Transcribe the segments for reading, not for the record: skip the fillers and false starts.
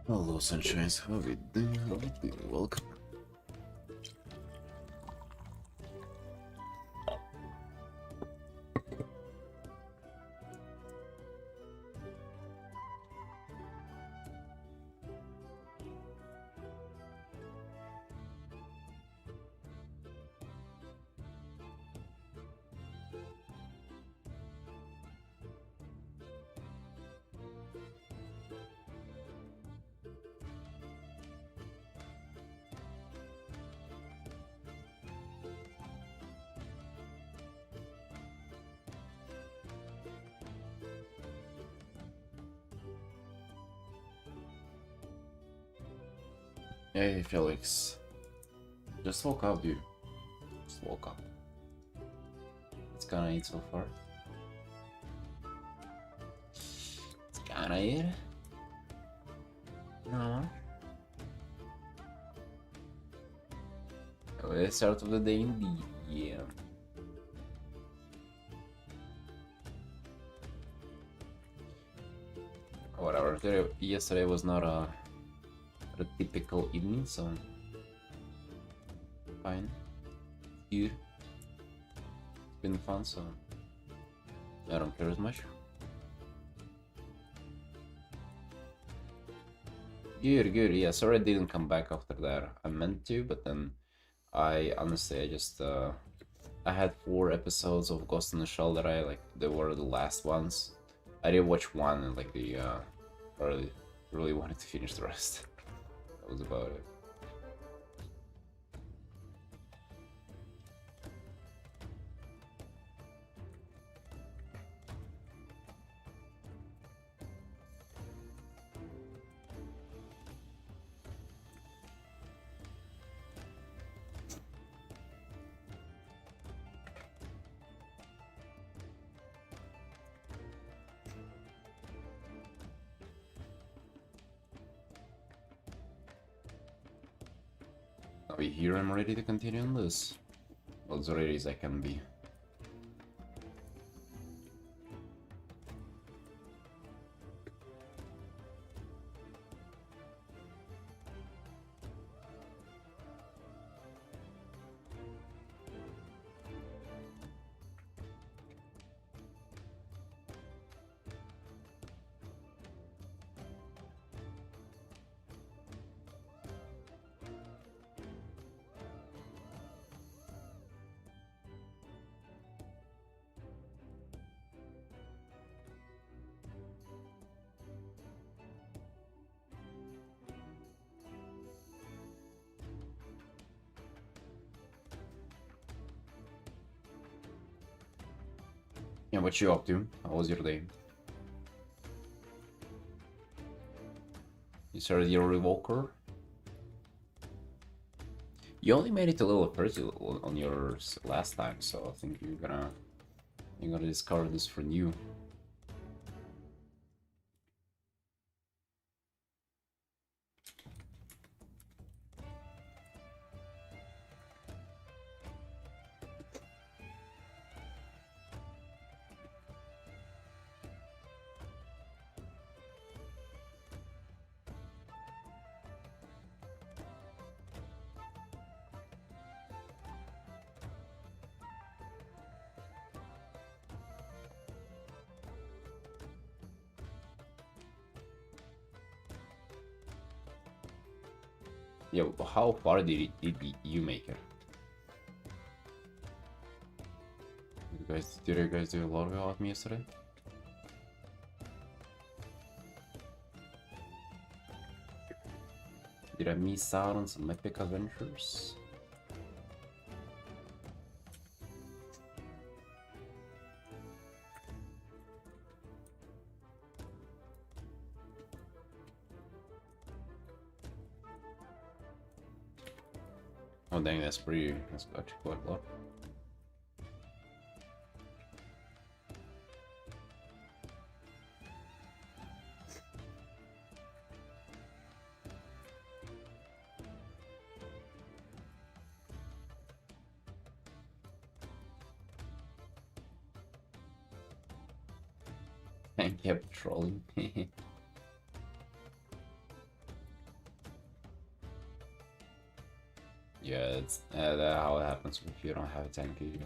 Hello, sunshines. How are you doing? How are you doing? Welcome. Hey, Felix. Just woke up, dude. Just woke up. It's kinda eat so far. It's kinda eat. No. The start of the day indeed. Yeah. Whatever. Yesterday was not a typical evening, so fine. Good. It's been fun, so I don't care as much. Good, good. Yeah, sorry I didn't come back after that. I meant to, but then I honestly I just I had 4 episodes of Ghost in the Shell that they were the last ones. I did watch one and like the really wanted to finish the rest. That was about it. Are we here? I'm ready to continue on this. Well, as ready as I can be. Yeah, what you up to? How was your day? You started your revoker? You only made it to level 30 on yours last time, so I think you're gonna discard this for new. Yeah, how far did you make it? Did you guys do a lot without me yesterday? Did I miss out on some epic adventures? Oh dang, that's actually quite a lot. I kept trolling. Yeah, it's that's how it happens if you don't have a tanky.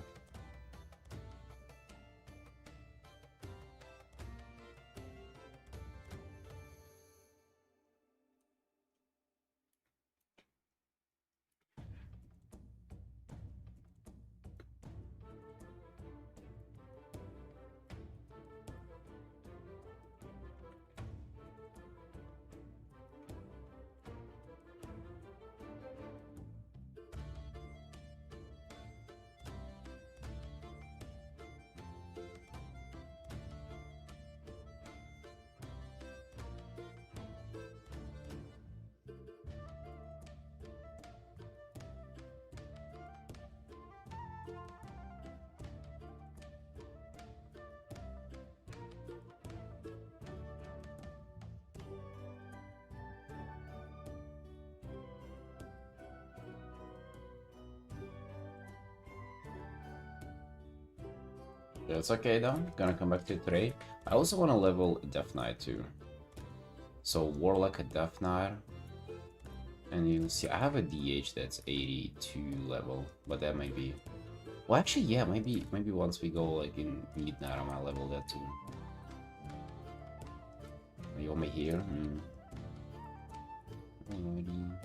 Yeah, it's okay though. Gonna come back to it today. I also want to level Death Knight too. So Warlock a Death Knight. And you'll see I have a DH that's 82 level, but that might be. Well, actually, yeah, maybe once we go like in midnight, I might level that too. You want me here? Alrighty.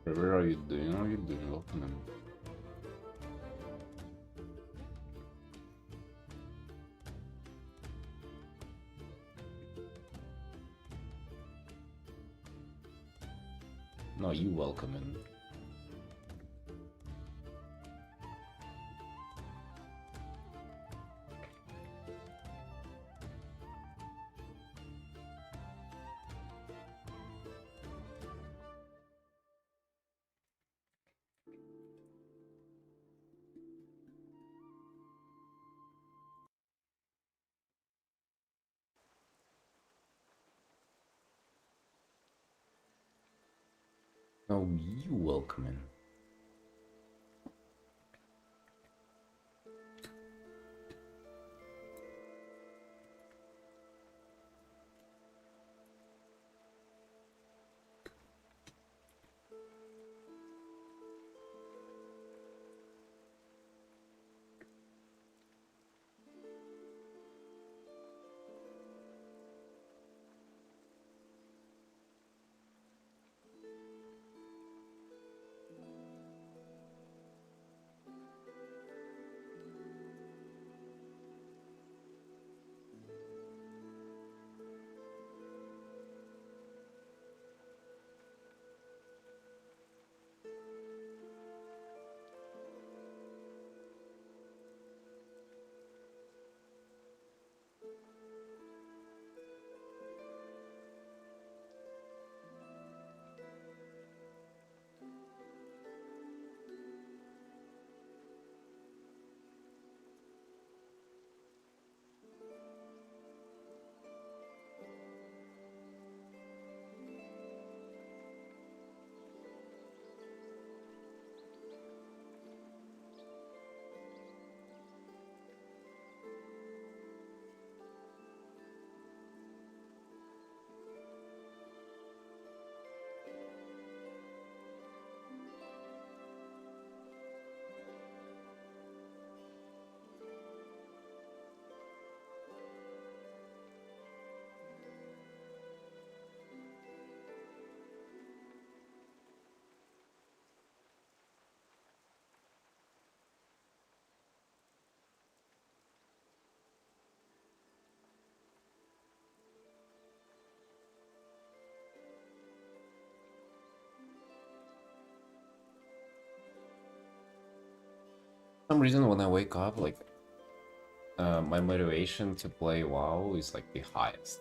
Where are you doing? What are you doing? Welcome in. No, you welcome in. No, you welcome in. For some reason, when I wake up, like, my motivation to play WoW is like the highest,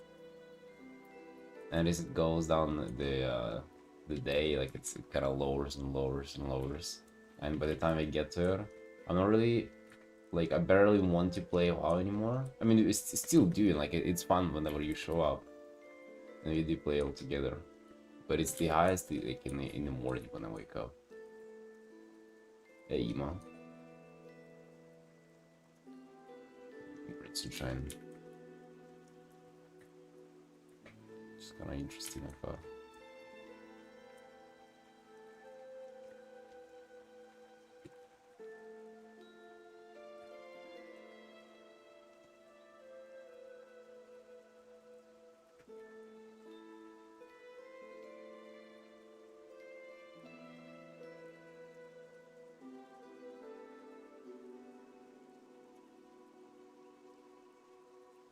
and as it goes down the day, like it kind of lowers and lowers and lowers, and by the time I get to it, I'm not really Like, I barely want to play WoW anymore. I mean, it's still doing, like, it's fun whenever you show up and we do play all together. But it's the highest, like, in the morning when I wake up. Hey, Ema. Great sunshine. It's kind of interesting, I thought.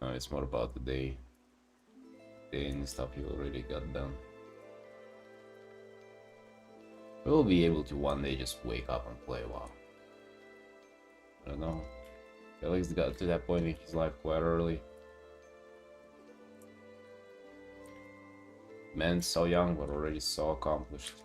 No, it's more about the day and stuff you already got done. We'll be able to one day just wake up and play WoW. I don't know. Felix got to that point in his life quite early. Man, so young, but already so accomplished.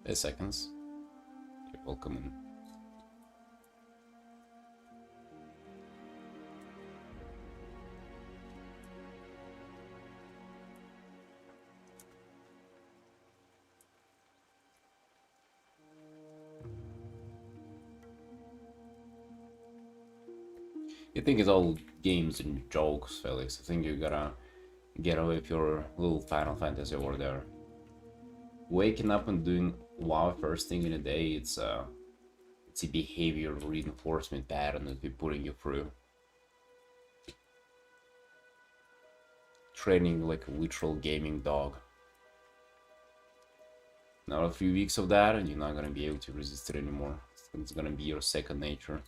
Hey, seconds. You're welcome in. You think it's all games and jokes, Felix. I think you gotta get away with your little Final Fantasy over there. Waking up and doing WoW first thing in the day, it's a behavior reinforcement pattern that we're putting you through. Training like a literal gaming dog. Now a few weeks of that and you're not gonna be able to resist it anymore. It's gonna be your second nature.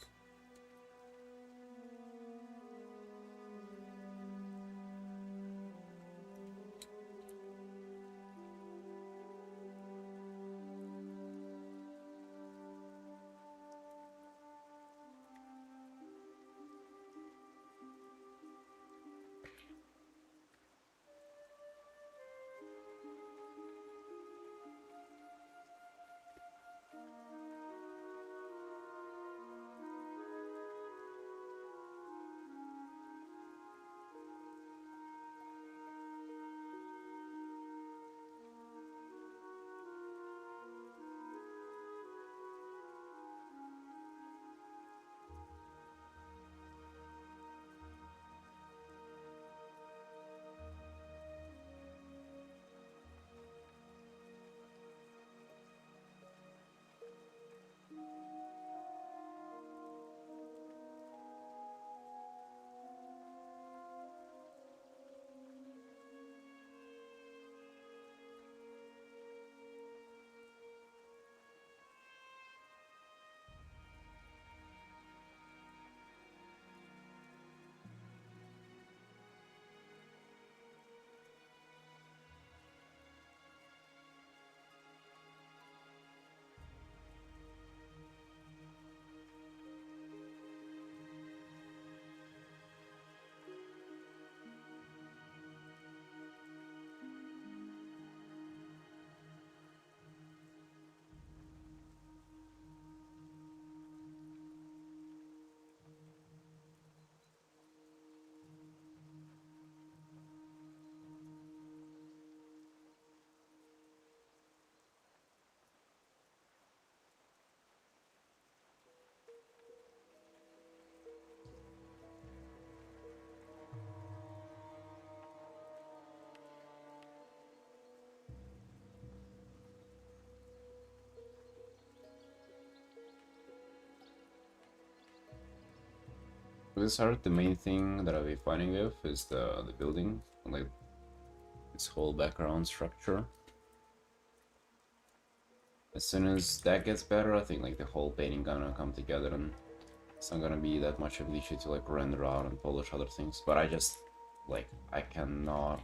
This hard, the main thing that I'll be fighting with is the building, like this whole background structure. As soon as that gets better, I think like the whole painting gonna come together and It's not gonna be that much of an issue to like render out and polish other things, but I just like I cannot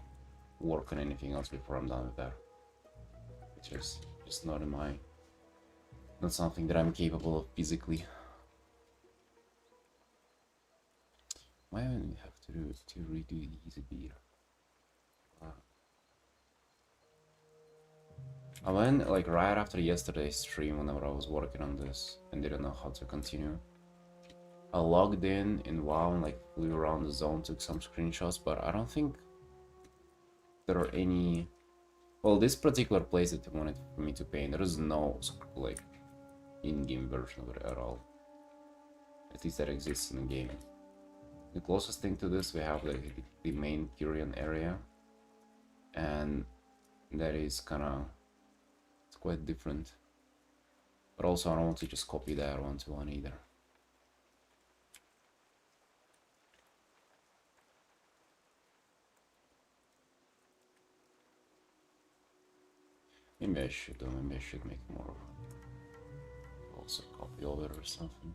work on anything else before I'm done with that. It's just not in my not something that I'm capable of physically. Why do we have to do to redo these beer? I went like right after yesterday's stream whenever I was working on this and didn't know how to continue. I logged in WoW and like flew around the zone, took some screenshots, but I don't think there are any. Well, this particular place that you wanted for me to paint, there is no like in-game version of it at all. At least that exists in the game. The closest thing to this we have like the main Tyrion area, and that is it's quite different. But also I don't want to just copy that one-to-one either. Maybe I should, or maybe I should make more of also copy of it or something.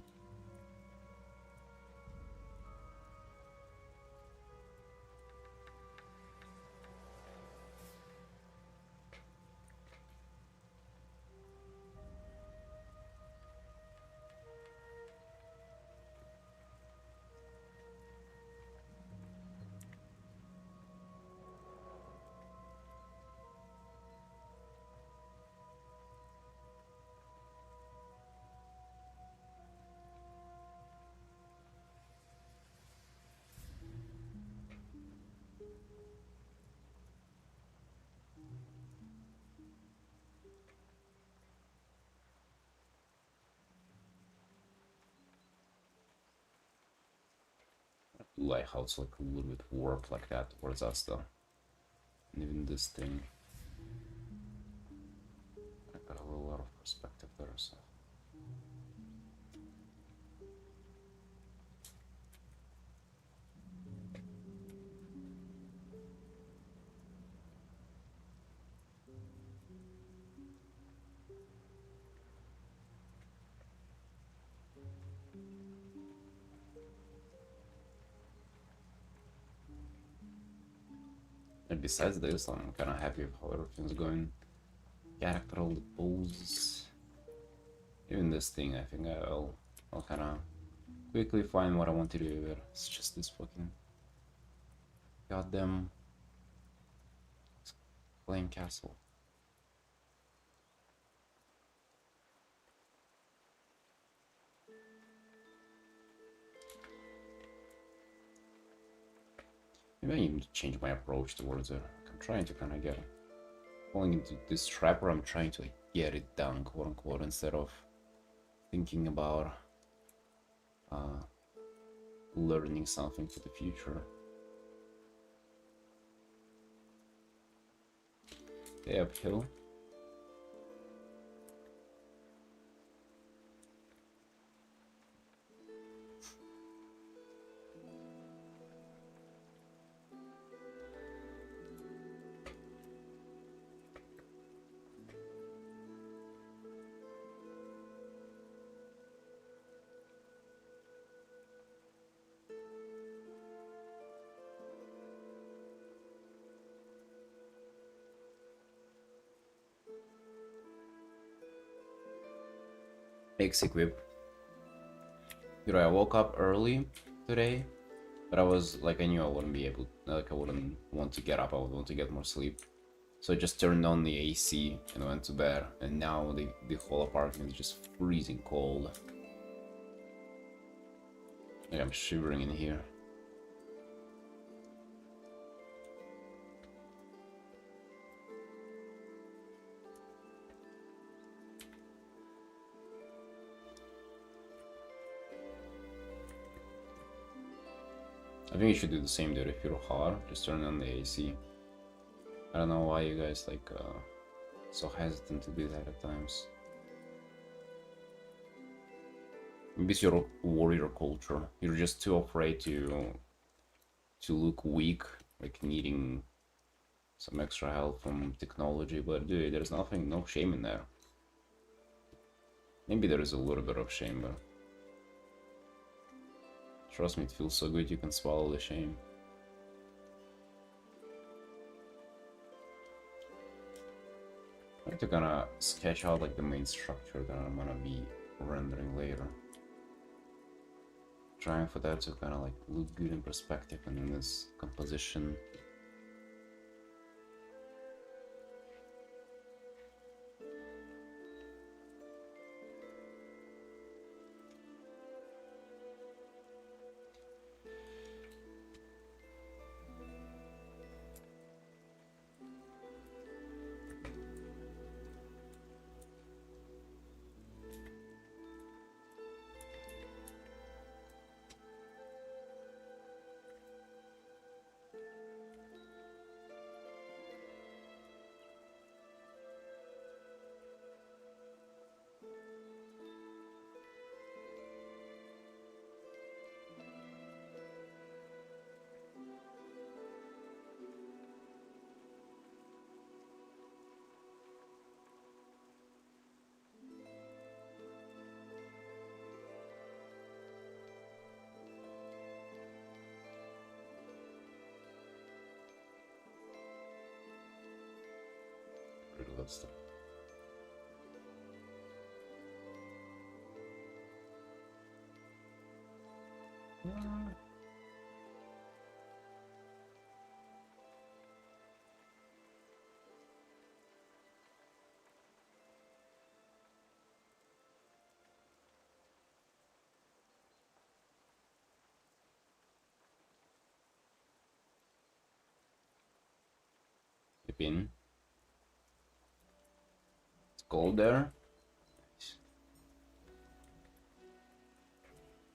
Like how it's like a little bit warped like that towards us though. And even this thing, I got a little out of perspective there, so. And besides this, I'm kind of happy with how everything's going. Character, all the poses. Even this thing, I think I'll kind of quickly find what I want to do here. It's just this fucking goddamn flame castle. Maybe I need to change my approach towards it. I'm trying to kind of get falling into this trap where I'm trying to like, get it done, quote unquote, instead of thinking about learning something for the future. Stay uphill. Makes equip. You know, I woke up early today, but I was like, I knew I wouldn't be able, like I wouldn't want to get up, I would want to get more sleep. So I just turned on the AC and went to bed, and now the whole apartment is just freezing cold. Like I'm shivering in here. I think you should do the same, dude. If you're hot, just turn on the AC. I don't know why you guys like so hesitant to do that at times. Maybe it's your warrior culture. You're just too afraid to look weak, like needing some extra help from technology. But dude, there's no shame in there. Maybe there is a little bit of shame, but Trust me, it feels so good you can swallow the shame. I have to kinda sketch out like the main structure that I'm gonna be rendering later. Trying for that to kinda like look good in perspective and in this composition. Rid of that stuff. Pin. It's gold there. Nice.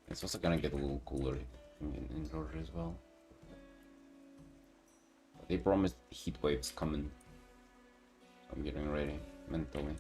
It's also gonna get a little cooler in Georgia as well. They promised heat waves coming. So I'm getting ready mentally.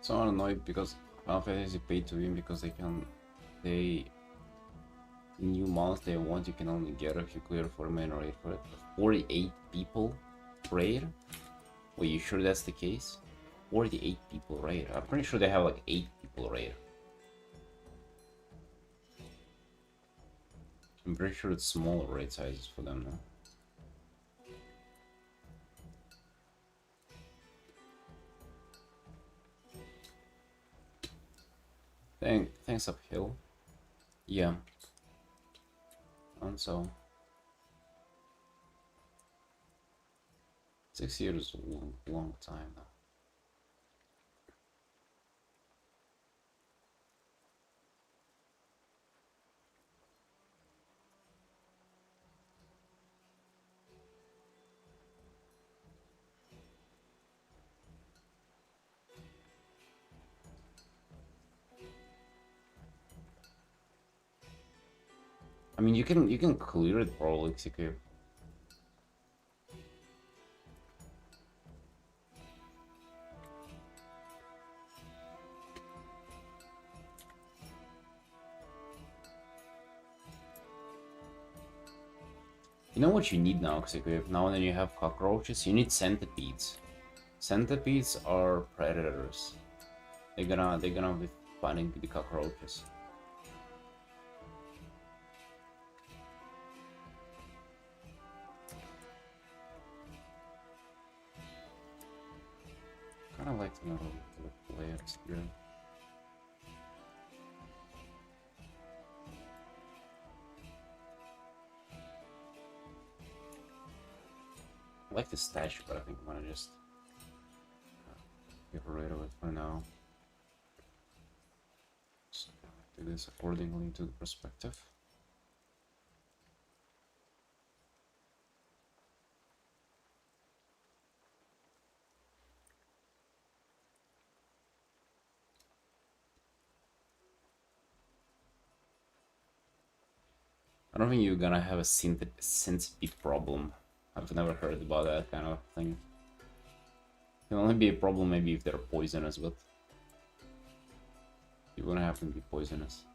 So I'm annoyed because Final Fantasy pay to win because they new mounts they want you can only get if you clear 4 main raid for it. 48 people raid? Wait, you sure that's the case? 48 people raid. I'm pretty sure they have like 8 people raid. I'm pretty sure it's smaller raid sizes for them now. Thanks uphill. Yeah. And so 6 years is a long time now. I mean, you can clear it probably, CK. You know what you need now, CK? Now that you have cockroaches, you need centipedes. Centipedes are predators. They're gonna be finding the cockroaches. Kinda like to know the players here. I like the statue, but I think I'm gonna just get rid of it for now. Just do this accordingly to the perspective. I don't think you're gonna have a centipede problem. I've never heard about that kind of thing. It can only be a problem maybe if they're poisonous, but you're gonna have to be poisonous.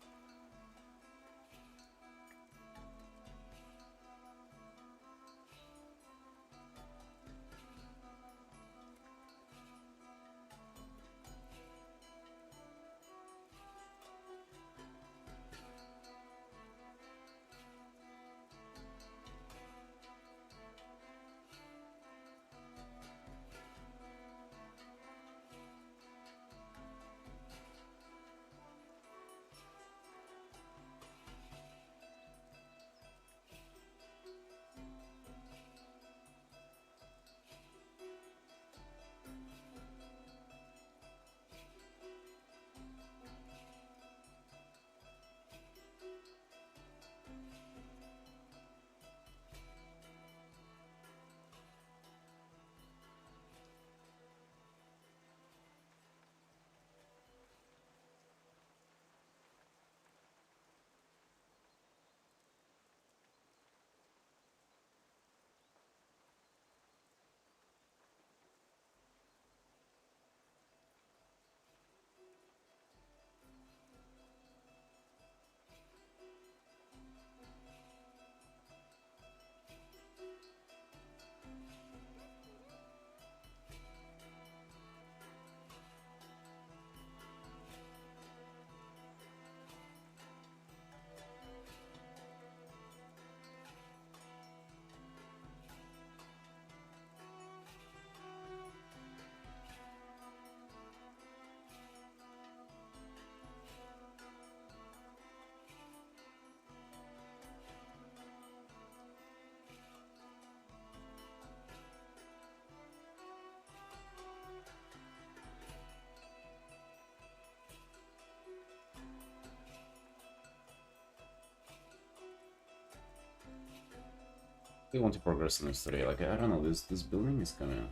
They want to progress in the story. Like I don't know, this building is gonna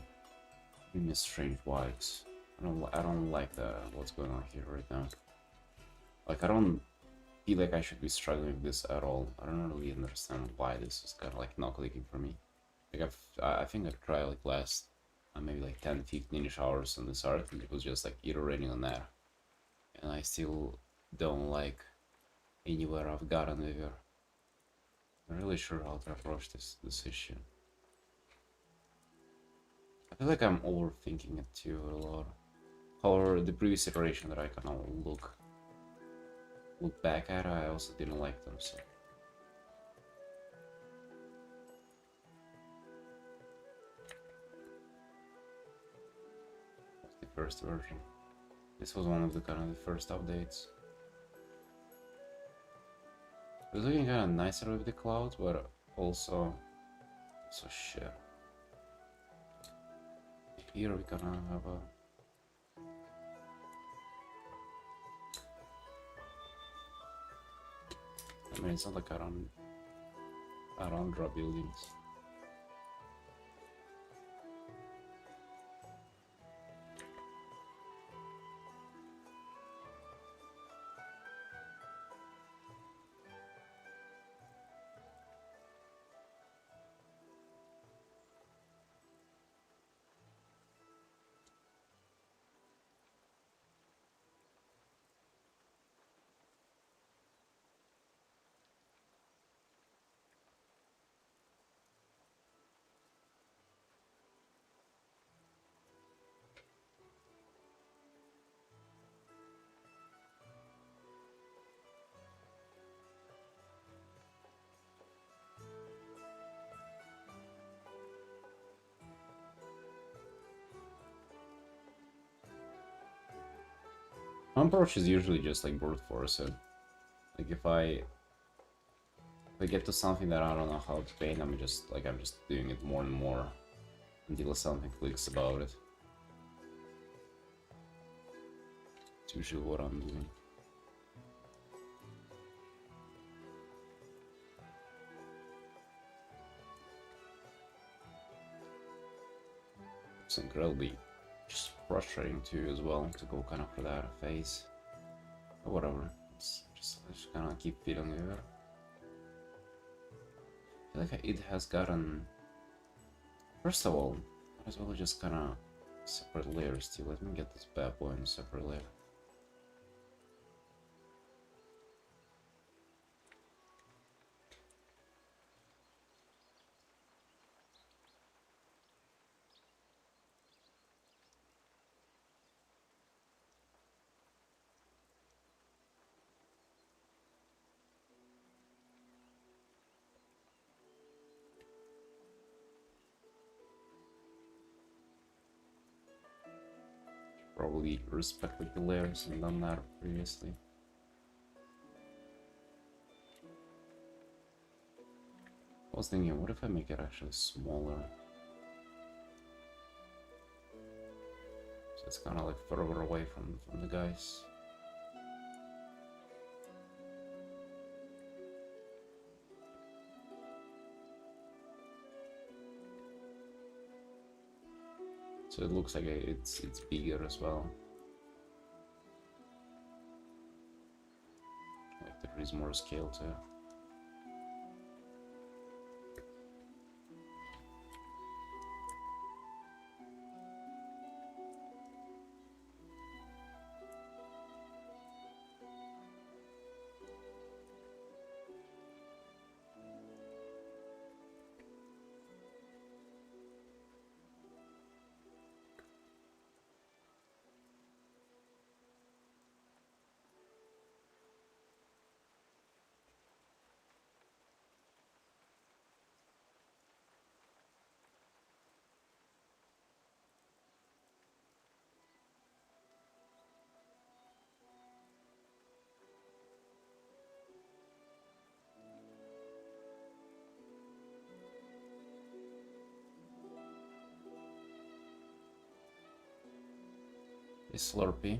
give me strange vibes. I don't like what's going on here right now. Like I don't feel like I should be struggling with this at all. I don't really understand why this is kind of like not clicking for me. Like I think I tried like last maybe like 10-15 hours on this art, and it was just like iterating on that. And I still don't like anywhere I've gotten with her. I'm not really sure how to approach this issue. I feel like I'm overthinking it too a lot. However, the previous iteration that I kind of look back at, I also didn't like them, so. The first version. This was one of the kind of the first updates. It was looking kind of nicer with the clouds, but also shit. Here we kind of have a. I mean, it's not like I don't draw buildings. My approach is usually just like brute force it. Like if I get to something that I don't know how to paint, I'm just doing it more and more until something clicks about it. It's usually what I'm doing. It's incredibly just frustrating too as well to go kind of for that phase. But whatever. It's just kind of keep feeling with it. I feel like it has gotten. First of all, might as well just kind of separate layers too. Let me get this bad boy in a separate layer. Probably respected the layers and done that previously. I was thinking, what if I make it actually smaller? So it's kind of like further away from the guys. So it looks like it's bigger as well. Like there is more scale to it. Is Slurpee.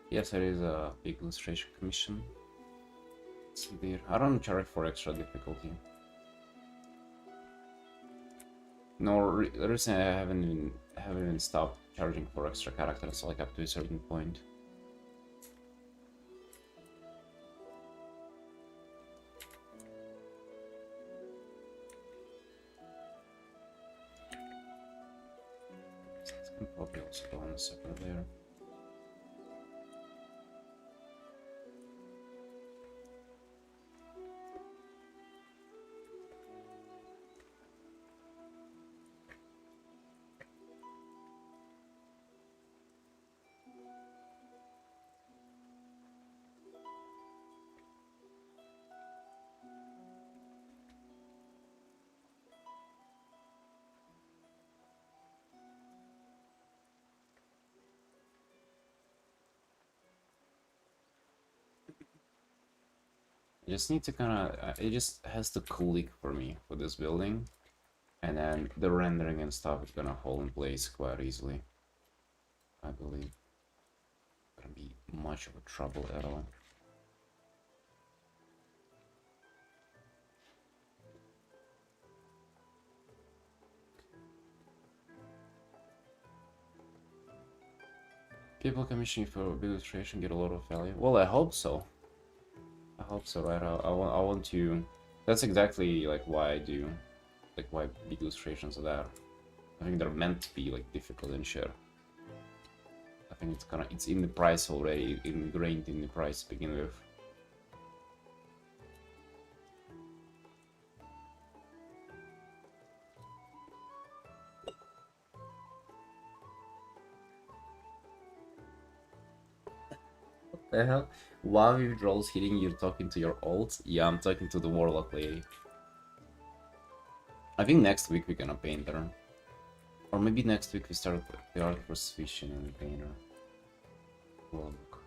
Yes, there is a big illustration commission. It's there. I don't charge for extra difficulty. No, recently I haven't even stopped charging for extra characters, like up to a certain point. can probably also go on a separate layer. I just need to kind of, it just has to click for me for this building, and then the rendering and stuff is gonna hold in place quite easily. I believe. Gonna be much of a trouble at all. People commissioning for big illustration get a lot of value. Well, I hope so. I hope so, right? I want to. That's exactly like why I do, like why big illustrations are there. I think they're meant to be like difficult and shit. I think it's in the price already, ingrained in the price to begin with. What the hell? While withdrawals hitting, you're talking to your alt? Yeah, I'm talking to the Warlock lady. I think next week we're gonna paint her. Or maybe next week we start the art for Swishin and paint her. Warlock.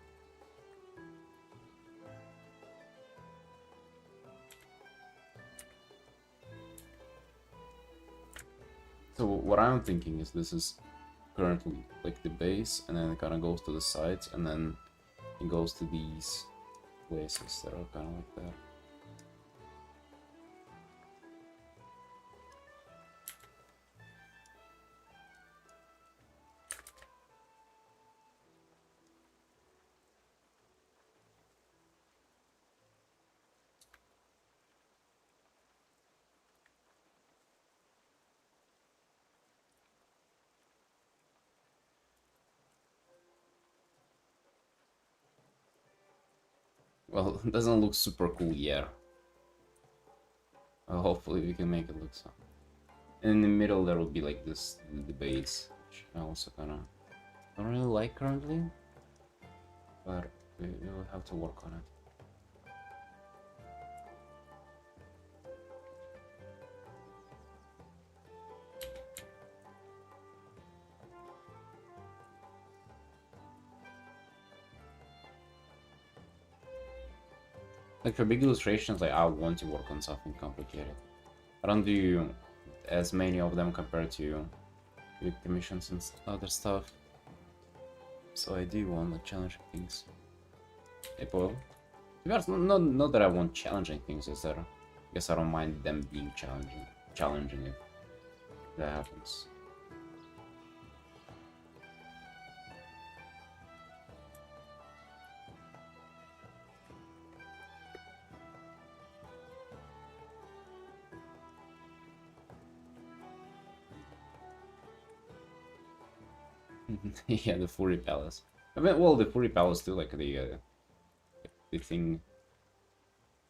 So what I'm thinking is this is currently like the base, and then it kind of goes to the sides, and then it goes to these places that are kind of like that. Well, it doesn't look super cool yet. Hopefully we can make it look so. And in the middle there will be like this, the base, which I also kind of don't really like currently, but we will have to work on it. Like for big illustrations, like I want to work on something complicated. I don't do as many of them compared to big commissions and other stuff. So I do want like challenging things. Well, to be honest, not that I want challenging things, is that I guess I don't mind them being challenging if that happens. Yeah, the Fury Palace. I mean, well, the Fury Palace too, like the thing.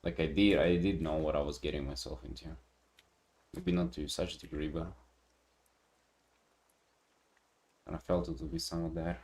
Like I did know what I was getting myself into. Maybe not to such a degree, but and I felt it would be some of that.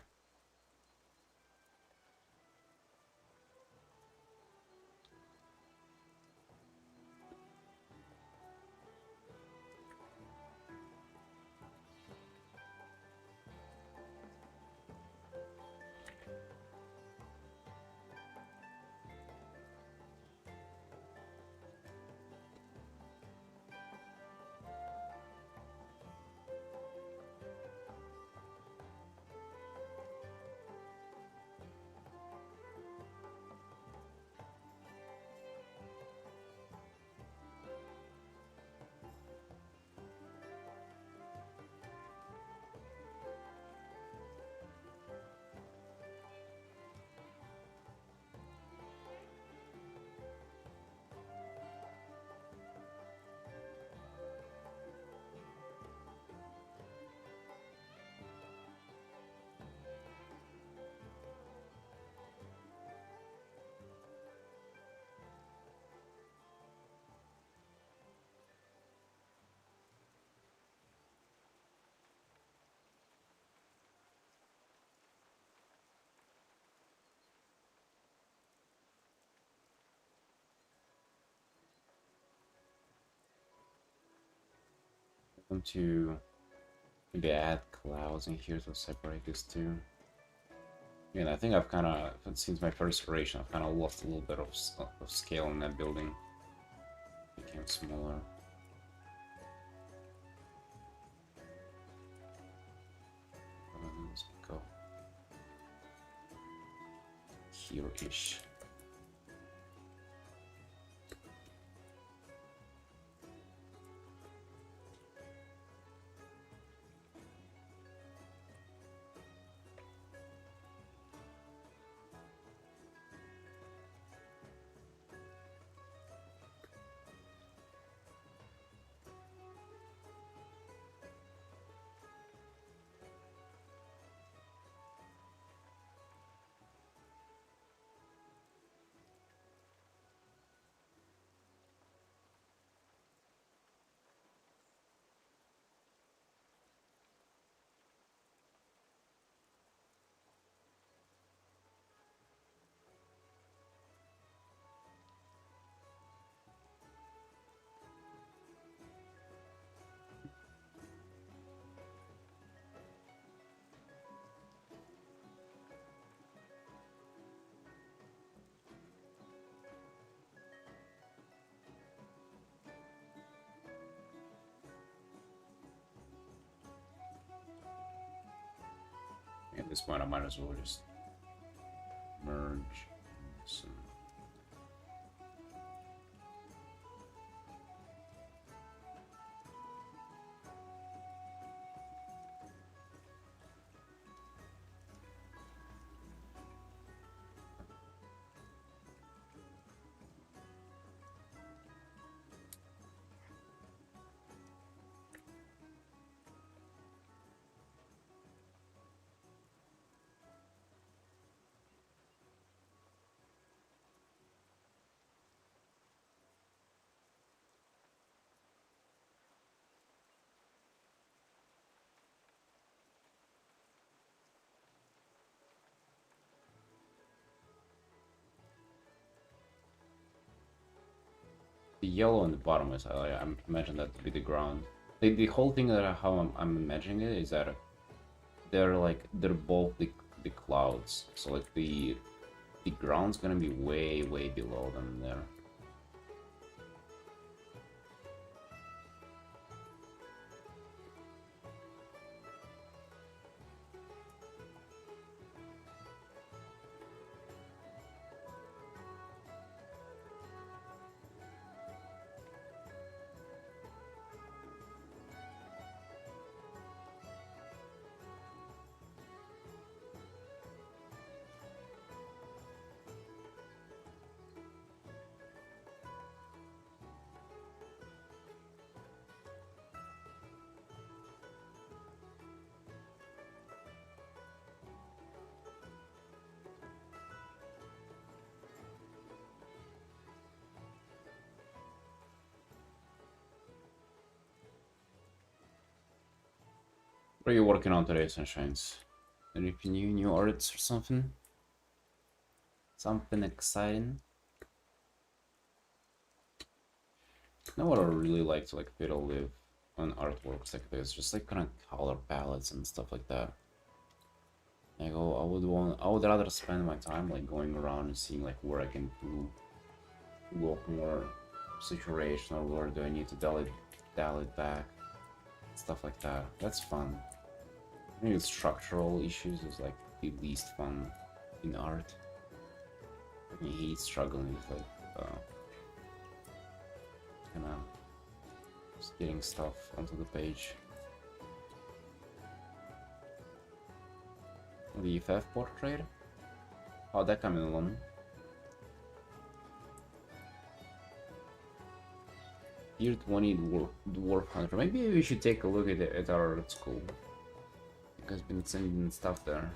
want to maybe add clouds in here to separate these two. And I think I've kind of, since my first iteration, I've kind of lost a little bit of scale in that building. It became smaller. Let's go here-ish. At this point, I might as well just merge some. The yellow on the bottom is, I imagine that to be the ground. The whole thing that how I'm imagining it is that they're both the clouds. So like the ground's gonna be way below them there. What are you working on today, Sunshines? Anything new arts or something? Something exciting? Now what I really like to fiddle with on artworks like this, just like kind of color palettes and stuff like that. I would rather spend my time like going around and seeing like where I can do up more saturation, or where do I need to dial it back, stuff like that. That's fun. I think structural issues is like the least fun in art. I hate struggling with kind of just getting stuff onto the page. The FF portrait? How'd that come in along? Tier 20 dwarf hunter. Maybe we should take a look at our art school. You guys been sending stuff there.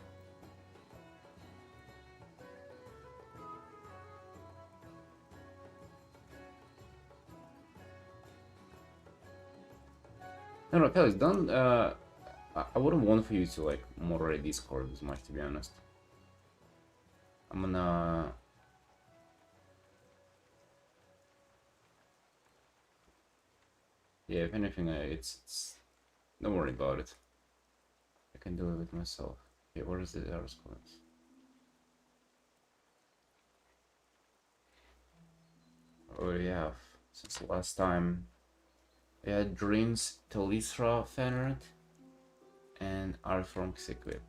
No, Felix, don't. I wouldn't want for you to like moderate Discord as much, to be honest. I'm gonna. Yeah, if anything, it's Don't worry about it. I can do it with myself. Okay, where is the arrow sequence? Oh yeah, since the last time we had Dreams Talisra fanart and Artin equip.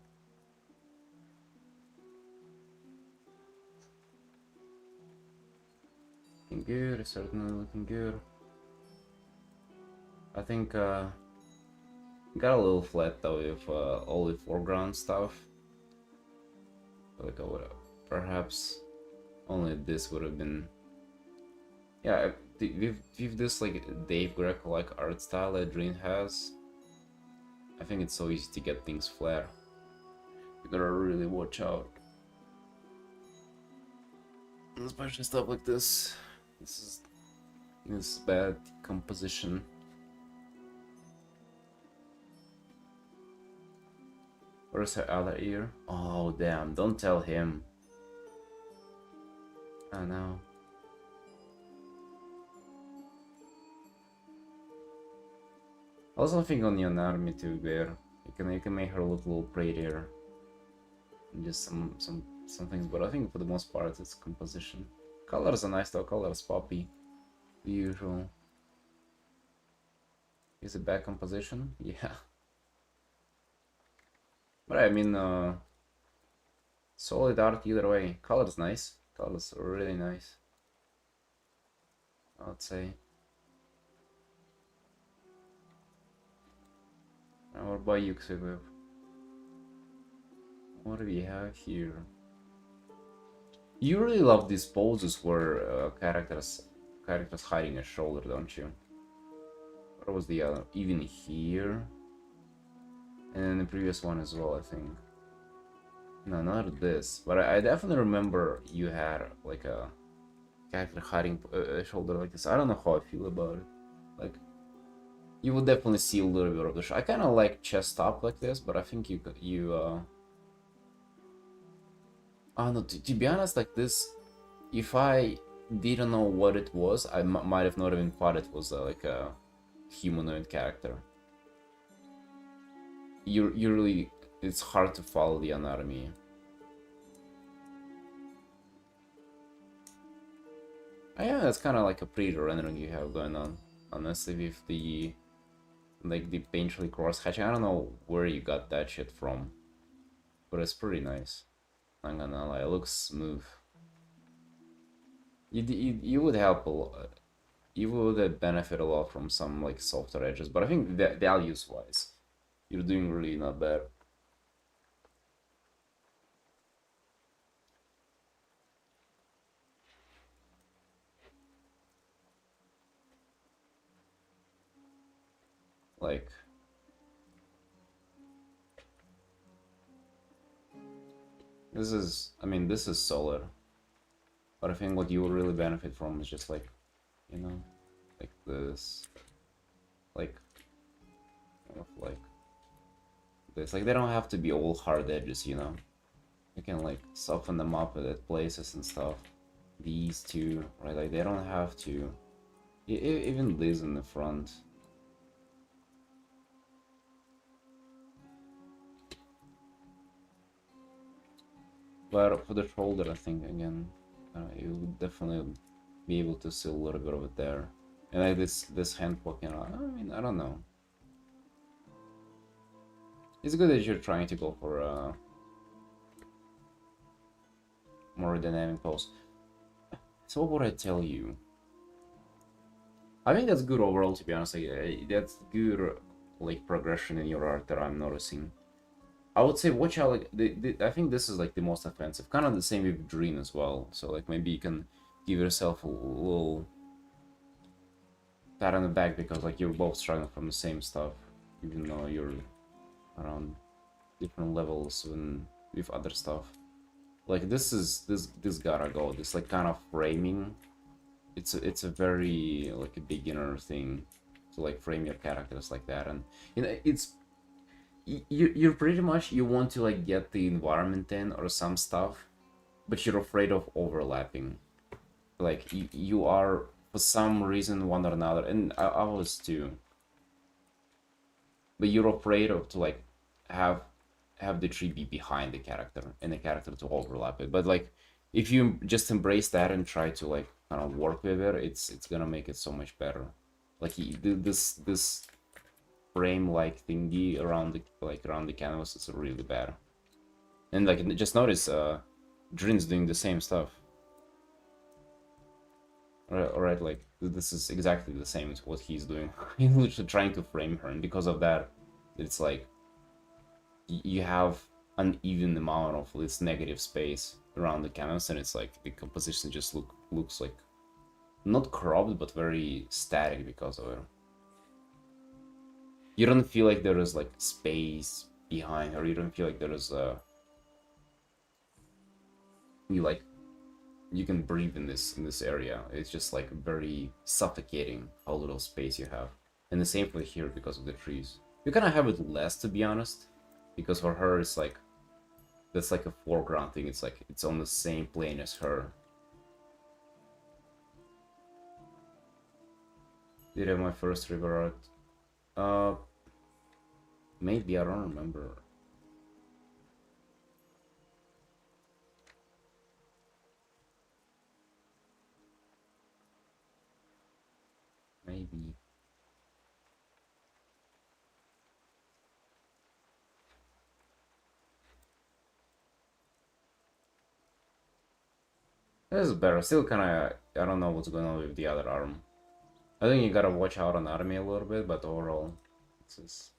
Looking good, certainly looking good. I think got a little flat though with all the foreground stuff. Like I would perhaps only this would have been. Yeah, with this like Dave Greco like art style that Dream has, I think it's so easy to get things flat. You gotta really watch out. Especially stuff like this. This is bad composition. Where's her other ear? Oh damn, don't tell him. Oh no. I also think on your army too there. You can make her look a little prettier. And just some things, but I think for the most part it's composition. Colors are nice though, colors poppy. The usual. Is it bad composition? Yeah. But I mean solid art either way. Colors nice. Colors are really nice. I would say. What about you, Xigweb? What do we have here? You really love these poses where characters hiding a shoulder, don't you? What was the other? Even here, and then the previous one as well, I think. No, not this, but I definitely remember you had like a character hiding a shoulder like this. I don't know how I feel about it. Like, you would definitely see a little bit of the show. I kind of like chest up like this, but I think oh no, to be honest, like this, if I didn't know what it was, I might have not even thought it was like a humanoid character. You really, it's hard to follow the anatomy. Oh, yeah, that's kind of like a pretty rendering you have going on, honestly, with the like the painterly cross hatching. I don't know where you got that shit from, but it's pretty nice. I'm gonna lie, it looks smooth. You would help a lot. You would benefit a lot from some like softer edges, but I think that values wise, you're doing really not bad. Like, this is, I mean, this is solid, but I think what you would really benefit from is just like, you know, like this, like, kind of like this. Like, they don't have to be all hard edges, you know. You can like soften them up at places and stuff. These two, right? Like, they don't have to. Even this in the front. But for the shoulder, I think again, you would definitely be able to see a little bit of it there. And like this hand poking out. I mean, I don't know. It's good that you're trying to go for a more dynamic pose. So what would I tell you? I think that's good overall, to be honest. Like, that's good, like, progression in your art that I'm noticing. I would say watch out, like, I think this is like the most offensive. Kind of the same with Dream as well. So like maybe you can give yourself a little pat on the back because like you're both struggling from the same stuff, even though you're around different levels and with other stuff. Like this gotta go. This like kind of framing. It's a very like a beginner thing to like frame your characters like that, and you know it's you're pretty much you want to like get the environment in or some stuff, but you're afraid of overlapping. Like you are for some reason one or another, and I was too. but you're afraid of to like have the tree be behind the character and the character to overlap it. But like if you just embrace that and try to like kind of work with it, it's gonna make it so much better. Like this frame like thingy around the around the canvas is really bad. And like just notice Drin's doing the same stuff. Alright, like this is exactly the same as what he's doing. He's literally trying to frame her, and because of that, it's like you have an even amount of this negative space around the canvas, and it's like the composition just looks like not cropped but very static because of it. You don't feel like there is like space behind her. You don't feel like there is you like you can breathe in this area. It's just like very suffocating how little space you have. And the same for here because of the trees. You kind of have it less, to be honest, because for her it's like that's like a foreground thing. It's like it's on the same plane as her. Did I have my first river art? Maybe, I don't remember. Maybe. This is better. Still kind of, I don't know what's going on with the other arm. I think you gotta watch out on anatomy a little bit, but overall, it's just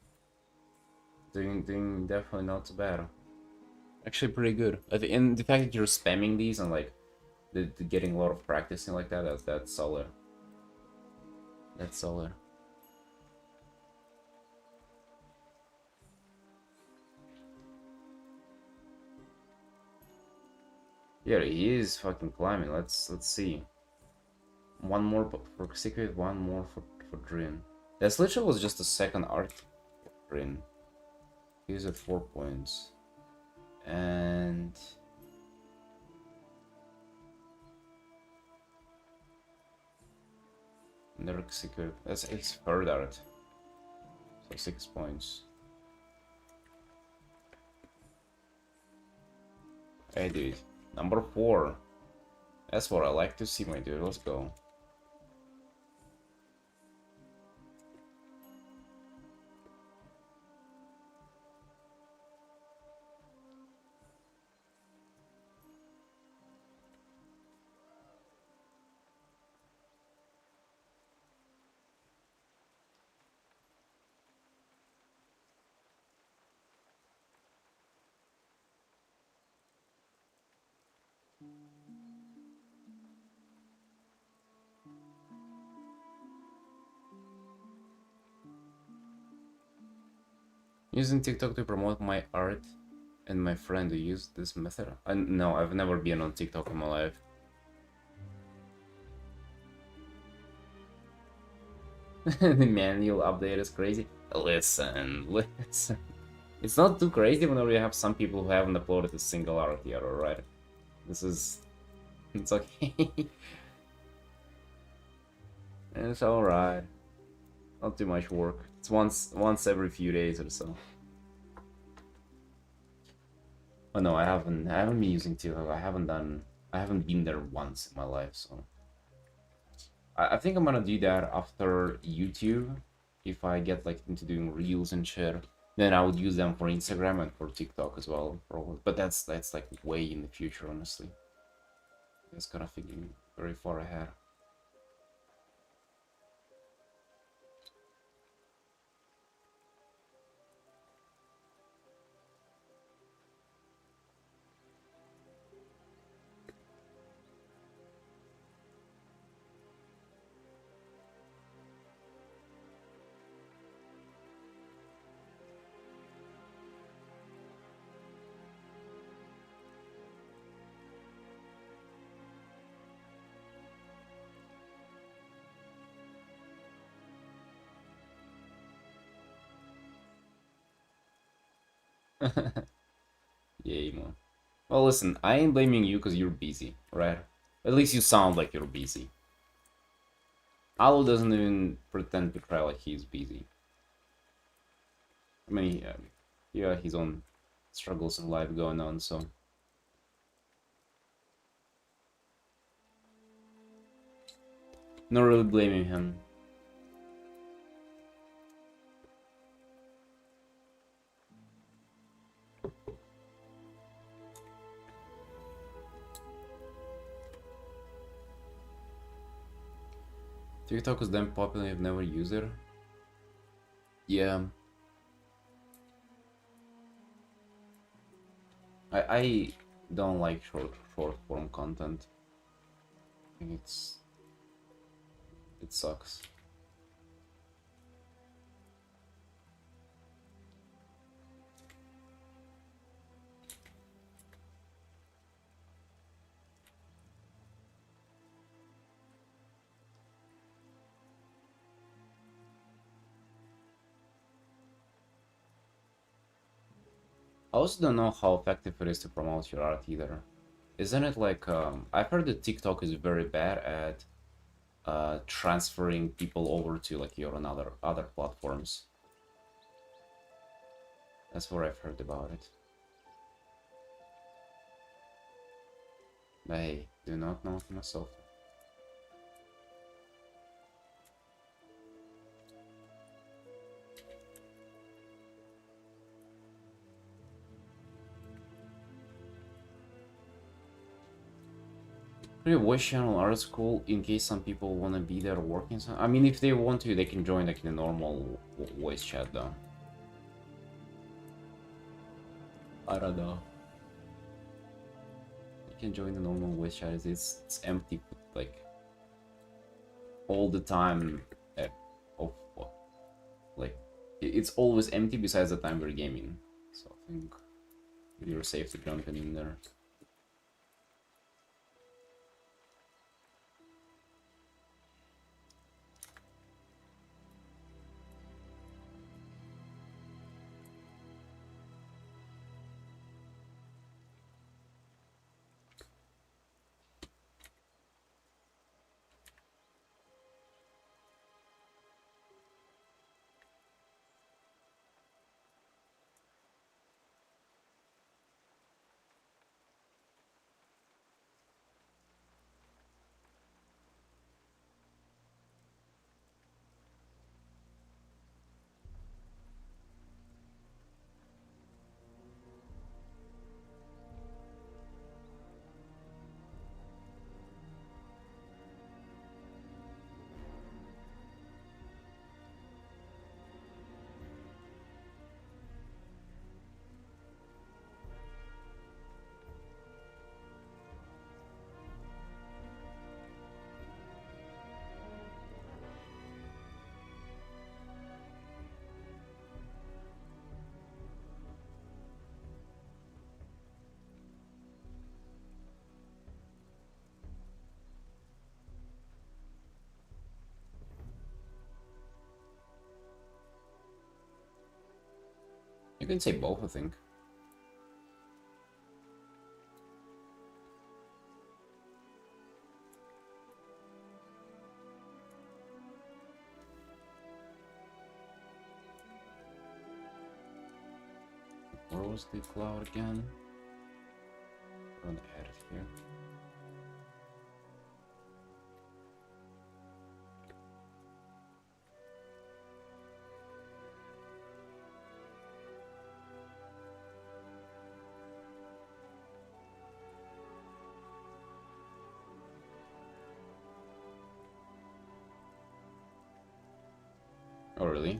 doing definitely not too bad. Actually, pretty good. And the fact that you're spamming these and like getting a lot of practicing like that, that's solid. That's solid. Yeah, he is fucking climbing. Let's see. One more for Secret, one more for Drin. That literally was just the second arc for Drin. He's at 4 points. And another Secret. That's his third art. So 6 points. Hey dude. Number 4. That's what I like to see, my dude. Let's go. Using TikTok to promote my art and my friend who used this method. No, I've never been on TikTok in my life. The manual update is crazy. Listen. It's not too crazy whenever you have some people who haven't uploaded a single art yet, alright? This is... It's okay. It's alright. Not too much work. It's once every few days or so. Oh no, I haven't been using TikTok. I haven't been there once in my life, so I think I'm gonna do that after YouTube. If I get like into doing reels and shit, then I would use them for Instagram and for TikTok as well, probably. But that's like way in the future, honestly. That's kind of thinking very far ahead. Yay, man. Well, listen, I ain't blaming you because you're busy, right? At least you sound like you're busy. Alo doesn't even pretend to try like he's busy. I mean, he got his own struggles in life going on, so not really blaming him. TikTok is damn popular. I've never used it. Yeah, I don't like short form content. I think it sucks. I also don't know how effective it is to promote your art either. Isn't it like I've heard that TikTok is very bad at transferring people over to like your other platforms. That's what I've heard about it. But hey, do not know for myself. Create a voice channel art school in case some people want to be there working. I mean, if they want to, they can join like the normal voice chat though. I don't know. You can join the normal voice chat. It's empty like all the time. Of like it's always empty besides the time we're gaming. So I think you're safe to jump in there. You can say both, I think. Where was the cloud again? I'm gonna add it here. Oh really?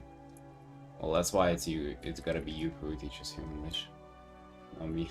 Well, that's why it's you. It's gotta be you who teaches him English, not me.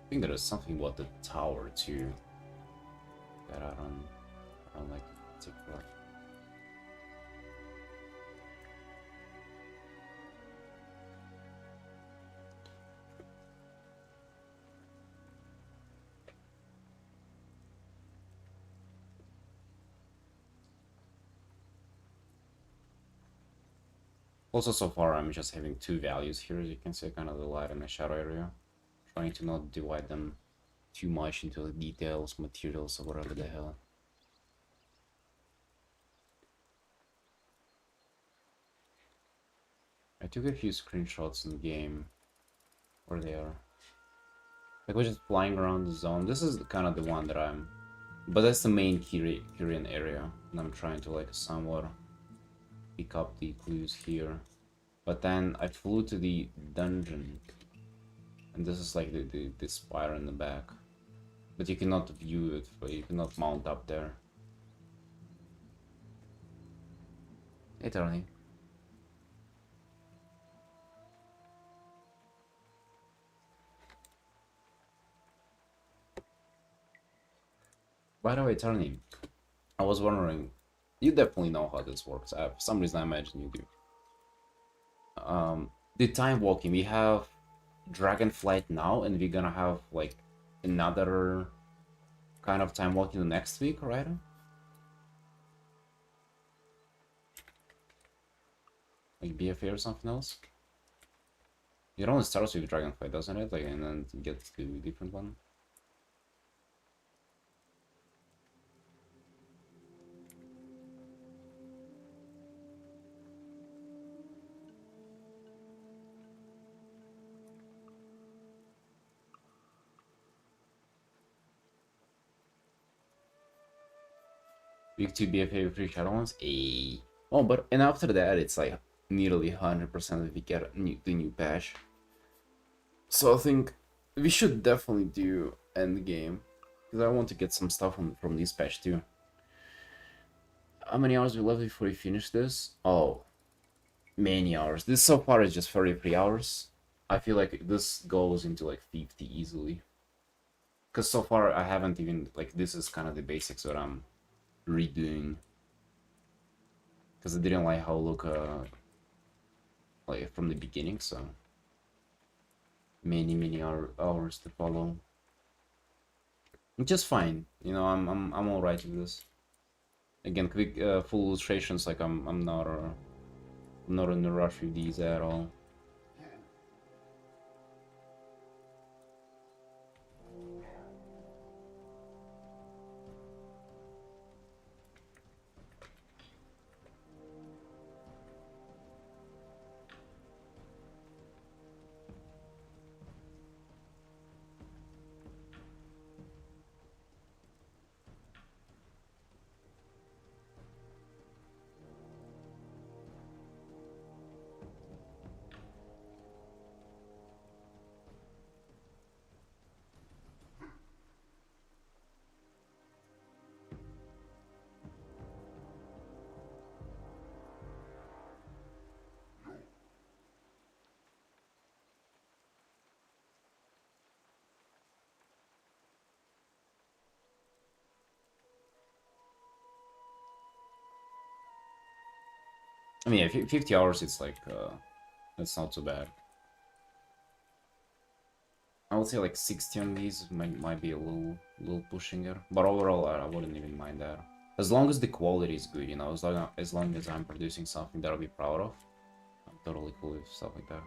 think there is something about the tower too that I don't like in particular. Also, so far I'm just having two values here, as you can see, kind of the light and the shadow area. Trying to not divide them too much into the details, materials, or whatever the hell. I took a few screenshots in the game where they are. Like we're just flying around the zone. This is kind of the one that I'm, but that's the main Kyrian area, and I'm trying to like somewhat pick up the clues here. But then I flew to the dungeon, and this is like the spire in the back. But you cannot view it, or you cannot mount up there. Hey, Tony. By the way, Tony, I was wondering, you definitely know how this works. For some reason, I imagine you do. The time walking, we have Dragonflight now, and we're gonna have like another kind of time walking the next week, right? Like BFA or something else. It only starts with Dragonflight, doesn't it? Like, and then it gets to a different one. Week 2 BFA with 3 shadow ones. Oh, but and after that, it's like nearly 100% if we get the new patch. So I think we should definitely do end game, because I want to get some stuff from this patch too. How many hours we left before we finish this? Oh, many hours. This so far is just 33 hours. I feel like this goes into like 50 easily. Because so far I haven't even, like, this is kind of the basics that I'm redoing. Because I didn't like how it looked like from the beginning, so many hours to follow. Which is fine, you know. I'm all right with this. Again, quick full illustrations. Like I'm not in a rush with these at all. I mean, yeah, 50 hours, it's like, that's not so bad. I would say like 60 on these might be a little pushing it, but overall I wouldn't even mind that. As long as the quality is good, you know, as long as I'm producing something that I'll be proud of, I'm totally cool with stuff like that.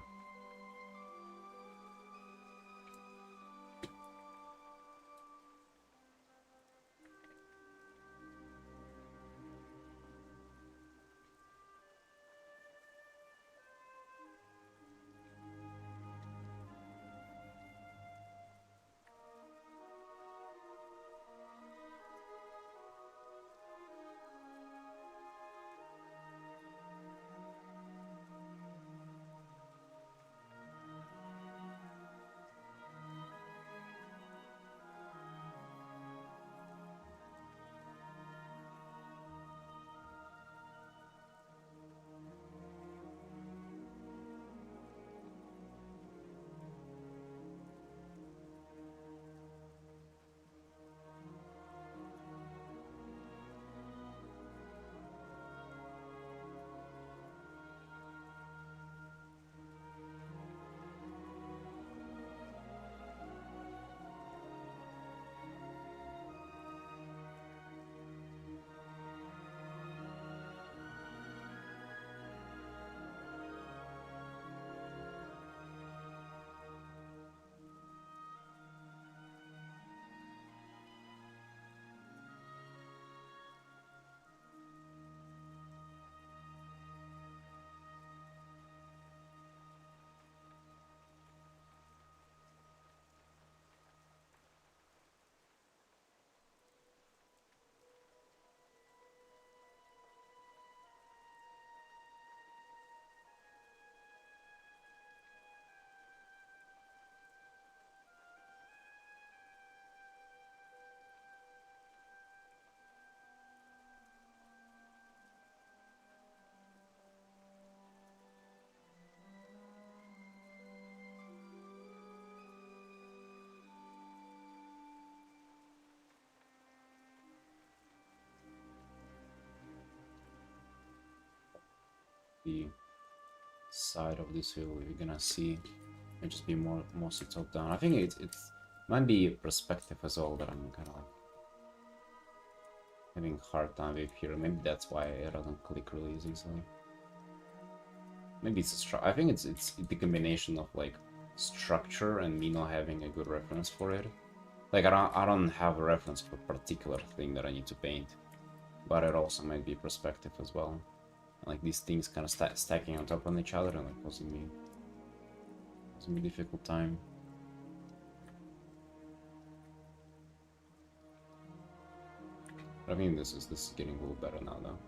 the side of this hill you're gonna see it just be more mostly top down. I think it's might be perspective as well that I'm kind of like having a hard time with here. Maybe that's why it doesn't click really easily. Maybe it's I think it's the combination of like structure and me not having a good reference for it. Like I don't have a reference for a particular thing that I need to paint, but it also might be perspective as well. Like these things kind of stacking on top of each other and like causing me a difficult time. I think this is getting a little better now though.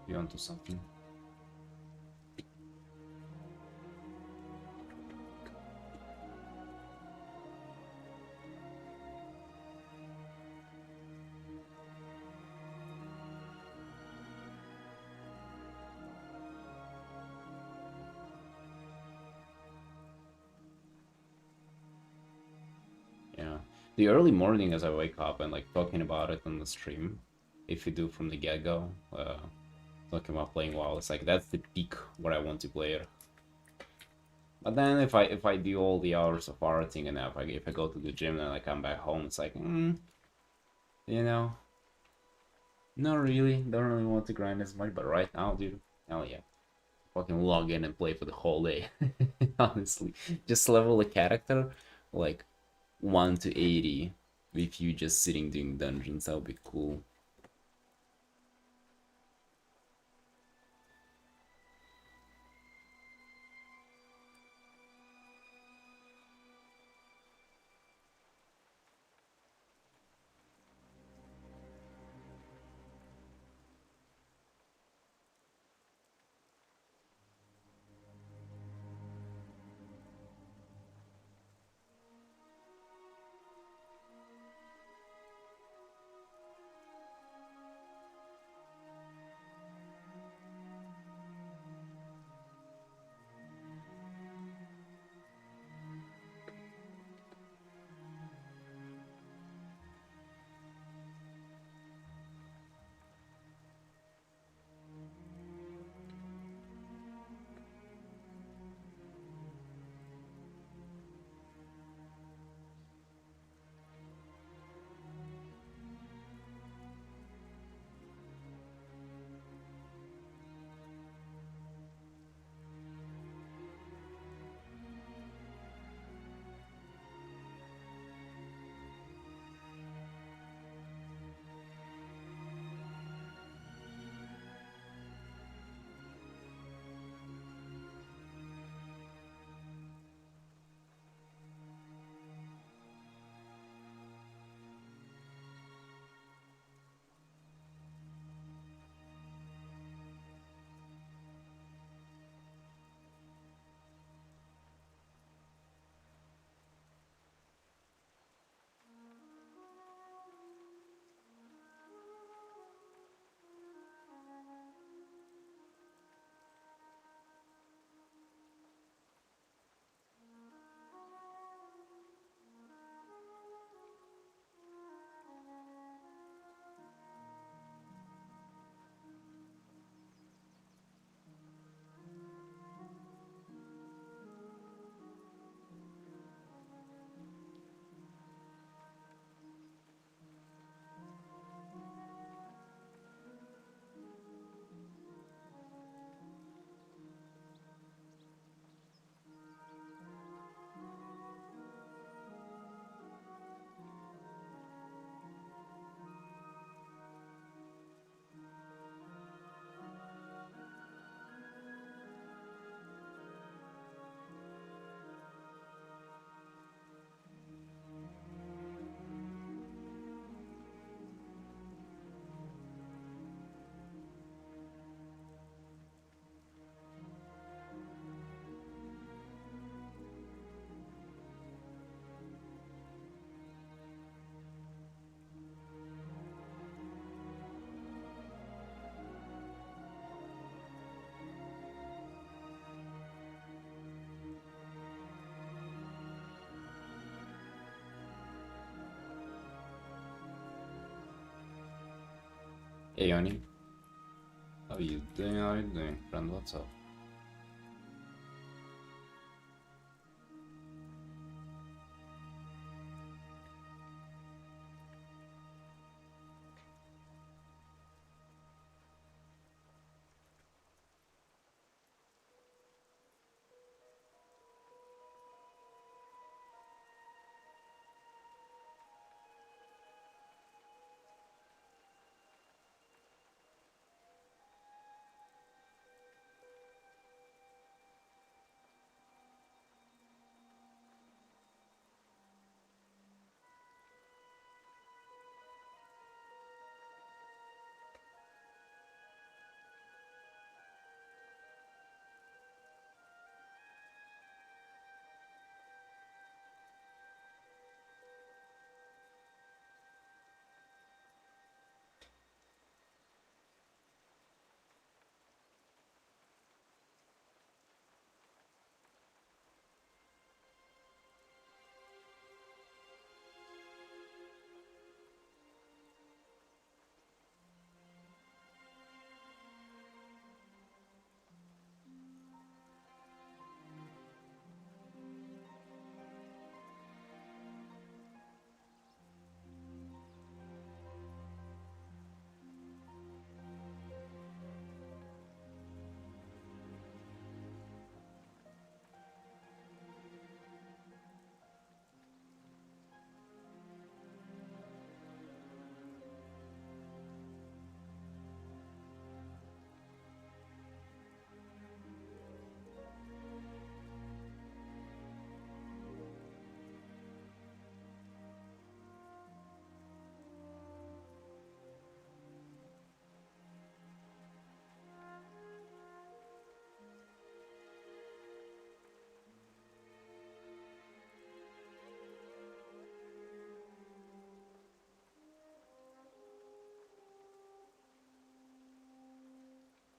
You onto something? Yeah. The early morning as I wake up and like talking about it on the stream, if you do from the get-go, talking about playing WoW, it's like that's the peak where I want to play it. But then if I do all the hours of arting and if I go to the gym and I come back home, it's like, you know, not really, don't really want to grind as much. But right now, dude, hell yeah, fucking log in and play for the whole day. Honestly, just level the character like 1 to 80 with you just sitting doing dungeons. That would be cool. Hey, Yoni. How you doing? How you doing, friend? What's up?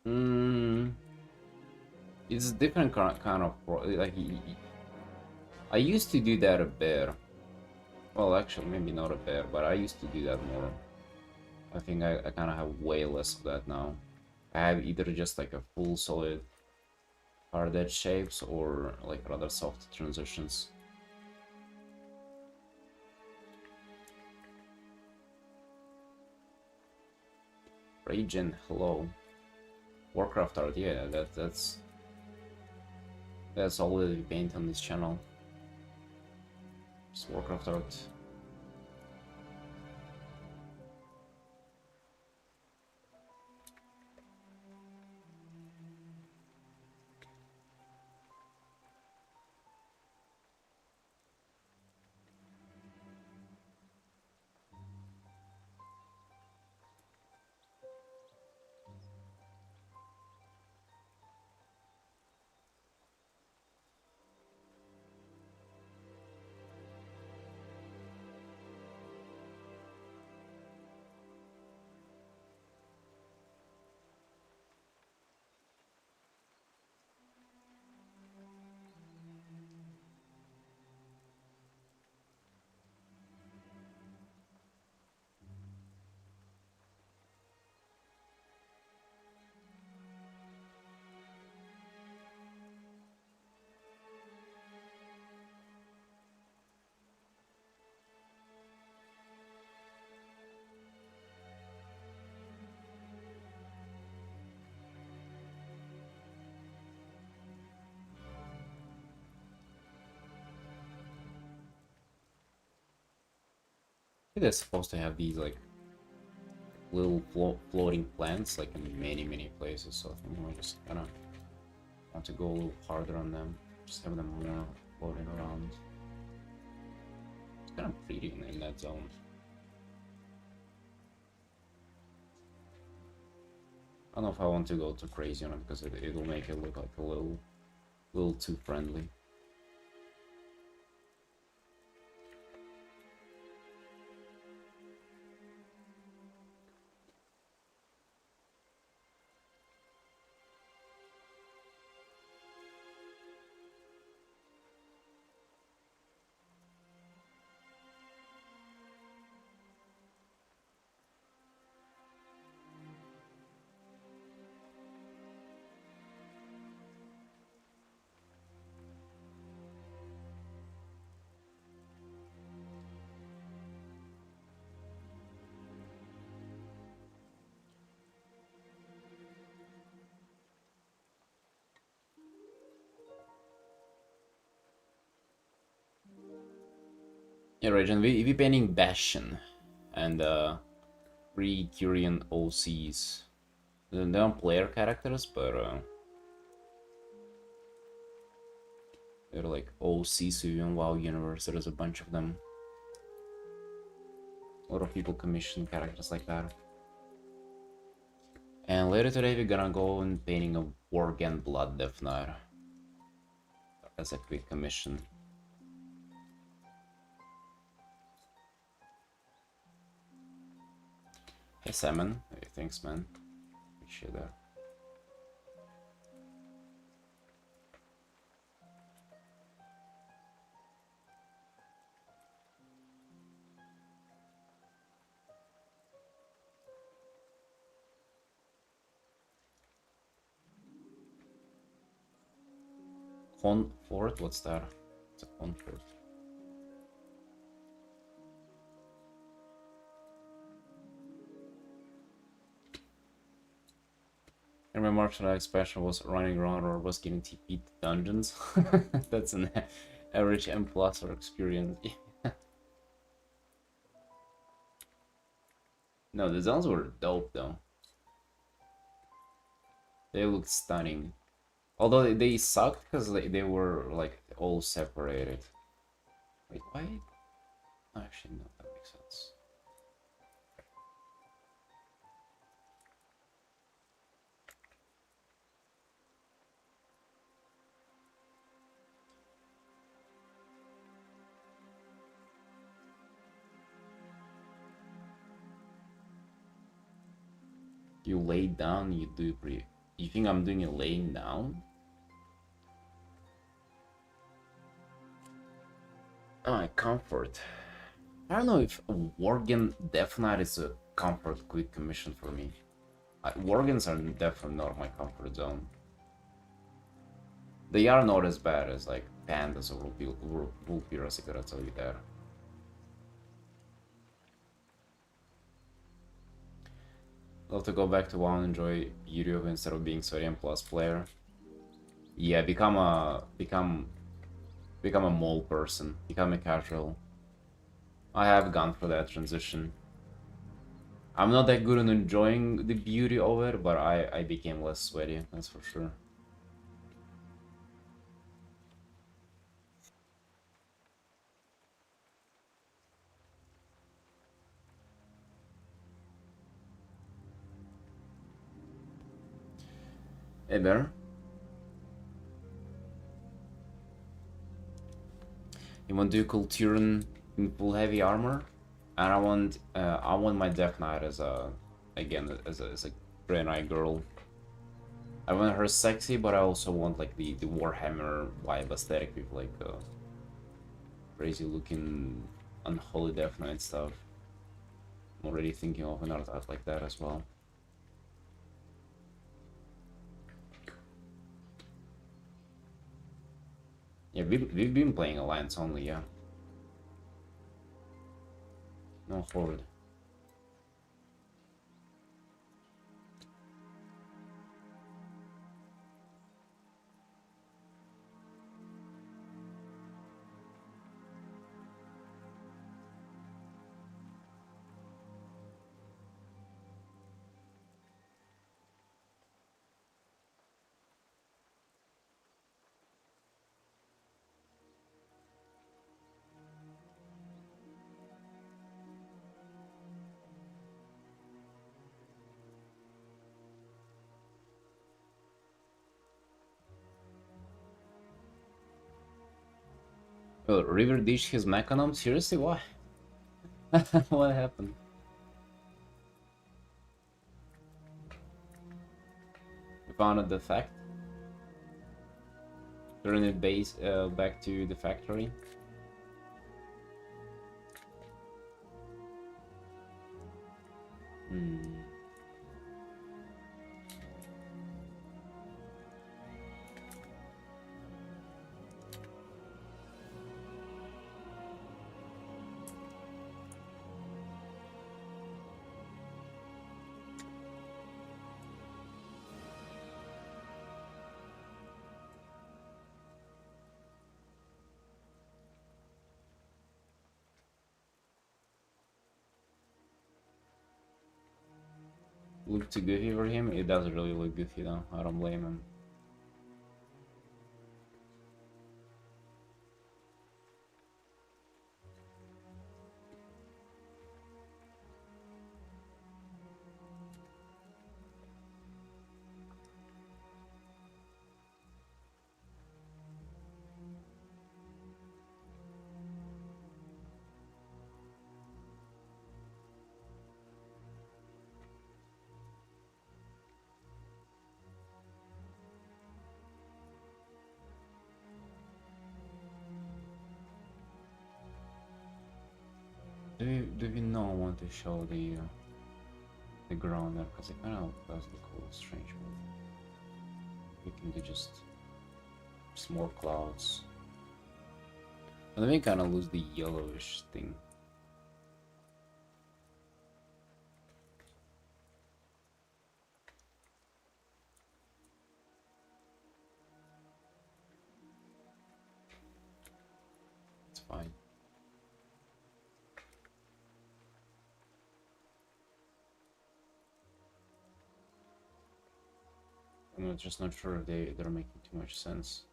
Hmm. It's a different kind of like I used to do that a bit. Well, actually, maybe not a bit, but I used to do that more. I think I kind of have way less of that now. I have either just like a full solid hard edge shapes or like rather soft transitions. Regen, hello. Warcraft art, yeah, that's all we paint on this channel. Just Warcraft art. I think they're supposed to have these like little floating plants like in many places, so I think I just kind of want to go a little harder on them, just have them more floating around. It's kind of pretty in that zone. I don't know if I want to go too crazy on it because it'll make it look like a little too friendly. Yeah, right, and we painting Bastion and 3 Kyrian OCs. They're not player characters, but they're like OCs, so in WoW universe there's a bunch of them. A lot of people commission characters like that. And later today we're gonna go and painting a Worgen Blood Death Knight as a quick commission. Hey Simon, hey, thanks man. Appreciate that. Confort? What's that? It's a Confort. And my martial arts expression was running around or was getting TP to dungeons. That's an average M plus or experience. No, the zones were dope though. They looked stunning. Although they sucked because they were like all separated. Wait, why? Actually, no, that makes sense. You lay down, you do breathe. You think I'm doing it laying down? Oh, comfort. I don't know if Worgen Death Knight is a comfort quick commission for me. Worgens are definitely not my comfort zone. They are not as bad as like Pandas or Vulpyros, I gotta tell you that. Love to go back to WoW and enjoy YouTube instead of being Sodium Plus player. Yeah, become a mole person, become a casual. I have gone for that transition. I'm not that good at enjoying the beauty of it, but I became less sweaty, that's for sure. Hey, better. You want to do Kulturen in full heavy armor, and I want my Death Knight as a as a Grey Knight girl. I want her sexy, but I also want like the Warhammer vibe aesthetic with like crazy looking unholy Death Knight stuff. I'm already thinking of an art like that as well. Yeah, we've been playing Alliance only, yeah. No forward. Oh, River ditched his Mechanom? Seriously, why? What happened? We found a defect. Turn it back to the factory. Hmm. look too goofy for him. It does really look goofy though. I don't blame him. Do we not want to show the ground there, because it kind of does look a little strange. We can do just more clouds, and then we kind of lose the yellowish thing. It's fine. I'm just not sure if they're making too much sense.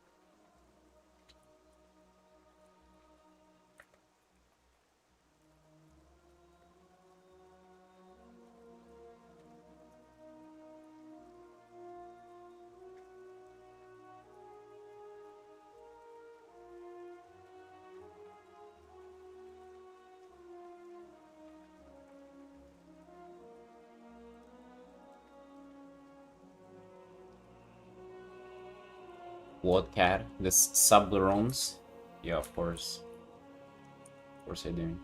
What cat? The sublerons? Yeah, of course. Of course I do.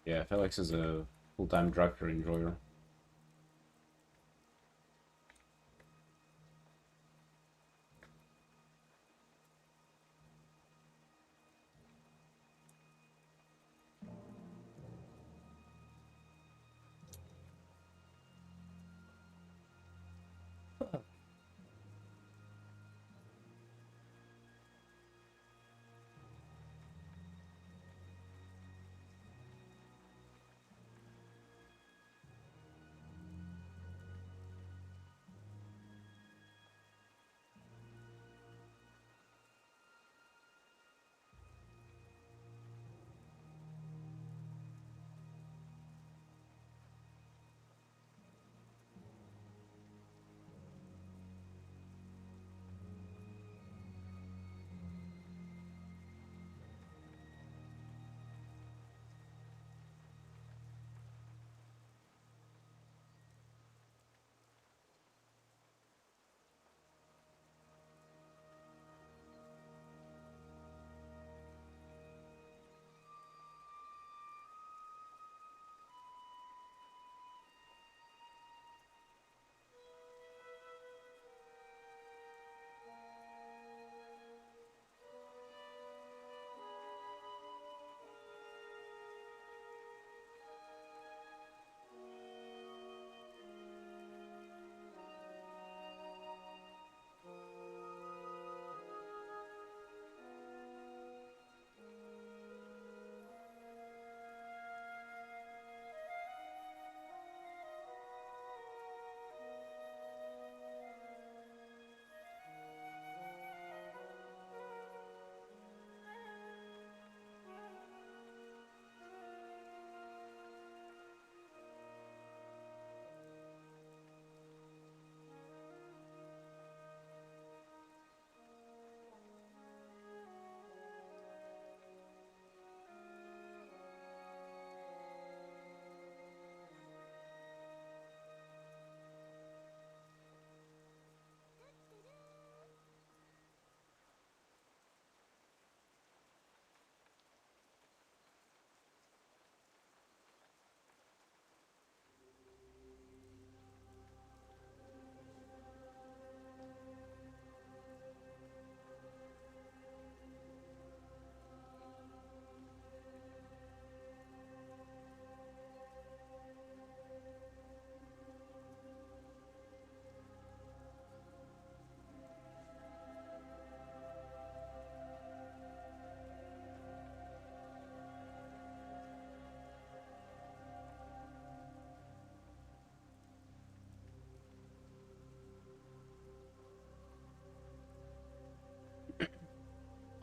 Yeah, Felix is a full-time drug enjoyer.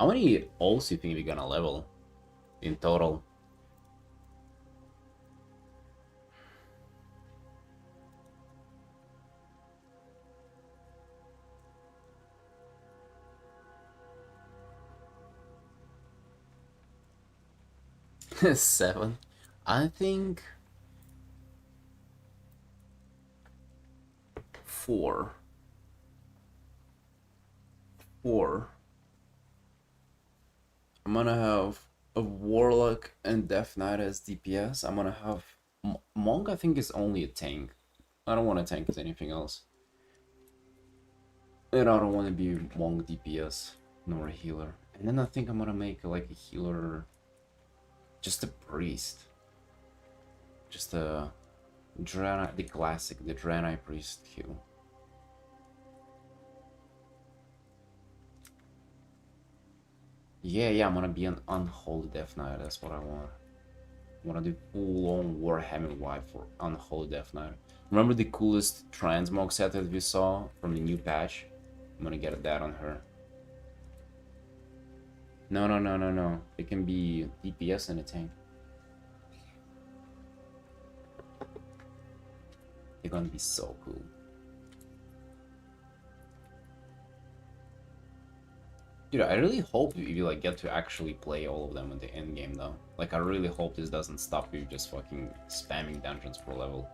How many ults do you think we're gonna level in total? Seven. I think four. Four. I'm gonna have a Warlock and Death Knight as DPS. I'm gonna have Monk. I think is only a tank. I don't want to tank as anything else. And I don't want to be Monk DPS nor a healer. And then I think I'm gonna make like a healer, just a priest, just a Draenei, the classic, the Draenei priest heal. Yeah, I'm gonna be an unholy Death Knight. That's what I want. I wanna do full-on Warhammer wipe for unholy Death Knight. Remember the coolest transmog set that we saw from the new patch? I'm gonna get that on her. No. It can be DPS in a tank. They're gonna be so cool. Dude, I really hope you like get to actually play all of them in the end game though. Like I really hope this doesn't stop you just fucking spamming dungeons per level.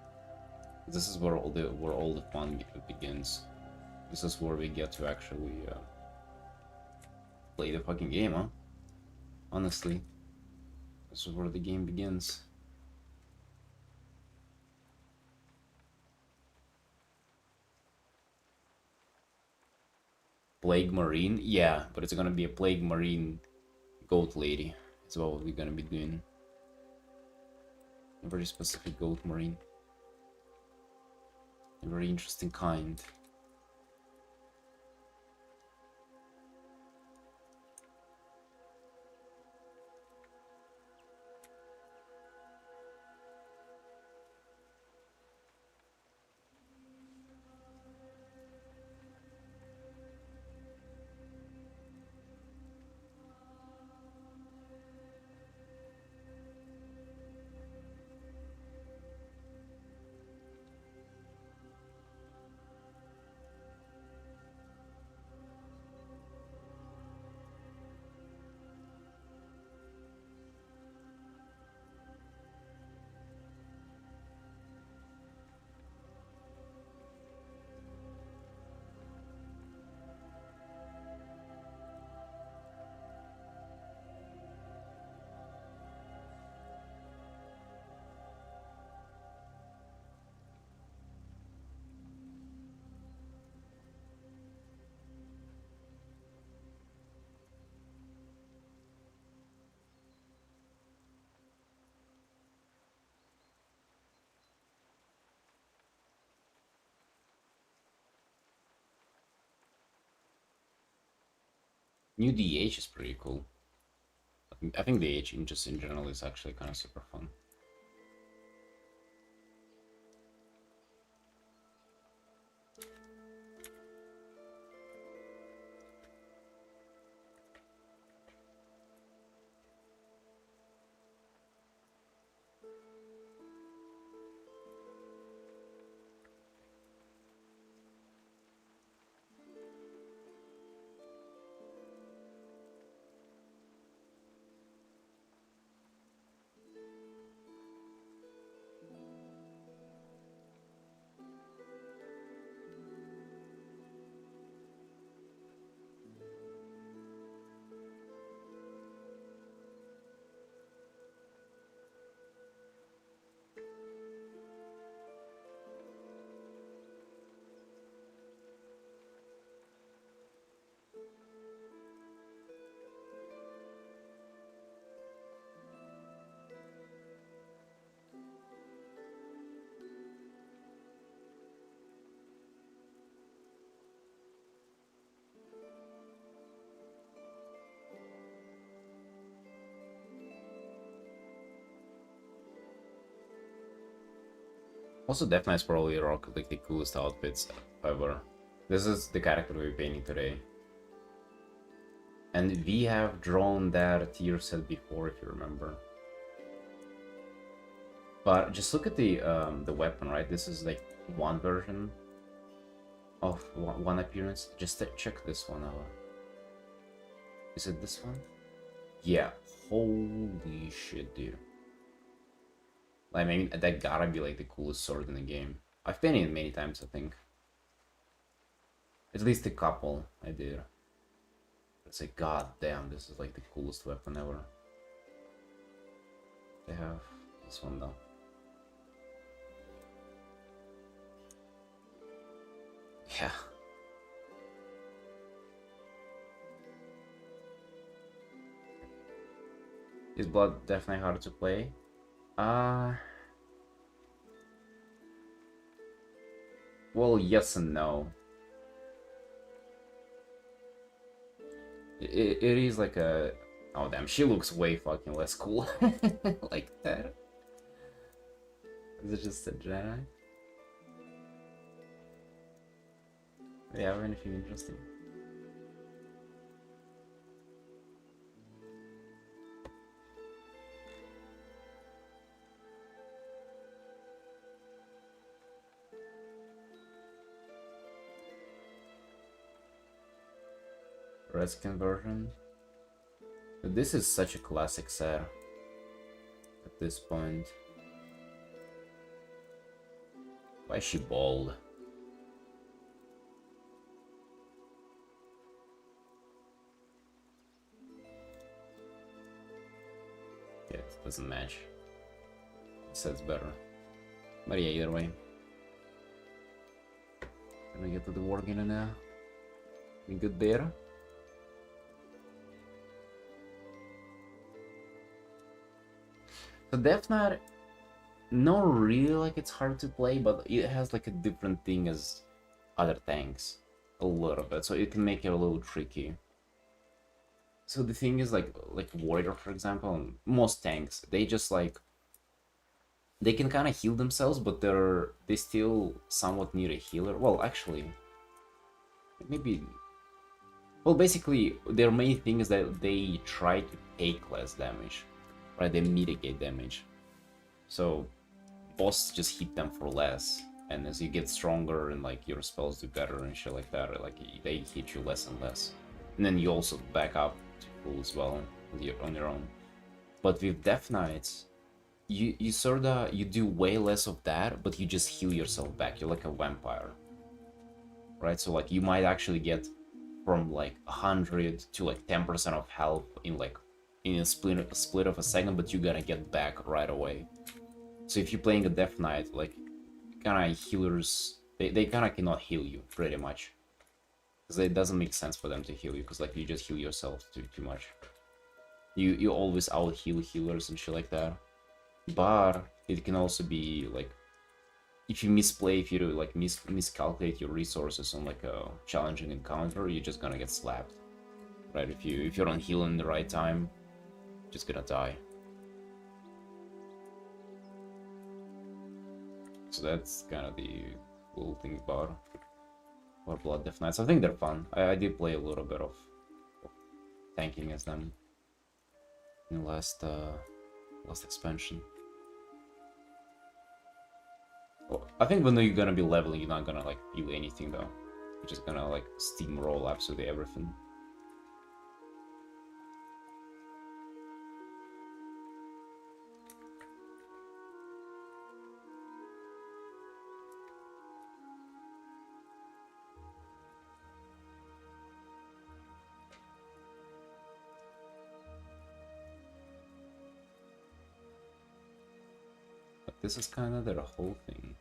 This is where all the fun begins. This is where we get to actually play the fucking game, huh? Honestly, this is where the game begins. Plague Marine? Yeah, but it's gonna be a Plague Marine Goat Lady. That's what we're gonna be doing. A very specific Goat Marine. A very interesting kind. New DH is pretty cool. I think DH just in general is actually kind of super fun. Also, Death Knight's probably rock like the coolest outfits ever. This is the character we're painting today. And we have drawn that tier set before, if you remember. But just look at the weapon, right? This is like one version of one appearance. Just check this one out. Is it this one? Yeah. Holy shit, dude. Like, I mean, that gotta be like the coolest sword in the game. I've painted it many times, I think. At least a couple I did. It's like, god damn, this is like the coolest weapon ever. They have this one though. Yeah. Is Blood definitely hard to play? Well, yes and no. It is like a... Oh damn, she looks way fucking less cool. Like that. Is it just a Jedi? Do you have anything interesting? Redskin version. But this is such a classic set at this point. Why is she bald? Yeah, it doesn't match. It set's better. But yeah, either way. Can we get to the wargame now? We good there? So Death Knight, not really like it's hard to play, but it has like a different thing as other tanks. A little bit, so it can make it a little tricky. So the thing is like Warrior, for example, most tanks, they just like they can kind of heal themselves, but they still somewhat need a healer. Well, actually, maybe. Well, basically, their main thing is that they try to take less damage, right? They mitigate damage. So, boss just hit them for less, and as you get stronger and like your spells do better and shit like that, like they hit you less and less. And then you also back up to full as well on your own. But with Death Knights, you sorta you do way less of that, but you just heal yourself back. You're like a vampire, right? So like you might actually get from like 100 to like 10% of health in like in a split of a second, but you gotta get back right away. So if you're playing a Death Knight, like kind of healers, they kind of cannot heal you pretty much, because it doesn't make sense for them to heal you, because like you just heal yourself too much. You always out heal healers and shit like that. But it can also be like if you misplay, if you like miscalculate your resources on like a challenging encounter, you're just gonna get slapped, right? If you don't heal in the right time, you're just gonna die. So that's kind of the cool thing about Blood Death Knights. I think they're fun. I did play a little bit of tanking as them in the last expansion. Well, I think when you're gonna be leveling, you're not gonna like feel anything though. You're just gonna like steamroll absolutely everything. But this is kind of their whole thing.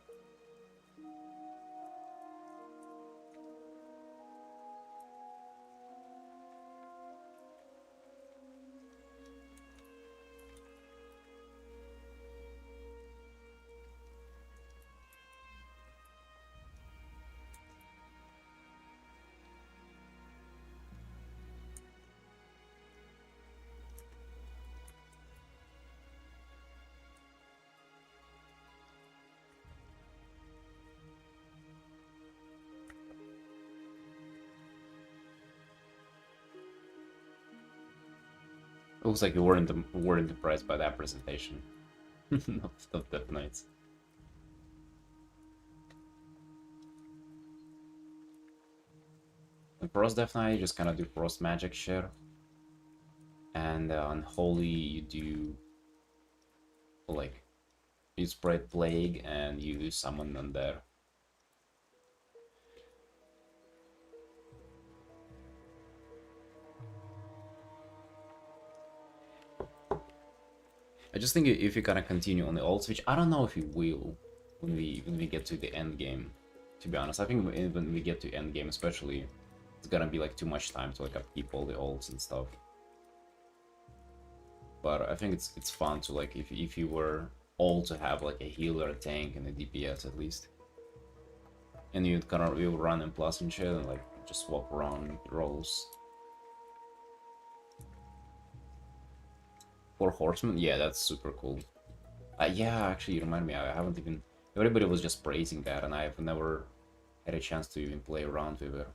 looks like you weren't impressed by that presentation of Death Knights. The Frost Death Knight, you just kind of do Frost magic shit. And on Holy, you do, like, you spread Plague and you summon them there. I just think if you kind of continue on the old switch, I don't know if you will when we get to the end game. To be honest, I think when we get to end game, especially, it's gonna be like too much time to like upkeep all the ults and stuff. But I think it's fun to like if you were all to have like a healer, a tank, and a DPS at least, and you'd kind of you run in plus and shit and like just swap around roles. For Horsemen, yeah, that's super cool. Yeah, actually, you remind me, I haven't even... Everybody was just praising that, and I've never had a chance to even play around with it.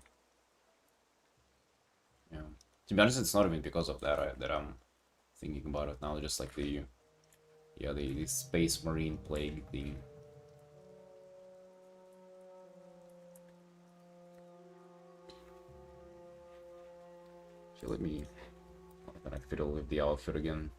Yeah. To be honest, it's not even because of that that I'm thinking about it now, just like the... Yeah, the Space Marine Plague thing. So let me... I'm gonna fiddle with the outfit again.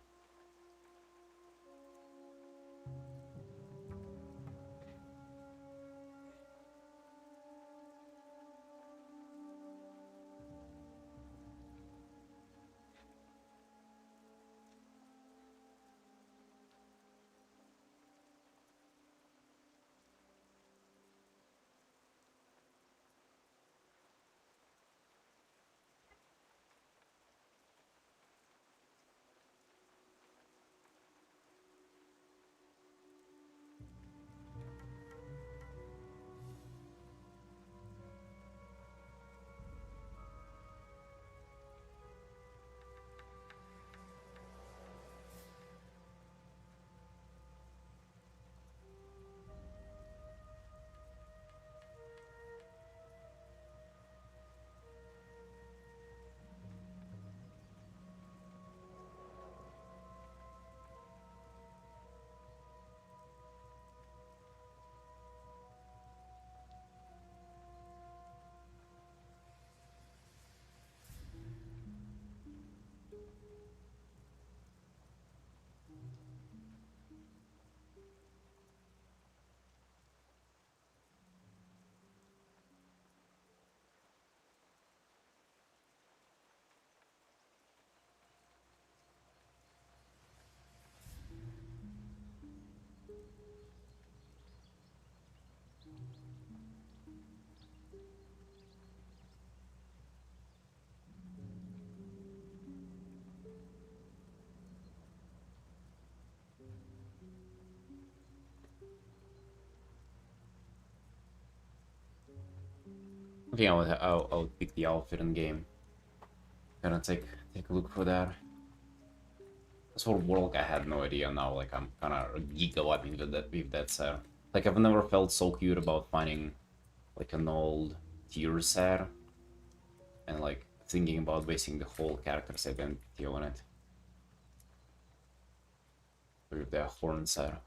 I think I would pick the outfit in game. Gonna take a look for that. As for World, I had no idea. Now, like I'm kind of gigaloping with that set. Like I've never felt so cute about finding like an old tier set and like thinking about basing the whole character's identity on it. With the horn set.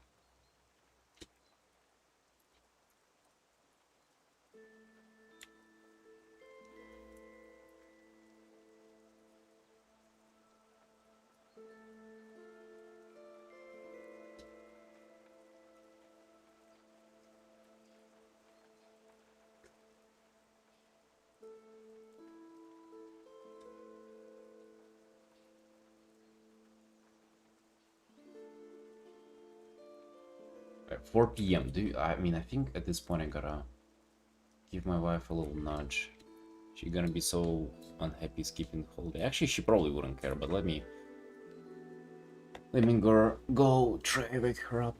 4 p.m. I mean, I think at this point I gotta give my wife a little nudge. She's gonna be so unhappy skipping the whole day. Actually, she probably wouldn't care, but let me go try to wake her up.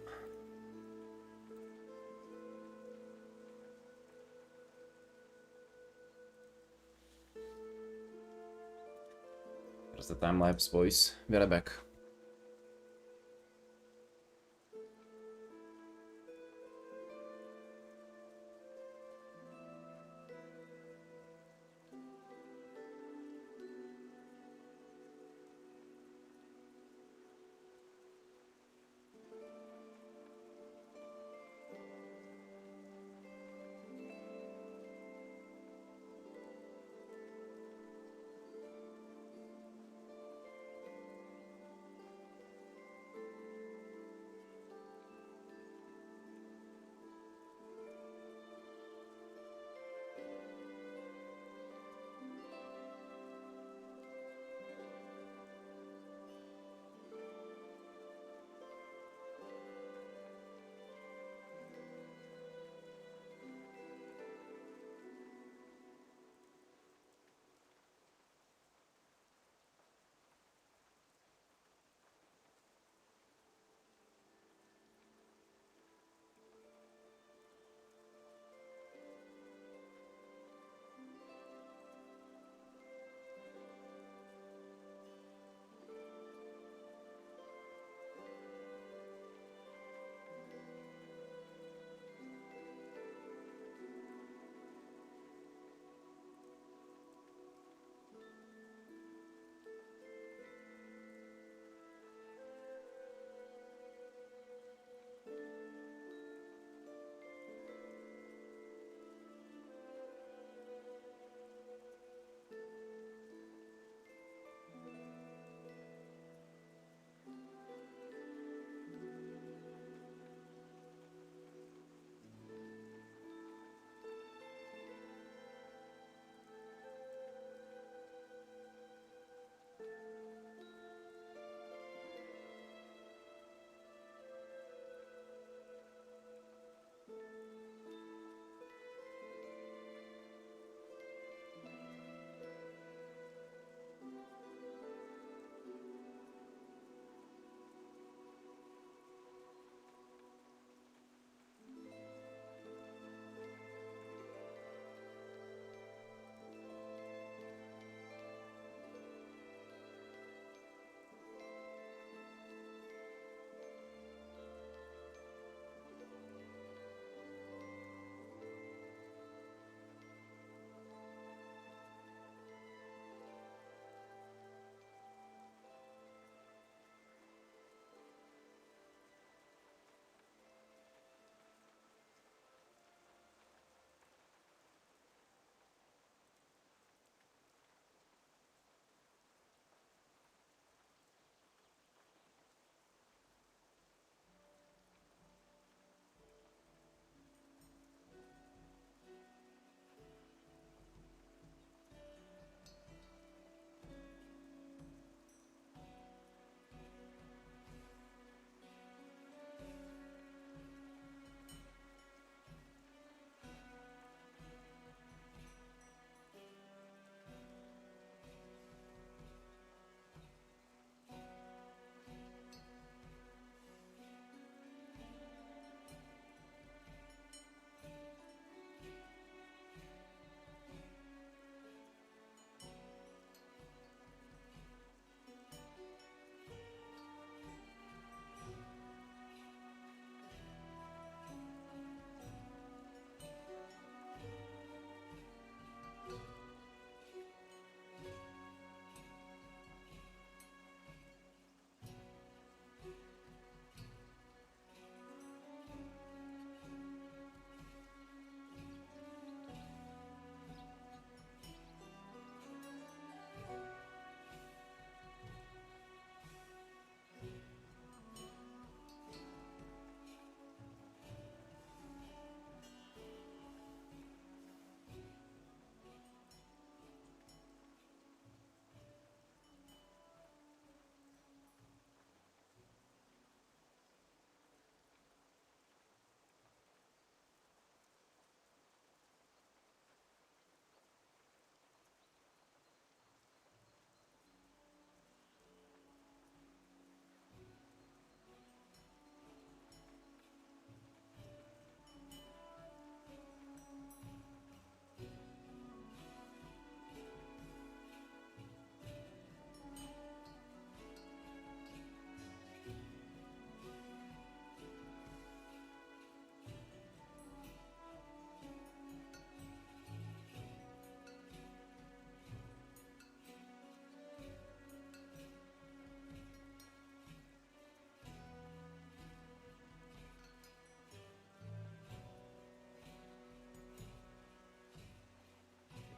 There's the time lapse, boys. Be right back.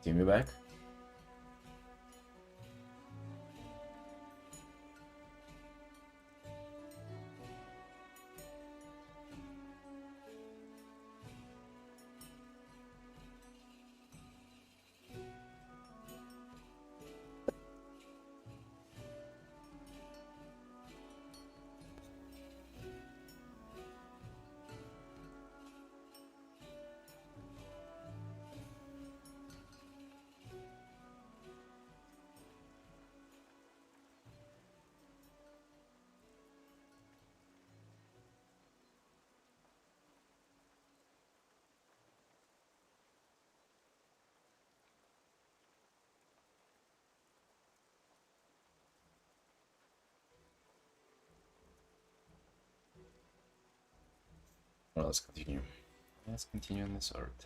Timmy back? Well, let's continue. Let's continue on this art.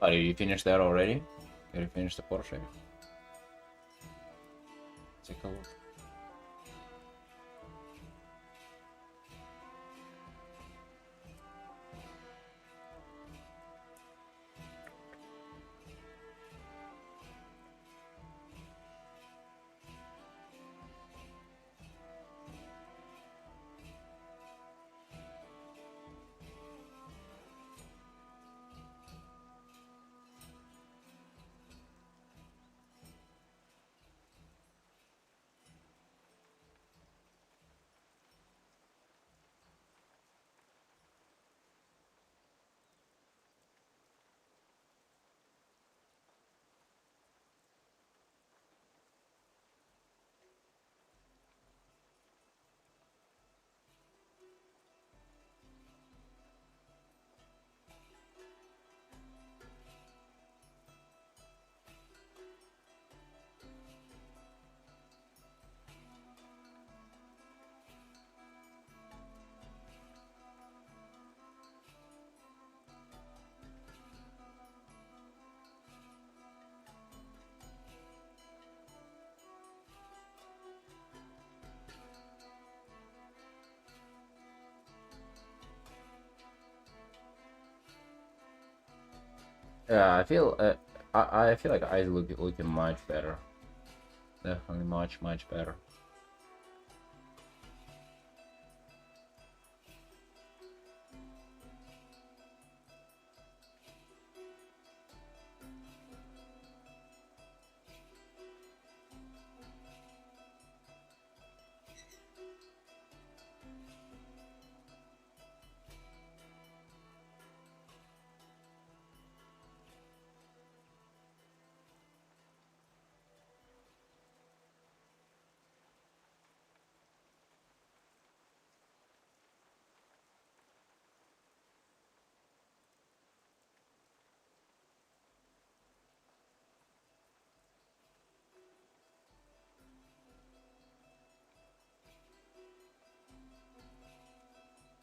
Oh, did you finish that already? Did you finish the portrait? Take a look. Yeah, I feel like I looking much better. Definitely much better.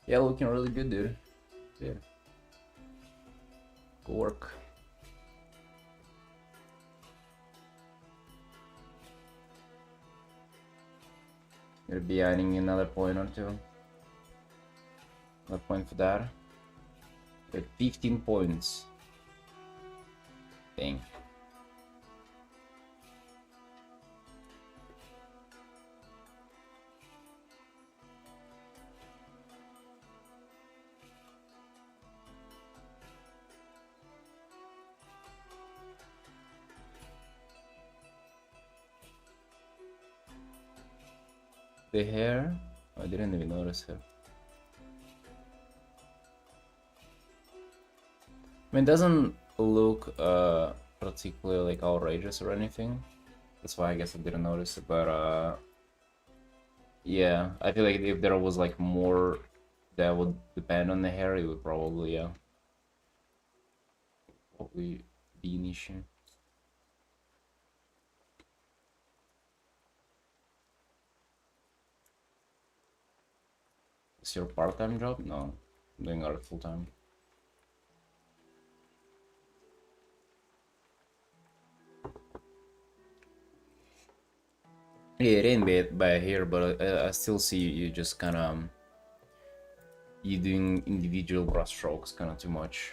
Yeah, looking really good, dude. Yeah. Good work. Gonna be adding another point or two. Another point for that. With 15 points. Dang. The hair? I didn't even notice her. I mean, it doesn't look particularly like outrageous or anything. That's why I guess I didn't notice it. But yeah, I feel like if there was like more that would depend on the hair, it would probably probably be an issue. Is your part-time job? No, I'm doing art full-time. Yeah, it ain't bad here, but I still see you just kind of you doing individual brush strokes kind of too much.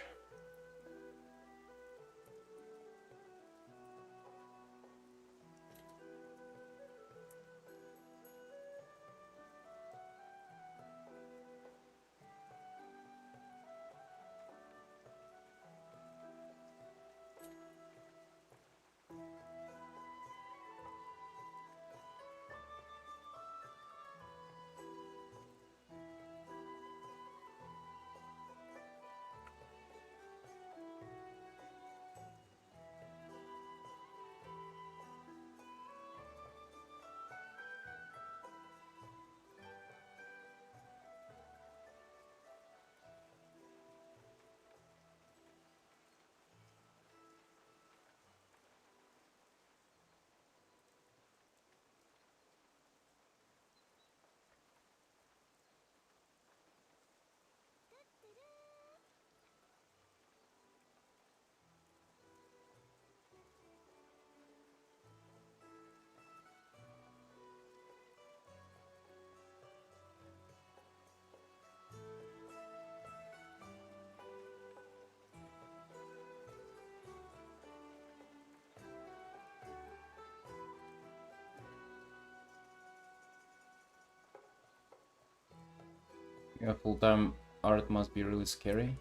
Yeah, full-time art must be really scary.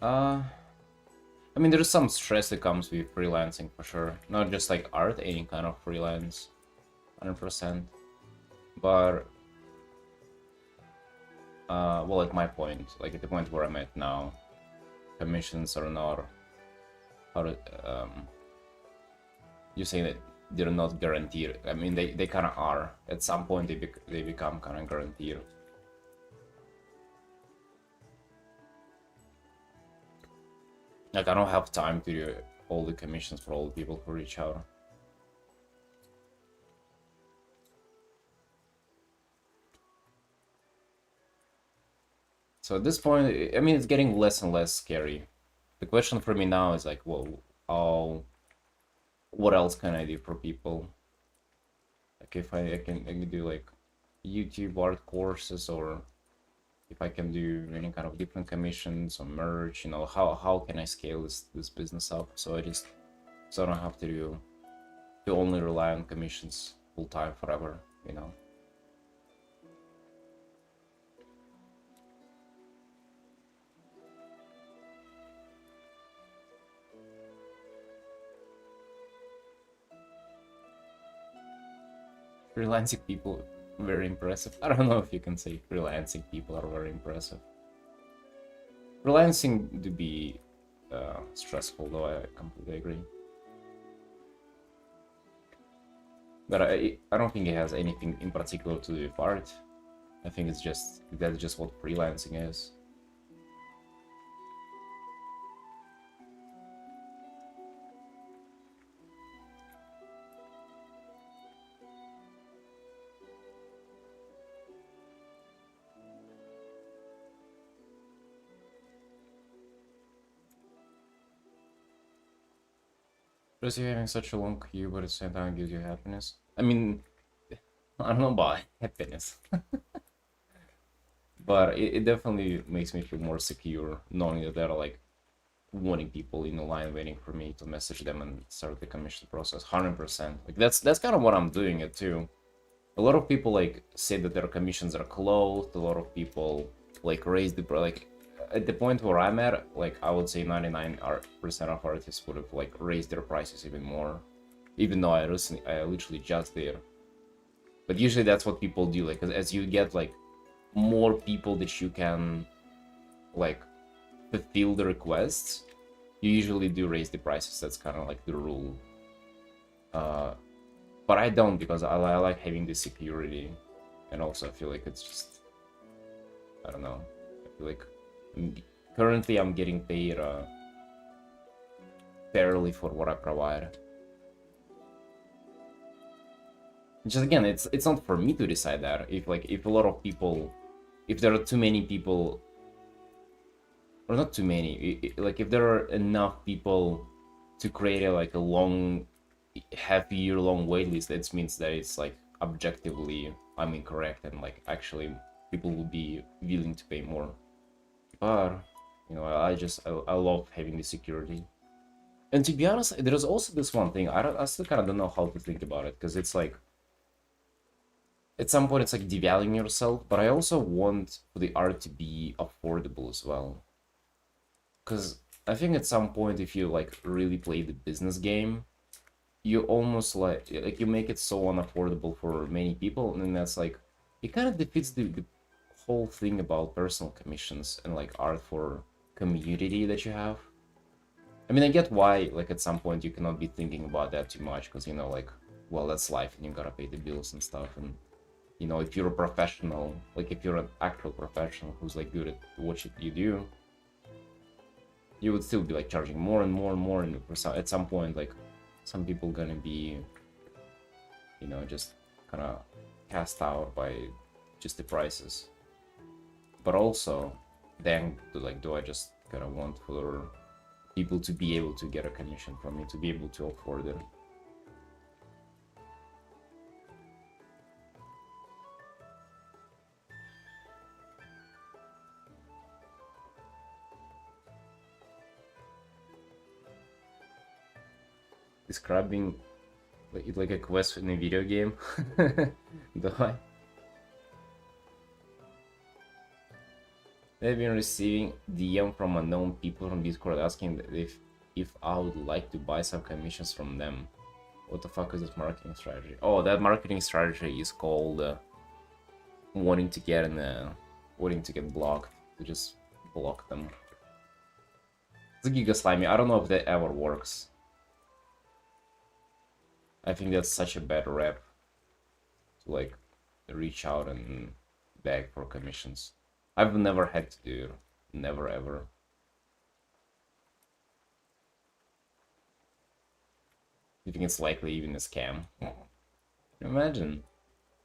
I mean, there's some stress that comes with freelancing for sure. Not just like art, any kind of freelance, 100%. But, well, at my point, like at the point where I'm at now, commissions are not, how to, you say that they're not guaranteed. I mean, they kind of are. At some point, they become kind of guaranteed. Like, I don't have time to do all the commissions for all the people who reach out. So at this point, I mean, it's getting less and less scary. The question for me now is like, well, what else can I do for people? Like if I can do like YouTube art courses, or if I can do any kind of different commissions or merch, you know, how can I scale this business up so I don't have to only rely on commissions full time forever, you know. Freelancing people, very impressive. I don't know if you can say freelancing people are very impressive. Freelancing to be stressful, though, I completely agree. But I don't think it has anything in particular to do with art. I think that's just what freelancing is. Just you having such a long queue, but at the same time gives you happiness. I mean, I don't know about happiness, but it definitely makes me feel more secure knowing that there are like 20 people in the line waiting for me to message them and start the commission process. 100%. Like that's kind of what I'm doing it too. A lot of people like say that their commissions are closed. A lot of people like raise the like at the point where I'm at, like I would say 99% of artists would have like raised their prices even more, even though I literally just there. But usually that's what people do, like as you get like more people that you can like fulfill the requests, you usually do raise the prices. That's kind of like the rule. But I don't, because I like having the security, and also I feel like it's just, I don't know, I feel like currently I'm getting paid fairly for what I provide. Just again, it's not for me to decide that. If a lot of people, if there are too many people, or not too many, like if there are enough people to create a long, half-year-long waitlist, that means that it's like objectively I'm incorrect, and like actually people will be willing to pay more. But you know, I love having the security. And to be honest, there's also this one thing I still kind of don't know how to think about it, because it's like at some point it's like devaluing yourself, but I also want the art to be affordable as well. Because I think at some point, if you like really play the business game, you almost like you make it so unaffordable for many people, and then that's like it kind of defeats the whole thing about personal commissions and like art for community that you have. I mean, I get why like at some point you cannot be thinking about that too much, because you know, like, well, that's life and you gotta pay the bills and stuff. And you know, if you're a professional, like if you're an actual professional who's like good at what you do, you would still be like charging more and more and more, and at some point like some people gonna be, you know, just kind of cast out by just the prices. But also then do I just kind of want for people to be able to get a commission from me, to be able to afford it. Describing like a quest in a video game. Do I? They've been receiving DM from unknown people from Discord asking if I would like to buy some commissions from them. What the fuck is this marketing strategy? Oh, that marketing strategy is called wanting to get blocked. To just block them. It's a Giga Slimy. I don't know if that ever works. I think that's such a bad rep to like reach out and beg for commissions. I've never had to do it. Never ever. You think it's likely even a scam? Imagine.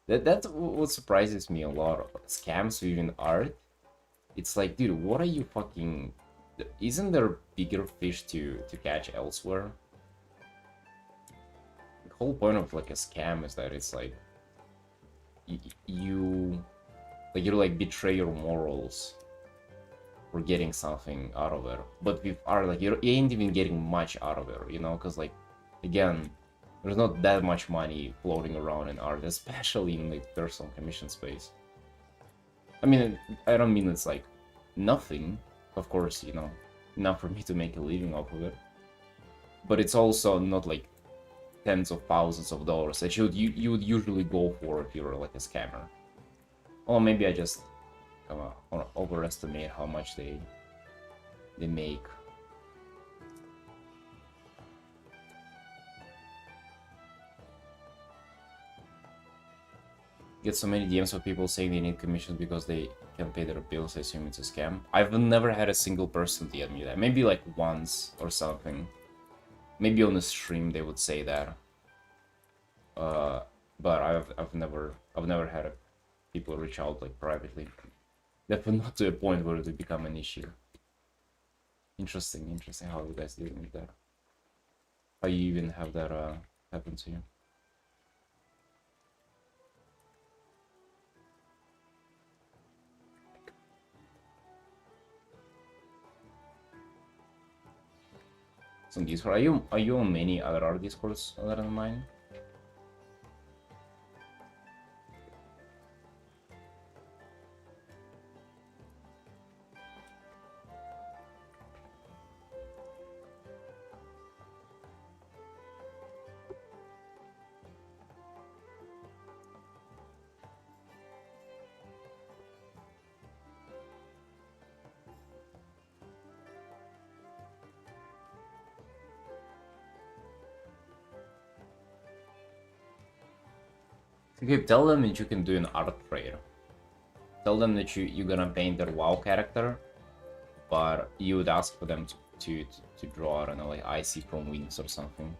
That's what surprises me a lot. Scams within art. It's like, dude, what are you fucking... Isn't there bigger fish to catch elsewhere? The whole point of like a scam is that it's like you like betray your morals for getting something out of it. But with art, like you ain't even getting much out of it, you know? Because like, again, there's not that much money floating around in art, especially in like personal commission space. I mean, I don't mean it's like nothing, of course, you know, enough for me to make a living off of it. But it's also not like tens of thousands of dollars that you would usually go for if you're like a scammer. Or maybe I just overestimate how much they make. Get so many DMs of people saying they need commissions because they can't pay their bills. I assume it's a scam. I've never had a single person DM me that. Maybe like once or something. Maybe on a stream they would say that. But I've never had people reach out like privately. Definitely not to a point where it become an issue. Interesting how you guys dealing with that. How you even have that happen to you? Some Discord. Are you on many other Discords other than mine? Okay, tell them that you can do an art prayer. Tell them that you're gonna paint their WoW character, but you would ask for them to draw, I don't know, like icy from wings or something.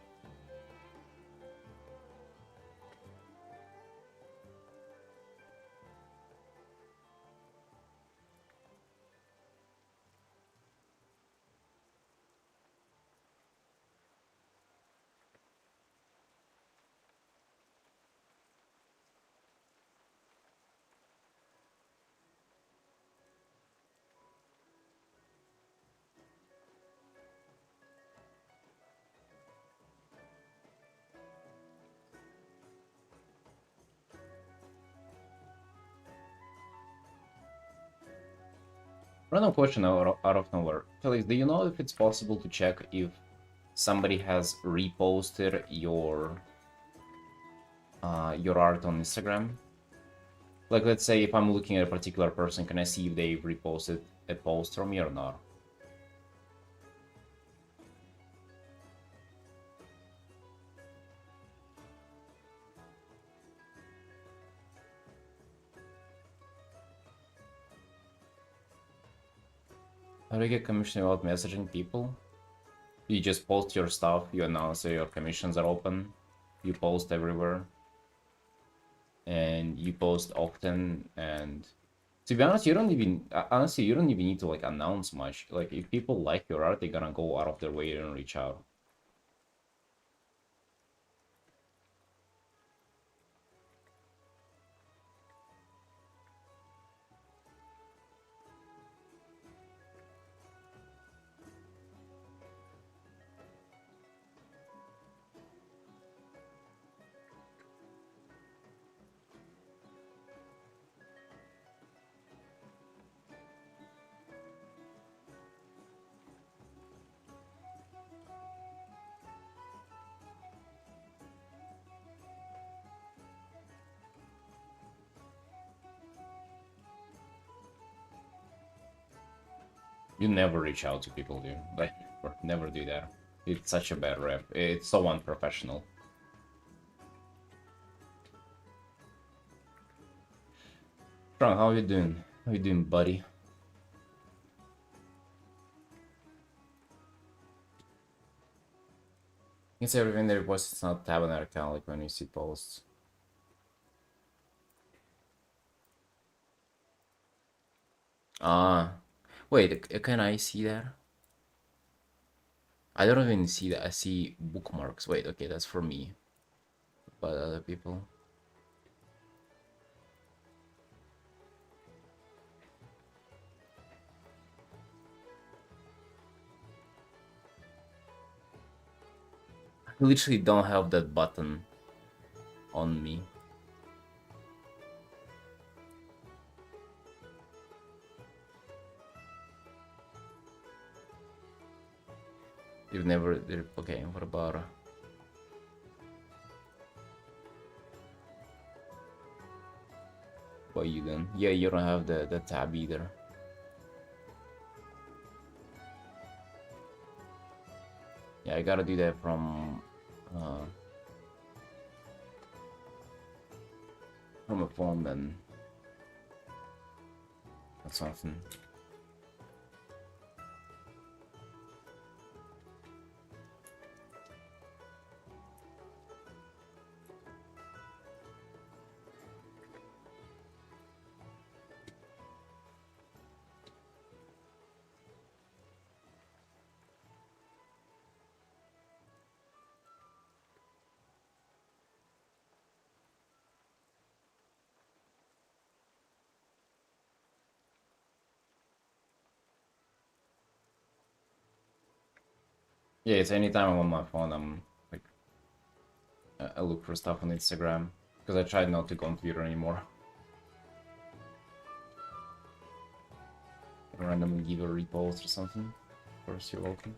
Random question out of nowhere. Felix, do you know if it's possible to check if somebody has reposted your art on Instagram? Like, let's say if I'm looking at a particular person, can I see if they've reposted a post from me or not? How do you get commission without messaging people? You just post your stuff, you announce that your commissions are open, you post everywhere, and you post often, and to be honest, you don't even honestly you don't even need to like announce much. Like if people like your art, they're gonna go out of their way and reach out. You never reach out to people, dude. Like, never do that. It's such a bad rep. It's so unprofessional. Frank, how you doing? How you doing, buddy? You can say everything that reports it's not tab on that account, like when you see posts. Ah, wait, can I see that? I don't even see that. I see bookmarks. Wait, okay, that's for me. But other people. I literally don't have that button on me. You've never. Okay, what about. What you then? Yeah, you don't have the tab either. Yeah, I gotta do that from a phone then. That's something. Yeah, it's anytime I'm on my phone, I'm like, I look for stuff on Instagram because I tried not to go on Twitter anymore. Randomly give a repost or something. Of course, you're welcome.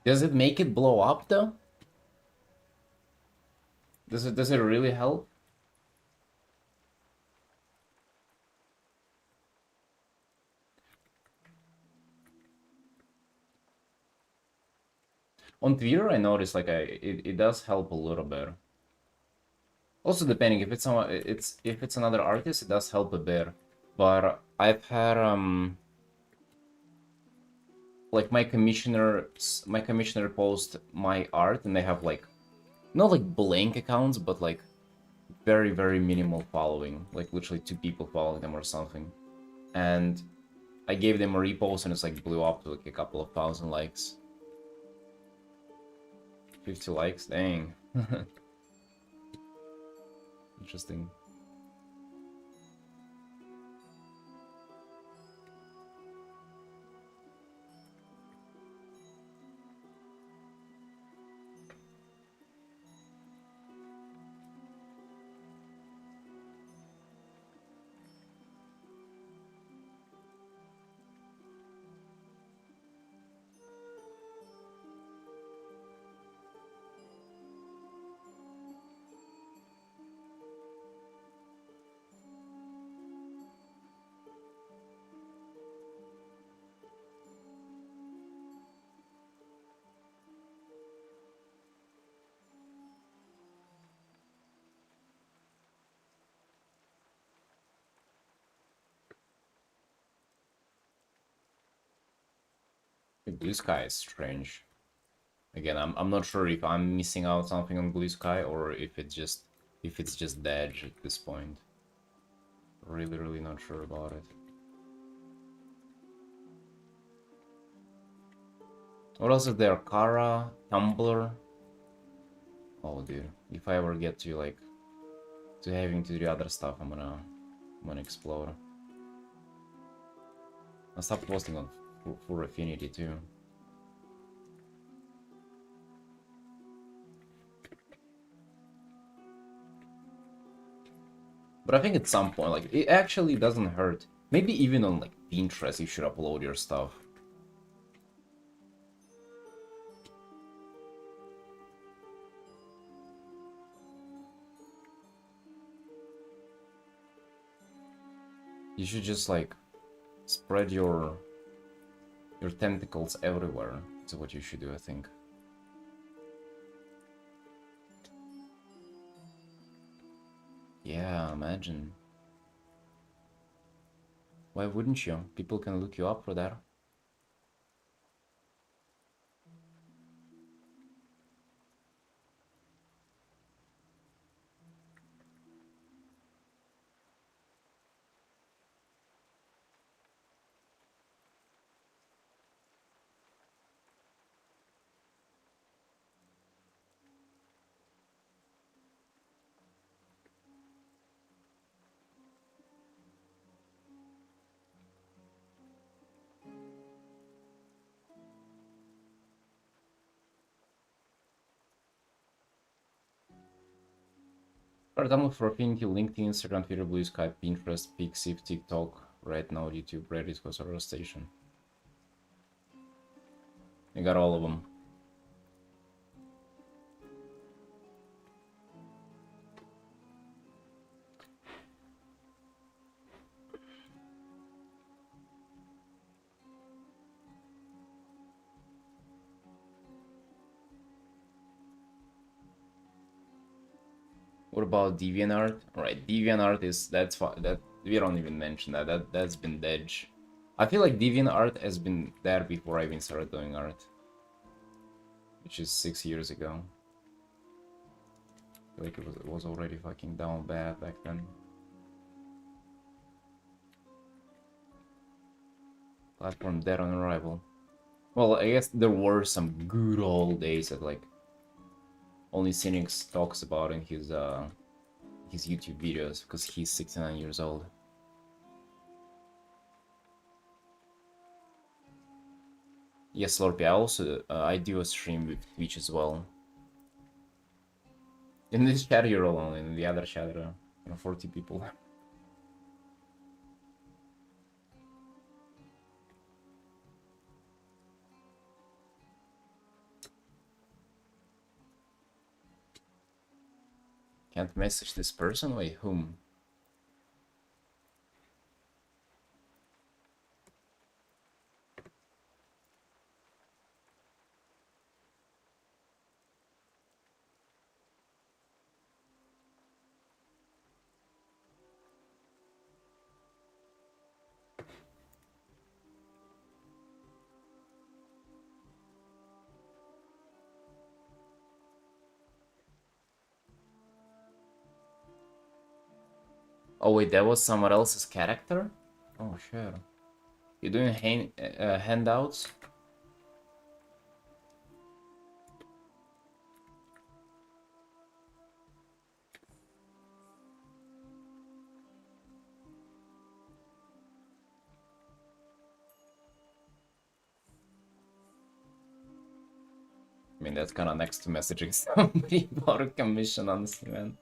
Does it make it blow up though? Does it really help? On Twitter, I noticed like it does help a little bit. Also, depending if it's another artist, it does help a bit. But I've had like my commissioner post my art, and they have like not like blank accounts, but like very very minimal following, like literally 2 people following them or something. And I gave them a repost, and it's like blew up to like a couple of thousand likes. 50 likes, dang. Interesting. The Blue Sky is strange. Again, I'm not sure if I'm missing out something on Blue Sky or if it's just the edge at this point. Really, really not sure about it. What else is there? Kara, Tumblr. Oh, dude, if I ever get to like to having to do other stuff, I'm gonna explore. I'll stop posting on full Affinity too. But I think at some point, like, it actually doesn't hurt. Maybe even on, like, Pinterest, you should upload your stuff. You should just, like, spread your tentacles everywhere. That's what you should do, I think. Yeah, imagine. Why wouldn't you? People can look you up for that. Alright, I'm for Affinity, LinkedIn, Instagram, Twitter, Blue Sky, Pinterest, Pixiv, TikTok, right now YouTube, Reddit, Kosovo Station. I got all of them. What about DeviantArt? Right, DeviantArt is that we don't even mention that. That's been dead. I feel like DeviantArt has been there before I even started doing art, which is 6 years ago. I feel like it was already fucking down bad back then. Platform dead on arrival. Well, I guess there were some good old days that like only Cynics talks about in his YouTube videos because he's 69 years old. Yes, Slurpee. I also I do a stream with Twitch as well. In this chat you're alone. In the other chat, 40 people. Can't message this person? Wait, whom? Oh wait, that was someone else's character? Oh shit. You're doing handouts? I mean, that's kind of next to messaging somebody about a commission, honestly, man.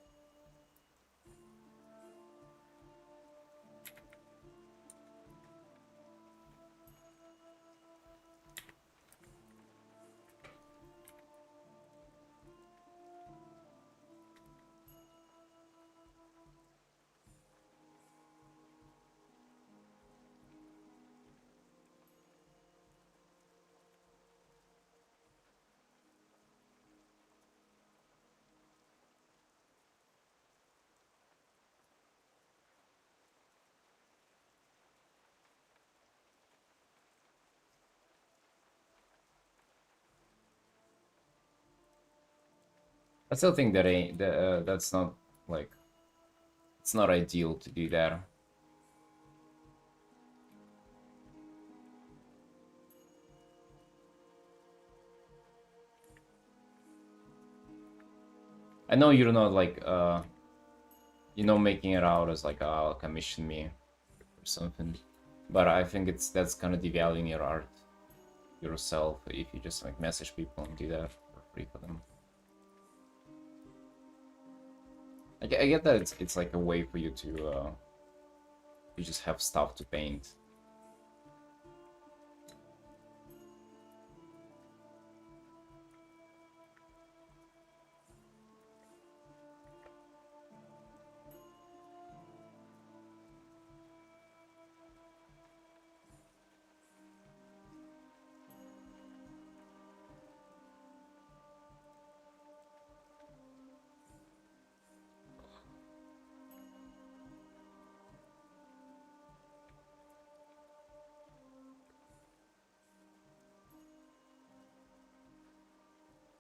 I still think that's not like it's not ideal to do that. I know you're not like making it out as like commission me or something, but I think that's kind of devaluing your art yourself if you just like message people and do that for free for them. I get that it's like a way for you to you just have stuff to paint.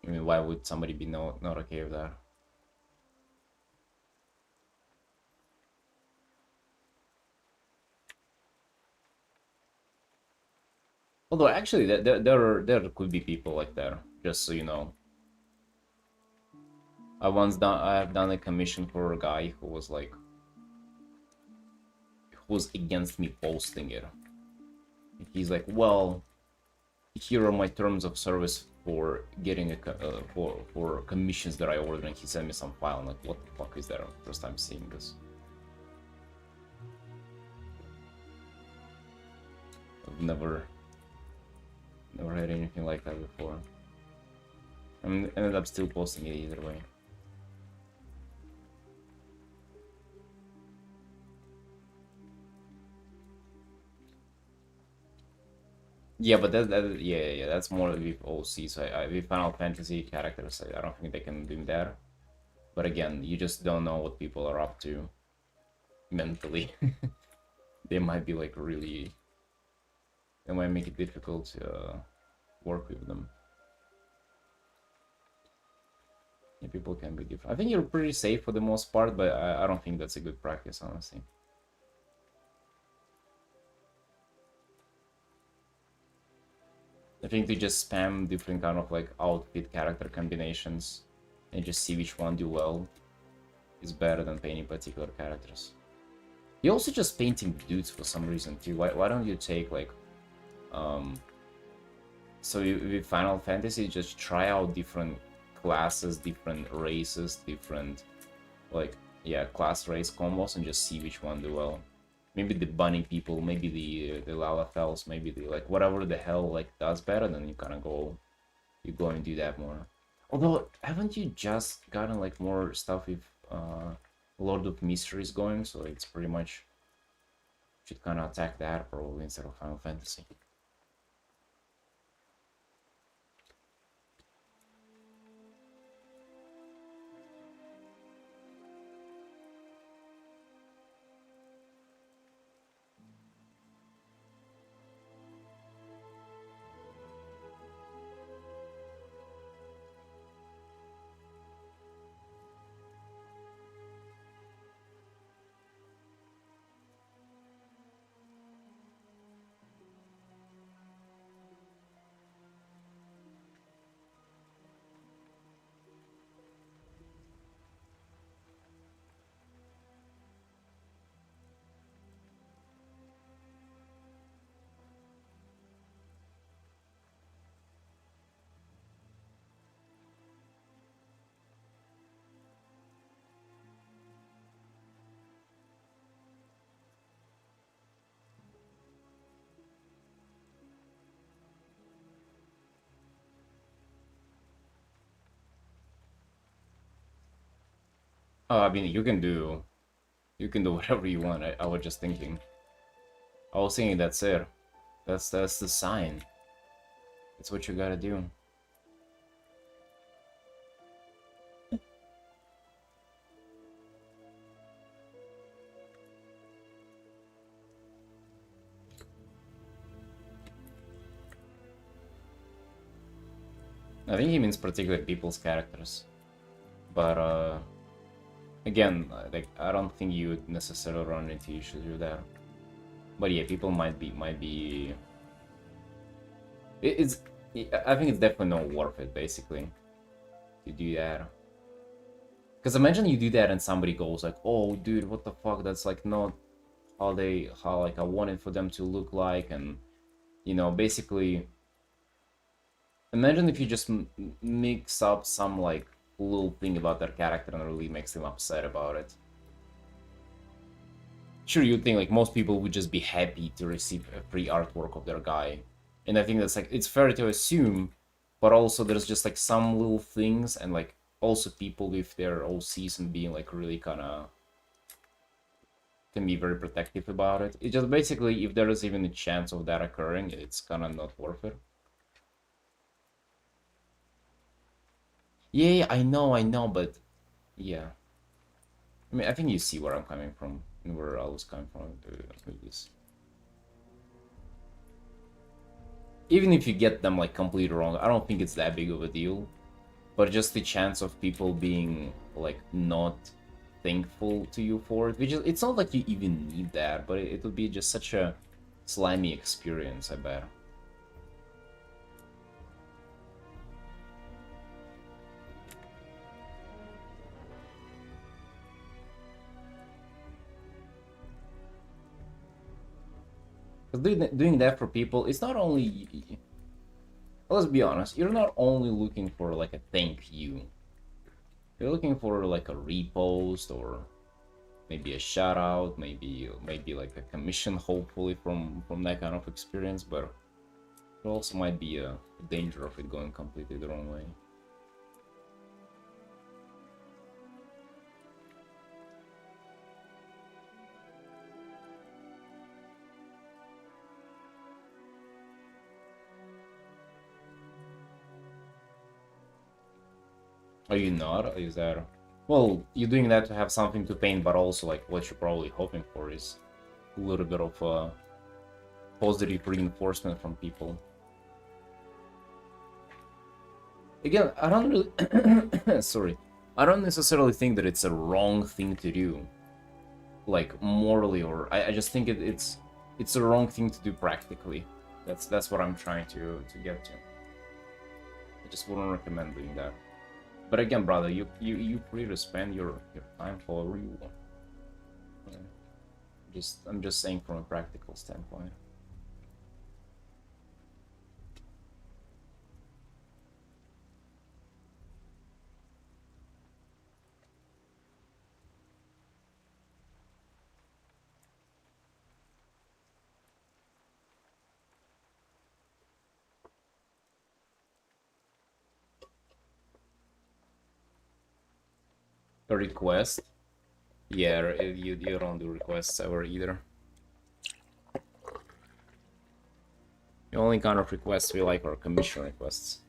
I mean, why would somebody be not okay with that? Although actually, there could be people like that. Just so you know, I have done a commission for a guy who was like who was against me posting it. He's like, well, here are my terms of service for getting for commissions that I ordered, and he sent me some file. I'm like, what the fuck is that? First time seeing this. I've never had anything like that before. I mean, ended up still posting it either way. Yeah, but yeah, that's more with OC. So with Final Fantasy characters, I don't think they can do that. But again, you just don't know what people are up to mentally. They might be like really, it might make it difficult to work with them. Yeah, people can be different. I think you're pretty safe for the most part, but I don't think that's a good practice, honestly. I think to just spam different kind of like outfit character combinations and just see which one do well is better than painting particular characters. You're also just painting dudes for some reason too. Why don't you take like so with Final Fantasy just try out different classes, different races, different like yeah, class race combos and just see which one do well. Maybe the bunny people, maybe the Lalafels, maybe the like whatever the hell like does better, then you kinda go and do that more. Although haven't you just gotten like more stuff with Lord of Mysteries going, so it's pretty much should kinda attack that probably instead of Final Fantasy. I mean you can do whatever you want. I was just thinking. I was thinking that's it. That's the sign. That's what you gotta do. I think he means particular people's characters. But again, like I don't think you would necessarily run into issues with that. But yeah, people might be. It's I think it's definitely not worth it basically to do that. Because imagine you do that and somebody goes like, "Oh, dude, what the fuck? That's like not how like I wanted for them to look like," and you know, basically, imagine if you just mix up some like little thing about their character and really makes them upset about it. Sure, you'd think like most people would just be happy to receive a free artwork of their guy, and I think that's like it's fair to assume, but also there's just like some little things and like also people with their OCs and being like really kind of can be very protective about it. It just basically if there is even a chance of that occurring, it's kind of not worth it. Yeah, I know, but yeah. I mean, I think you see where I'm coming from and where I was coming from with this. Even if you get them like completely wrong, I don't think it's that big of a deal. But just the chance of people being like not thankful to you for it, which is it's not like you even need that, but it would be just such a slimy experience, I bet. Because doing that for people, it's not only. Let's be honest, you're not only looking for like a thank you. You're looking for like a repost or maybe a shout out, maybe like a commission, hopefully from that kind of experience. But there also might be a danger of it going completely the wrong way. Are you not? Is that Well, you're doing that to have something to paint, but also like what you're probably hoping for is a little bit of positive reinforcement from people. Again, I don't really sorry. I don't necessarily think that it's a wrong thing to do, like morally, or I just think it's a wrong thing to do practically. That's what I'm trying to get to. I just wouldn't recommend doing that. But again, brother, you free to spend your time however you want. Yeah. I'm just saying from a practical standpoint. A request? Yeah, you don't do requests ever either. The only kind of requests we like are commission requests.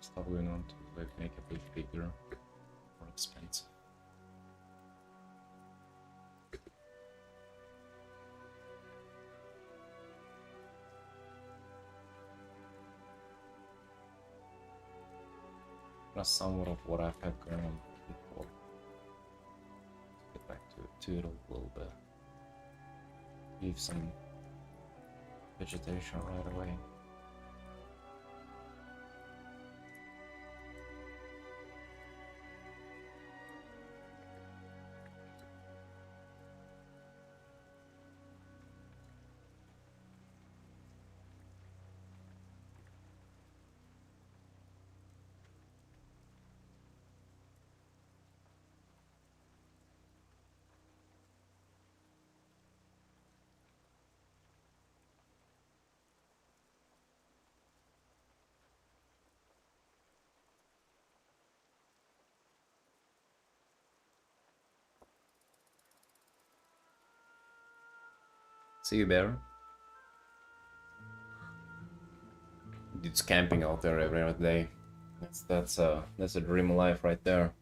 Stuff going on to like make a bit bigger, more expensive. That's somewhat of what I've had going on before. Let's get back to it a little bit. Leave some vegetation right away. See you, bear. It's camping out there every other day. That's a dream life right there.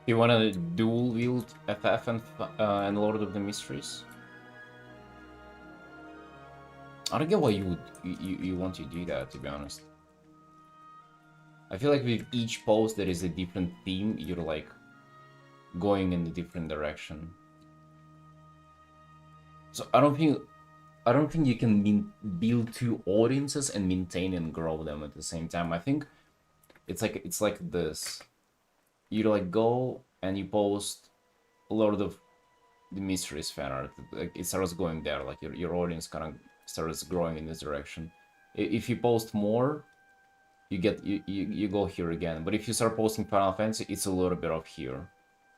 You wanna dual wield FF and Lord of the Mysteries? I don't get why you want to do that, to be honest. I feel like with each post there is a different theme, you're like going in a different direction. So I don't think you can build two audiences and maintain and grow them at the same time. I think it's like this. You like go and you post a lot of the Mysteries fan art. Like it starts going there. Like your audience kind of starts growing in this direction. If you post more, you go here again. But if you start posting Final Fantasy, it's a little bit of here.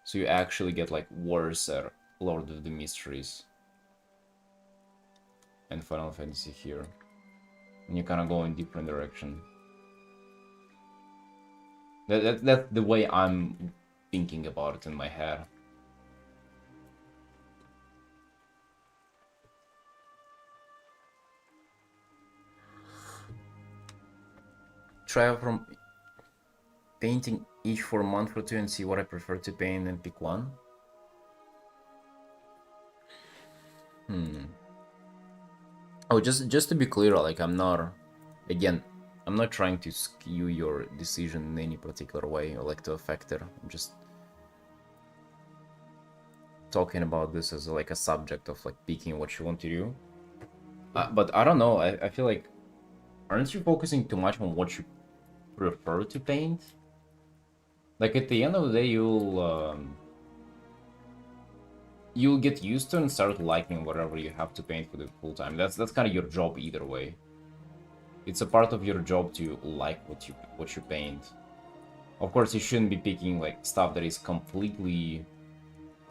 So you actually get like worse at Lord of the Mysteries and Final Fantasy here. And you kind of go in different direction. That's the way I'm thinking about it in my head. Try from painting each for a month or two and see what I prefer to paint and pick one. Oh, just to be clear, like I'm not, again, I'm not trying to skew your decision in any particular way or like to affect it. I'm just talking about this as like a subject of like picking what you want to do. But I don't know. I feel like, aren't you focusing too much on what you prefer to paint? Like at the end of the day, you'll get used to and start liking whatever you have to paint for the full time. That's kind of your job either way. It's a part of your job to like what you paint. Of course, you shouldn't be picking like stuff that is completely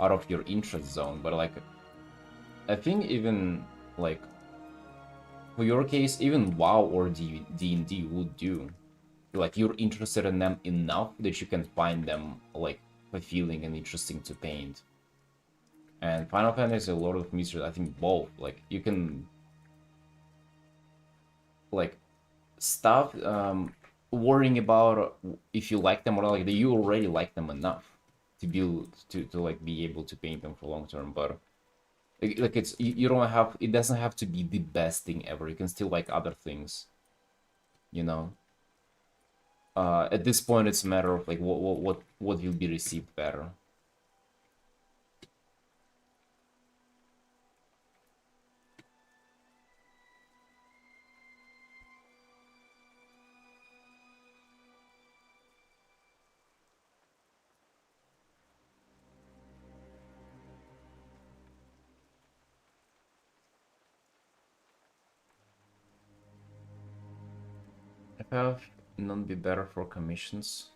out of your interest zone, but like I think even like for your case, even WoW or D&D would do. Like you're interested in them enough that you can find them like fulfilling and interesting to paint. And Final Fantasy, Lord of Mysteries, I think both. Like you can like stop worrying about if you like them or not. Like you already like them enough to build to like be able to paint them for long term. But like it's you don't have, it doesn't have to be the best thing ever. You can still like other things, you know. At this point, it's a matter of like what will be received better. If have none be better for commissions.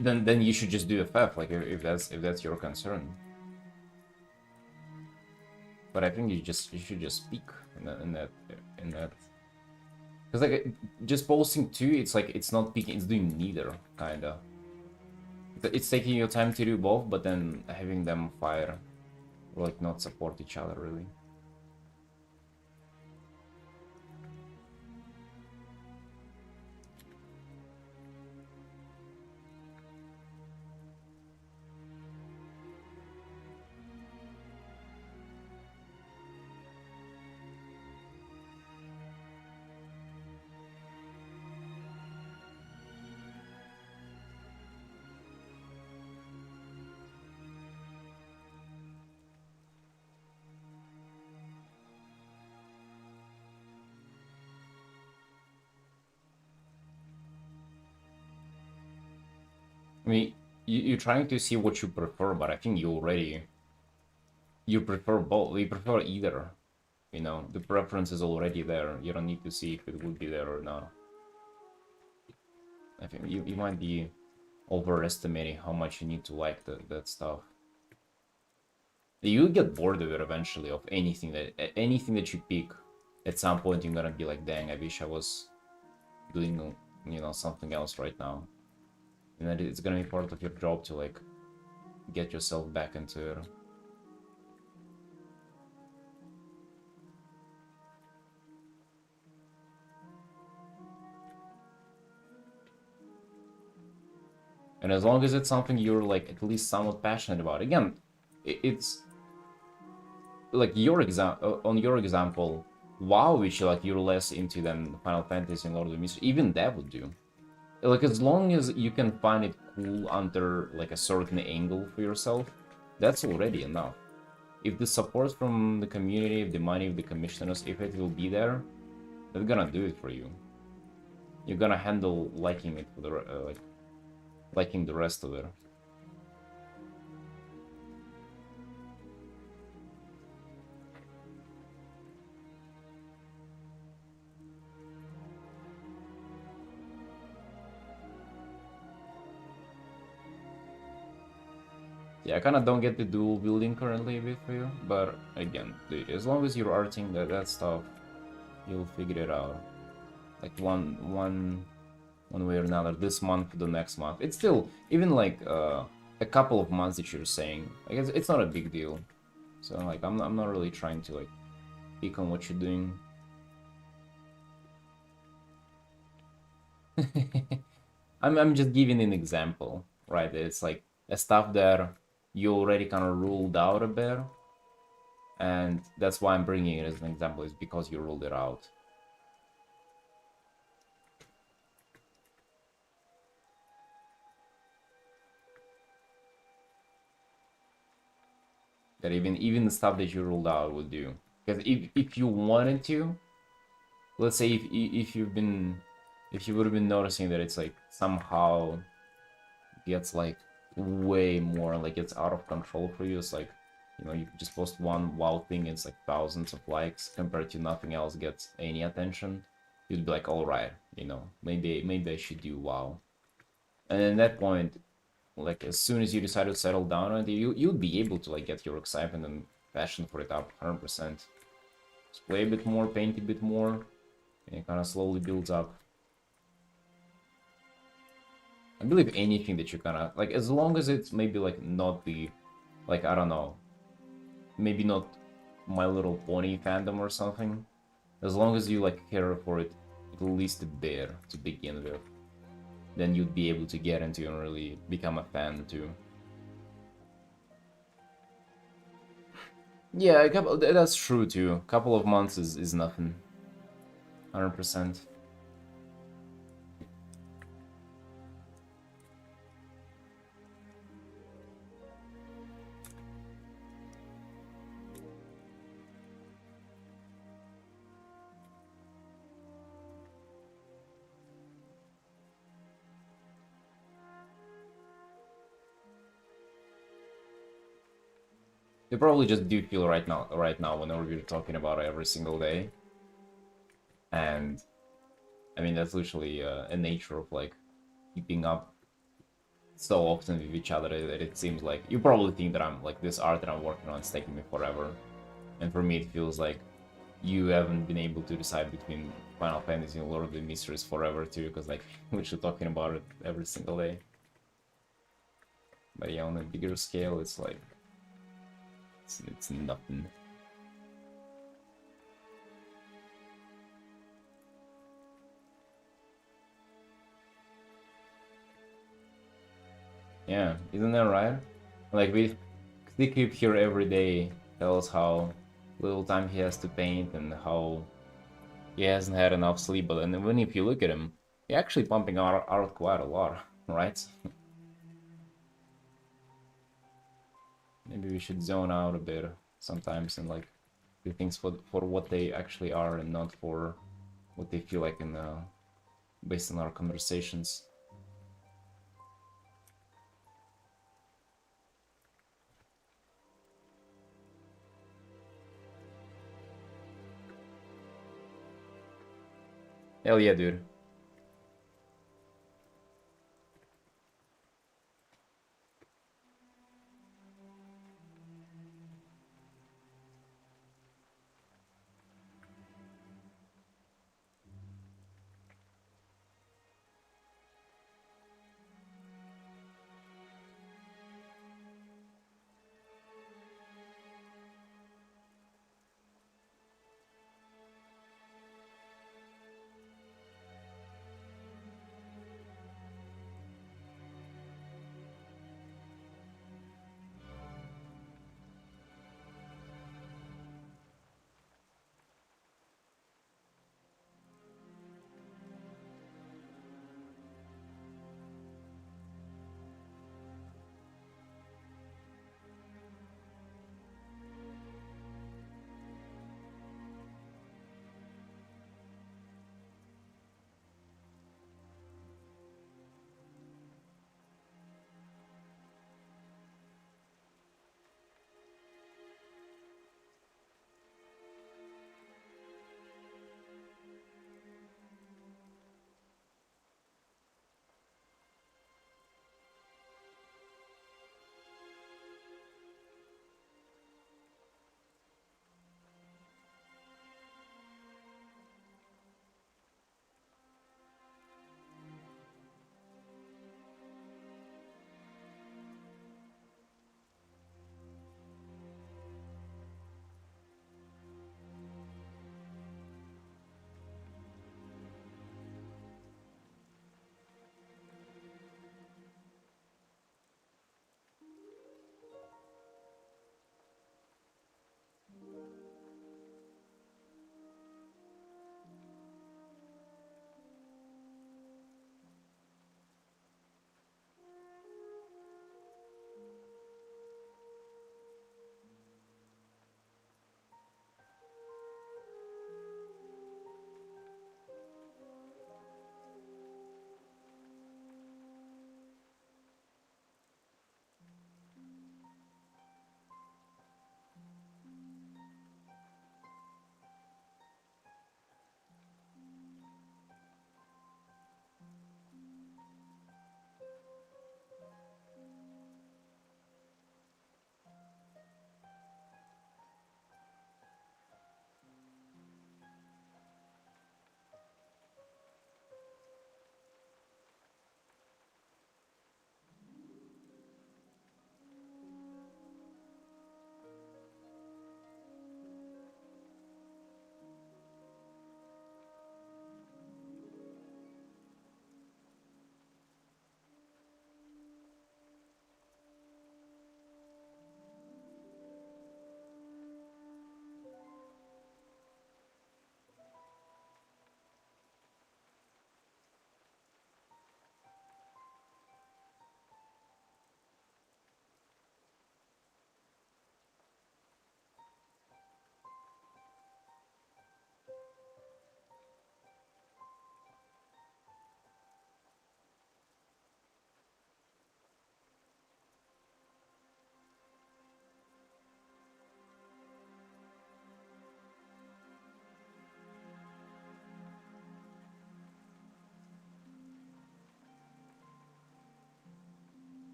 Then you should just do FF, like if that's your concern. But I think you should just speak in that because like just posting two, it's like it's not peaking, it's doing neither kinda. It's taking your time to do both, but then having them fire or like not support each other really. I mean, you're trying to see what you prefer, but I think you prefer both. You prefer either. You know, the preference is already there. You don't need to see if it would be there or not. I think you might be overestimating how much you need to like that stuff. You'll get bored of it eventually, of anything that you pick. At some point, you're gonna be like, dang, I wish I was doing, you know, something else right now. And then it's gonna be part of your job to like get yourself back into it. And as long as it's something you're like at least somewhat passionate about, again, it's like your on your example, WoW, which like you're less into than Final Fantasy and Lord of the Mysteries, even that would do. Like as long as you can find it cool under like a certain angle for yourself, that's already enough. If the support from the community, if the money of the commissioners, if it will be there, they're gonna do it for you. You're gonna handle liking it for the like liking the rest of it. Yeah, I kind of don't get the dual building currently a bit for you, but again, dude, as long as you're arting that stuff, you'll figure it out. Like one way or another, this month, the next month. It's still even like a couple of months that you're saying. Like it's not a big deal. So like I'm not really trying to like pick on what you're doing. I'm just giving an example, right? It's like a stuff that you already kind of ruled out a bit, and that's why I'm bringing it as an example, is because you ruled it out. That even the stuff that you ruled out would do. Because if you wanted to, let's say if you've been if you would have been noticing that it's like somehow gets like way more like it's out of control for you. It's like, you know, you just post one WoW thing, it's like thousands of likes compared to nothing else gets any attention. You'd be like, all right, you know, maybe I should do WoW. And at that point, like as soon as you decide to settle down on it, you'll be able to like get your excitement and passion for it up 100%. Just play a bit more, paint a bit more, and it kind of slowly builds up. I believe anything that you kind of like, as long as it's maybe like not the, like I don't know, maybe not My Little Pony fandom or something. As long as you like care for it at least a bit to begin with, then you'd be able to get into and really become a fan too. Yeah, that's true too. A couple of months is nothing. 100%. You probably just do feel right now whenever we're talking about it every single day. And I mean, that's literally a nature of like keeping up so often with each other that it seems like you probably think that I'm like this art that I'm working on is taking me forever. And for me, it feels like you haven't been able to decide between Final Fantasy and Lord of the Mysteries forever too, because like we're literally talking about it every single day. But yeah, on a bigger scale, it's like it's nothing. Yeah, isn't that right? Like we keep here every day, tell us how little time he has to paint and how he hasn't had enough sleep. But then when if you look at him, he's actually pumping out quite a lot, right? Maybe we should zone out a bit sometimes and like do things for what they actually are and not for what they feel like in based on our conversations. Hell yeah, dude.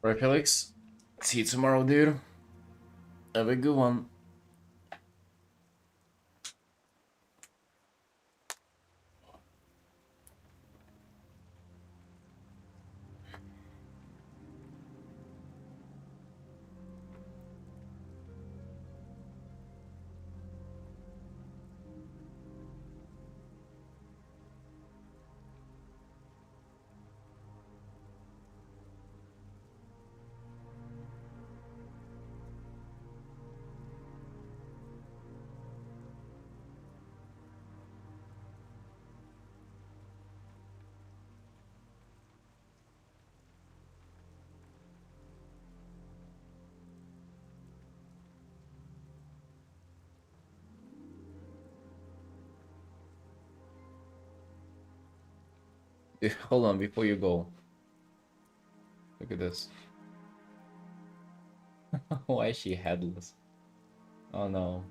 Alright, Felix. See you tomorrow, dude. Have a good one. Hold on, before you go. Look at this. Why is she headless? Oh no.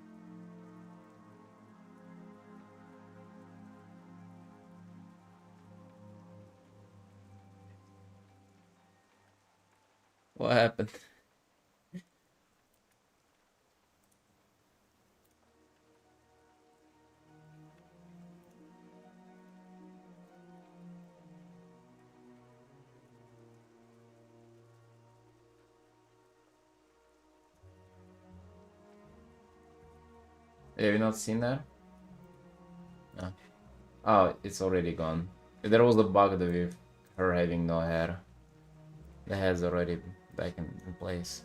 What happened? Have you not seen that? No. Oh, it's already gone. There was a bug with her having no hair. The hair's already back in place.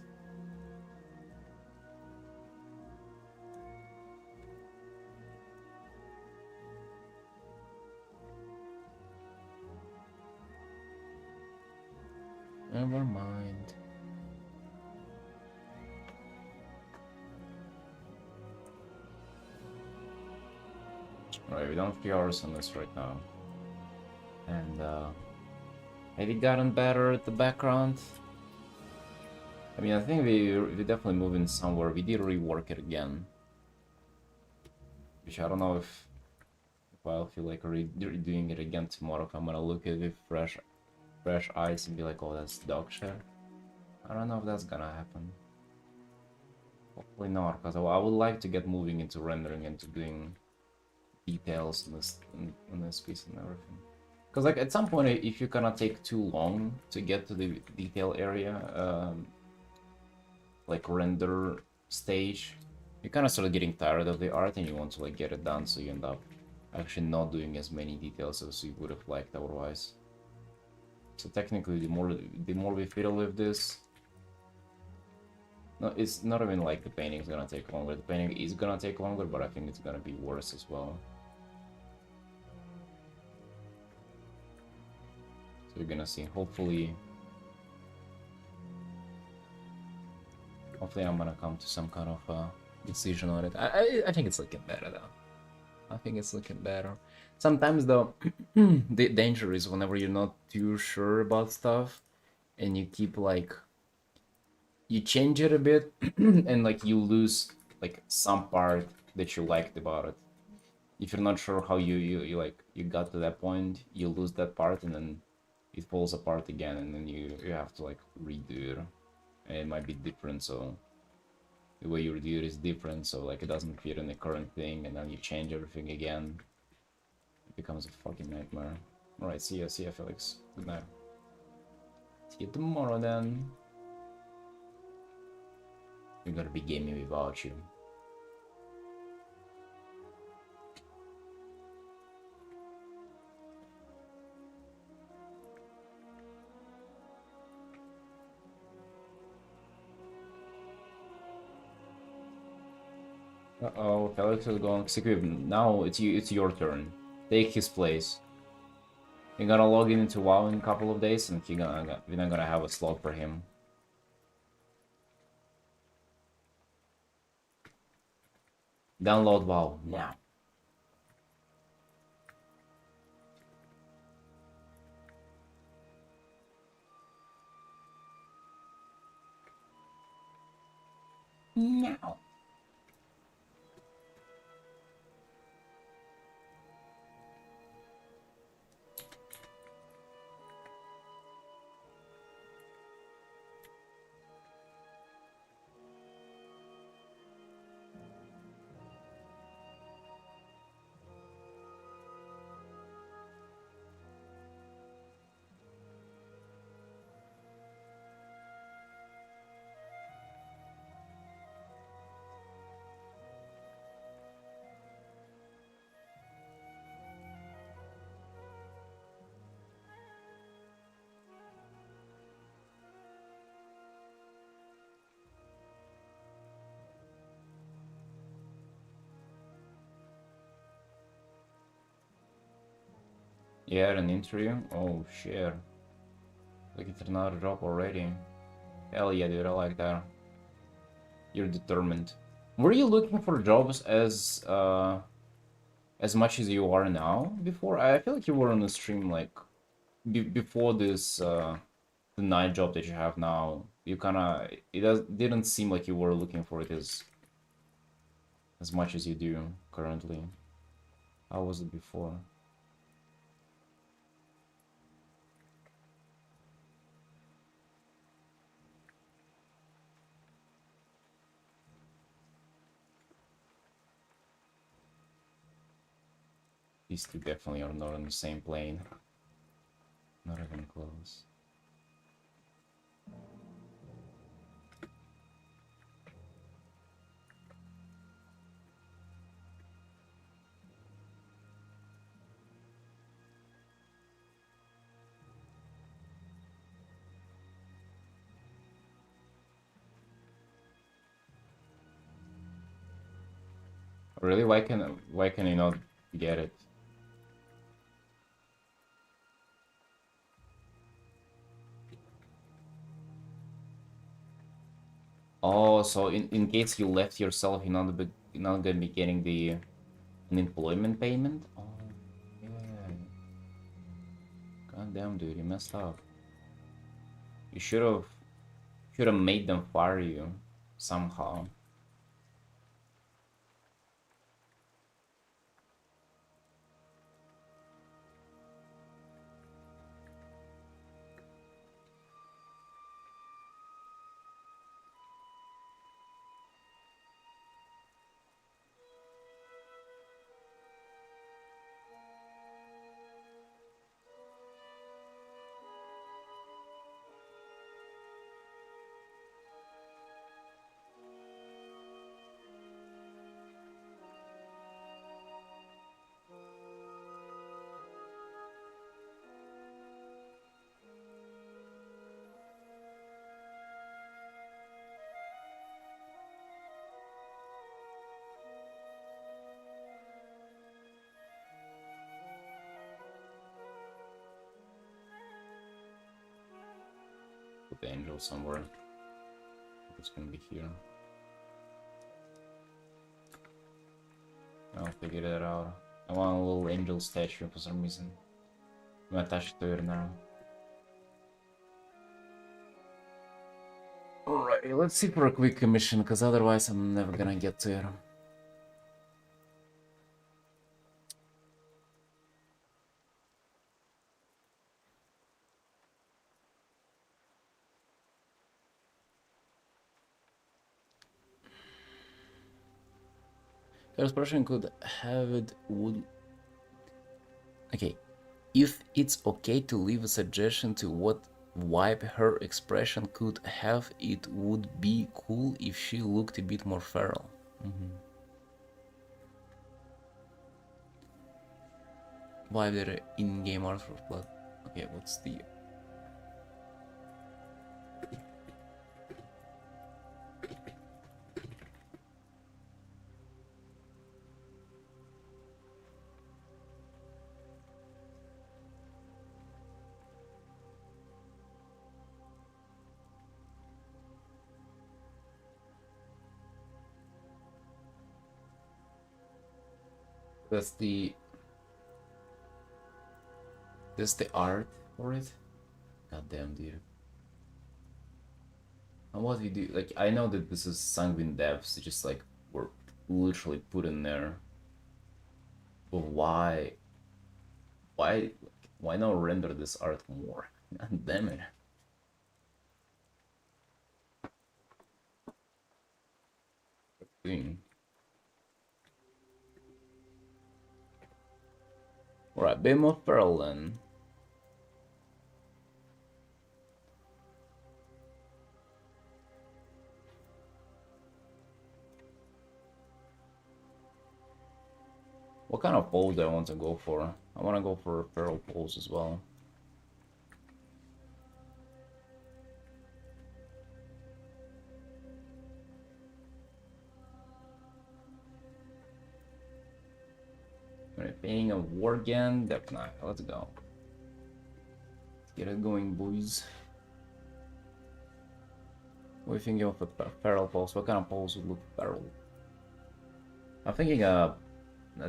Never mind. Alright, we don't have 3 hours on this right now. And have it gotten better at the background? I mean, I think we definitely moving somewhere. We did rework it again. Which I don't know if I'll feel like redoing it again tomorrow. If I'm gonna look at it with fresh eyes and be like, oh, that's dog shit. I don't know if that's gonna happen. Hopefully not, because I would like to get moving into rendering and to doing details in this piece and everything. Because like at some point, if you're gonna take too long to get to the detail area, like render stage, you kind of start getting tired of the art and you want to like get it done, so you end up actually not doing as many details as you would have liked otherwise. So technically, the more we fiddle with this, no, it's not even like the painting is gonna take longer. The painting is gonna take longer, but I think it's gonna be worse as well. So you're gonna see. Hopefully, I'm gonna come to some kind of decision on it. I think it's looking better though. I think it's looking better. Sometimes though, the danger is whenever you're not too sure about stuff, and you keep like you change it a bit, and like you lose like some part that you liked about it. If you're not sure how you got to that point, you lose that part, and then it falls apart again, and then you have to like redo it, and it might be different. So the way you redo it is different, so like it doesn't fit in the current thing, and then you change everything again. It becomes a fucking nightmare. Alright, see ya, Felix. Good night. See you tomorrow then. We're gonna be gaming without you. Uh-oh, Felix is going execute. Now it's your turn. Take his place. You're gonna log into WoW in a couple of days, and we're not gonna have a slot for him. Download WoW now. Now. You had an interview? Oh shit. Looking for another job already. Hell yeah, dude, I like that. You're determined. Were you looking for jobs as much as you are now before? I feel like you were on the stream like before this the night job that you have now. You kinda didn't seem like you were looking for it as much as you do currently. How was it before? These two definitely are not on the same plane. Not even close. Really? Why can you not get it? Oh, so in case you left yourself, you're not gonna be getting the unemployment payment? Oh, yeah. God damn, dude, you messed up. You should have made them fire you somehow. Put the angel somewhere. It's gonna be here. I'll figure that out. I want a little angel statue for some reason. I'm attached to it now. Alright, let's see for a quick commission, because otherwise I'm never gonna get to it. First person could have it would... Okay. If it's okay to leave a suggestion to what vibe her expression could have, it would be cool if she looked a bit more feral. Vibe their in-game art for blood. Okay, what's the... That's the... That's the art for it? God damn, dude. And what we do, like, I know that this is sanguine depths, just like, were literally put in there. But why? Why not render this art more? God damn it. Doing. Alright, bit more feral then. What kind of pose do I want to go for? I want to go for a feral pose as well. Painting a war again. Definitely. Let's go. Let's get it going, boys. What are you thinking of a feral pose? What kind of pose would look feral? I'm thinking a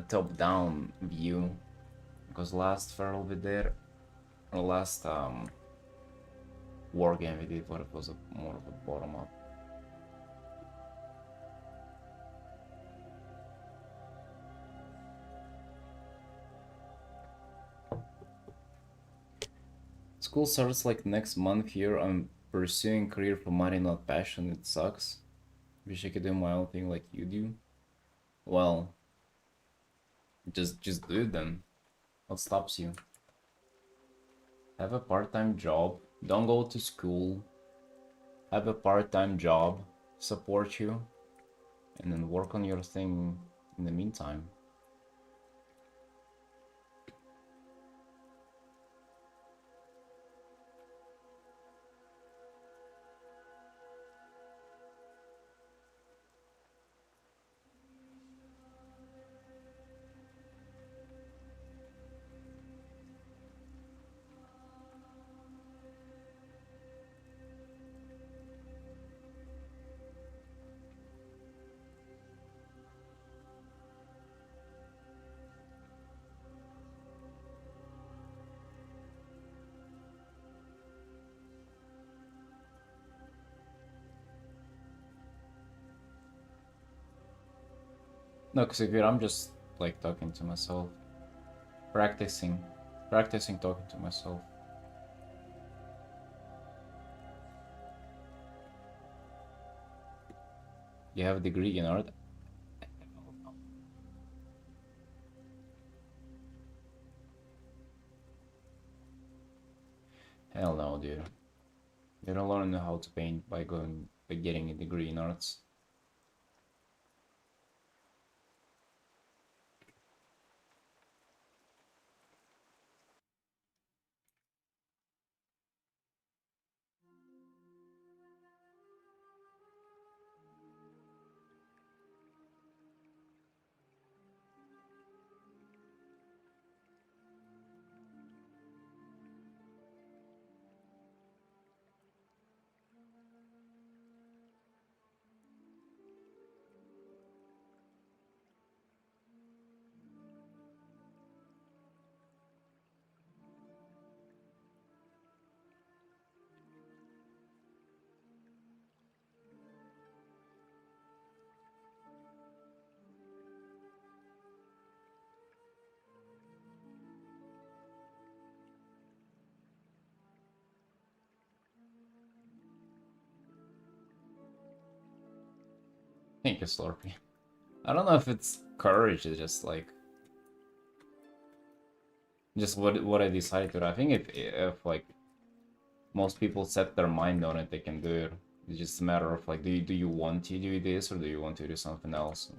top-down view, because last feral we did, or last war game we did, what it was more of a bottom-up. School starts like next month here. I'm pursuing career for money, not passion. It sucks. Wish I could do my own thing like you do. Well, just do it then. What stops you? Have a part-time job. Don't go to school. Have a part-time job. Support you. And then work on your thing in the meantime. No, because if I'm just like talking to myself. Practicing talking to myself. You have a degree in art? Hell no, dude. You don't learn how to paint by getting a degree in arts. Thank you, Slurpee. I don't know if it's courage, it's just like just what I decided to do. I think if like most people set their mind on it, they can do it. It's just a matter of like, do you want to do this or do you want to do something else?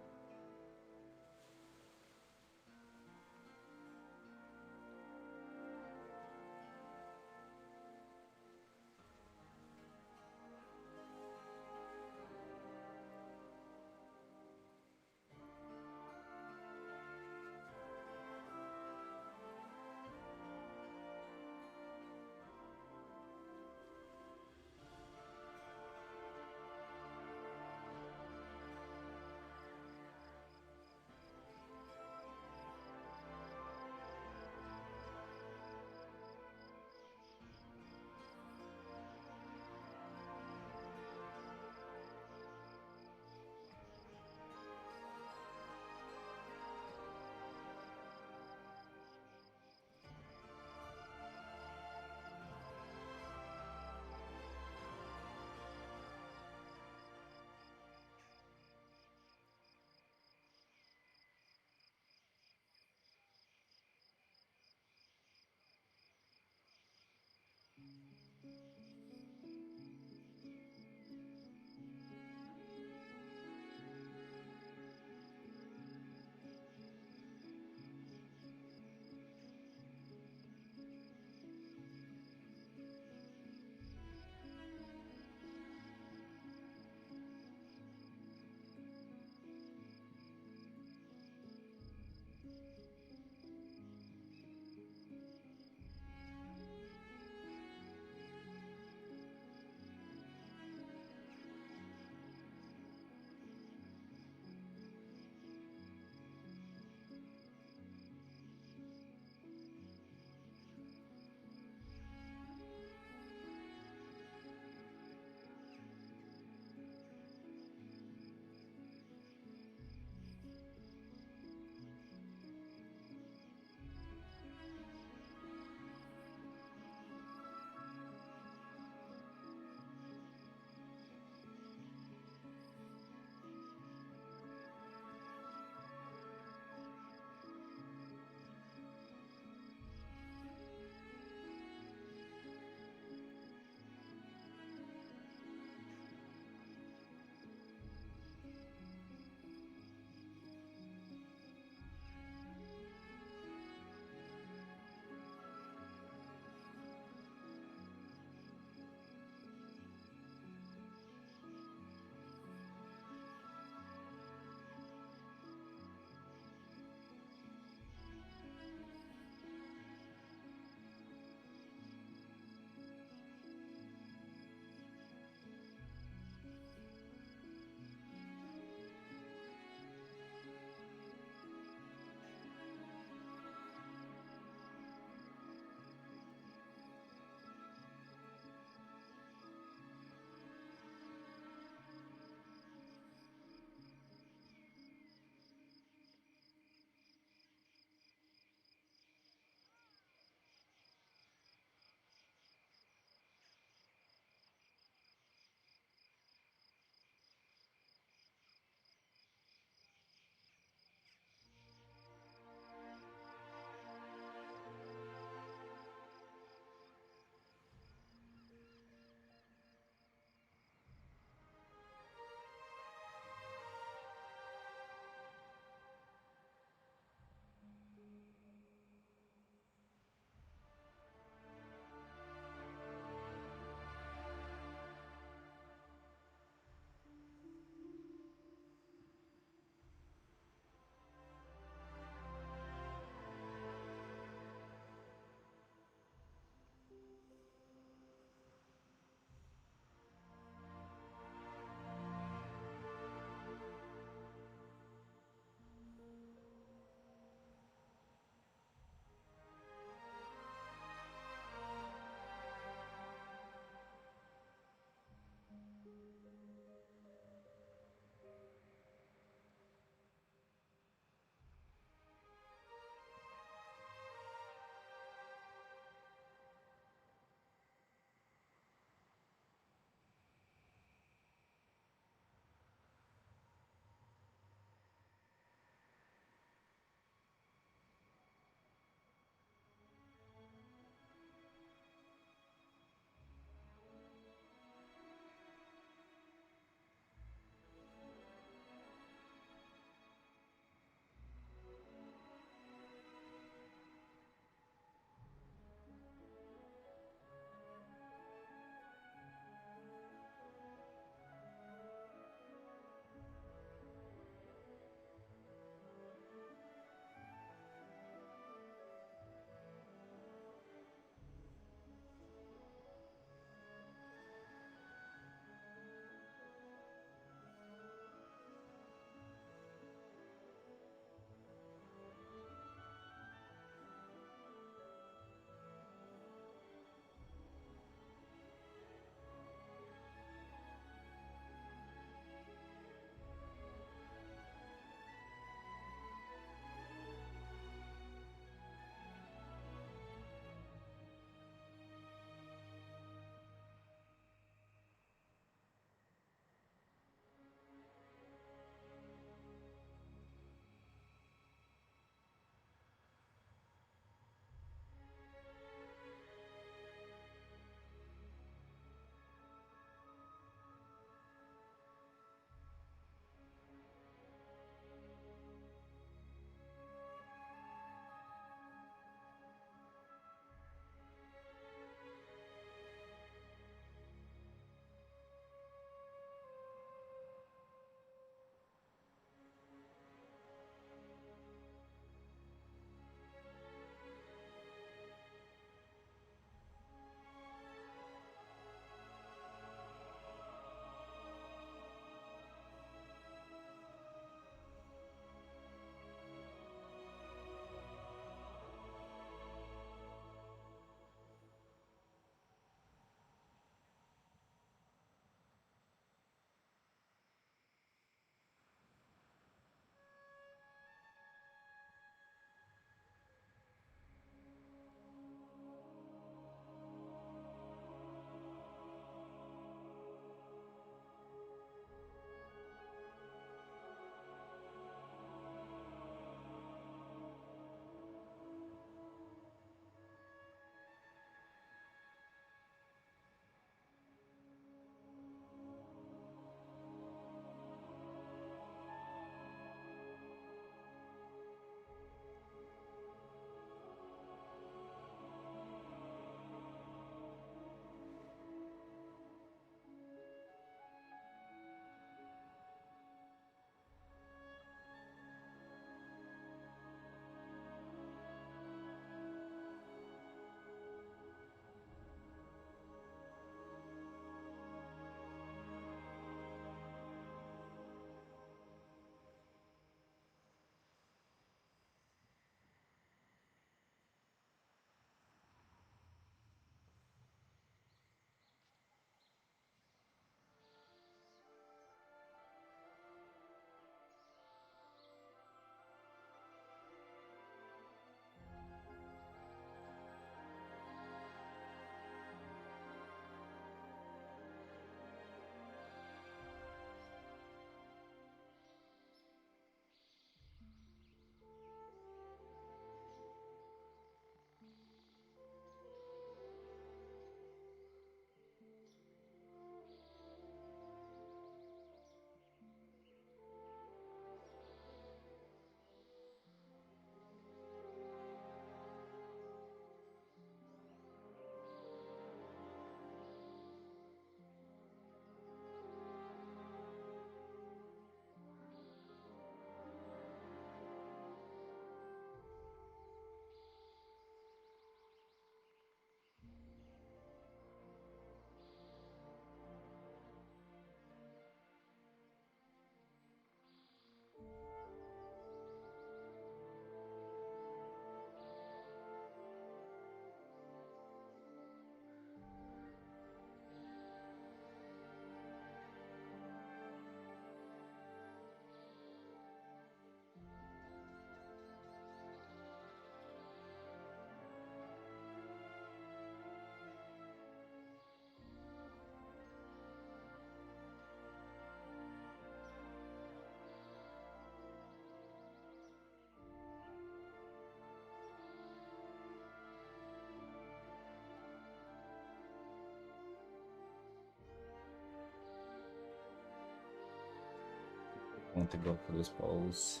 want to go for this pose.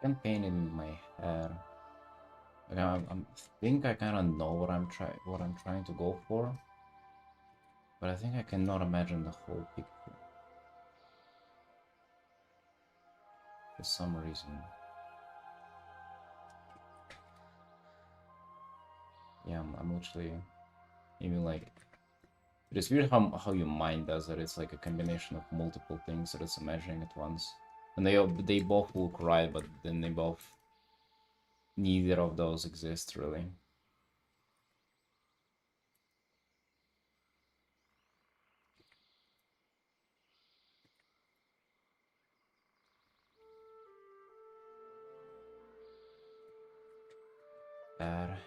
I'm painting my hair. Like I'm think I kind of know what I'm trying to go for, but I think I cannot imagine the whole picture for some reason. Yeah, I'm literally even like it's weird how your mind does it. It's like a combination of multiple things that it's imagining at once, and they both look right, but then they both neither of those exist really. Bad.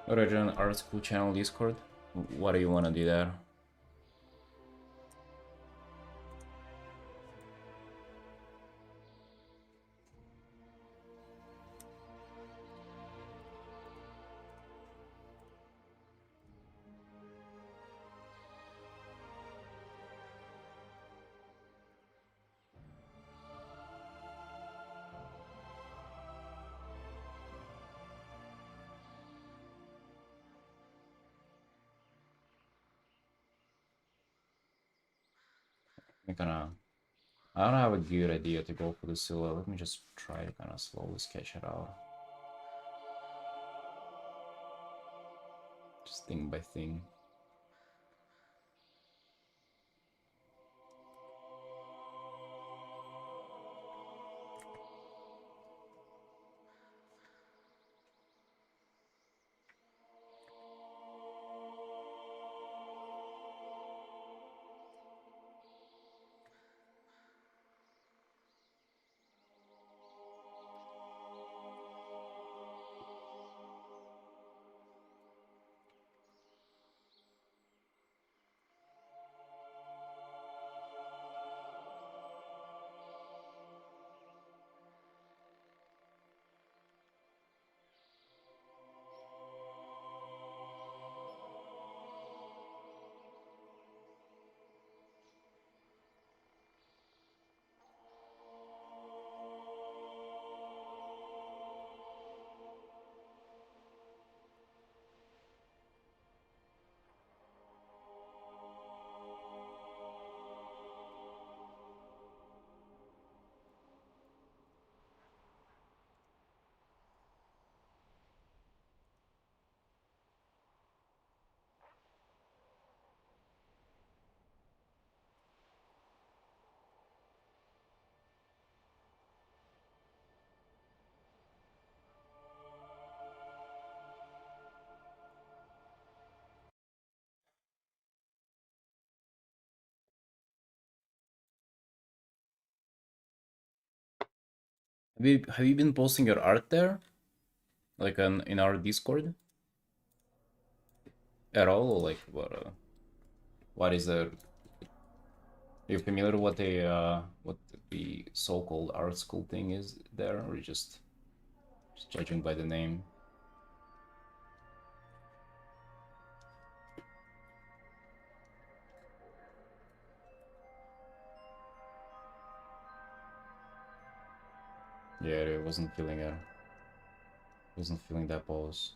Origin Art School channel Discord. What do you want to do there? I don't have a good idea to go for the silhouette. Let me just try to kind of slowly sketch it out. Just thing by thing. Have you been posting your art there? Like in our Discord? At all? Or like what is the, are you familiar what the so-called art school thing is there, or just judging by the name? Yeah, I wasn't feeling it. Wasn't feeling that pose.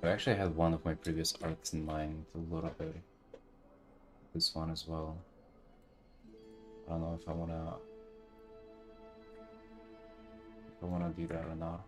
I actually had one of my previous arts in mind a little bit. This one as well. I don't know if I wanna do that or not.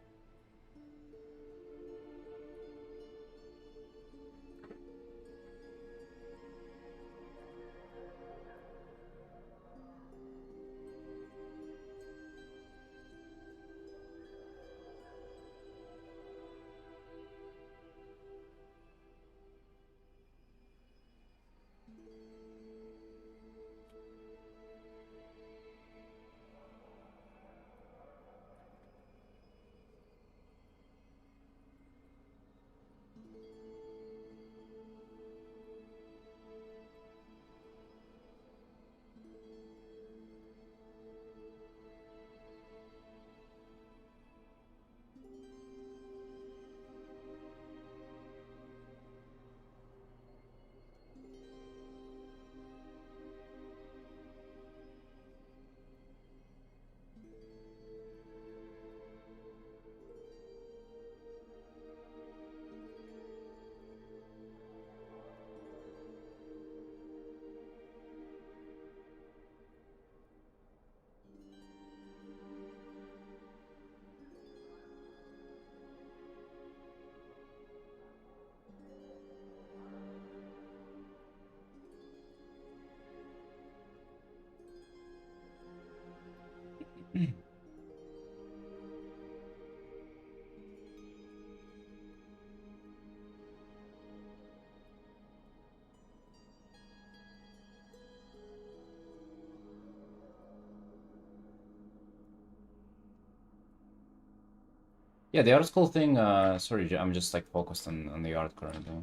Yeah, the art school thing, sorry, I'm just like focused on the art currently.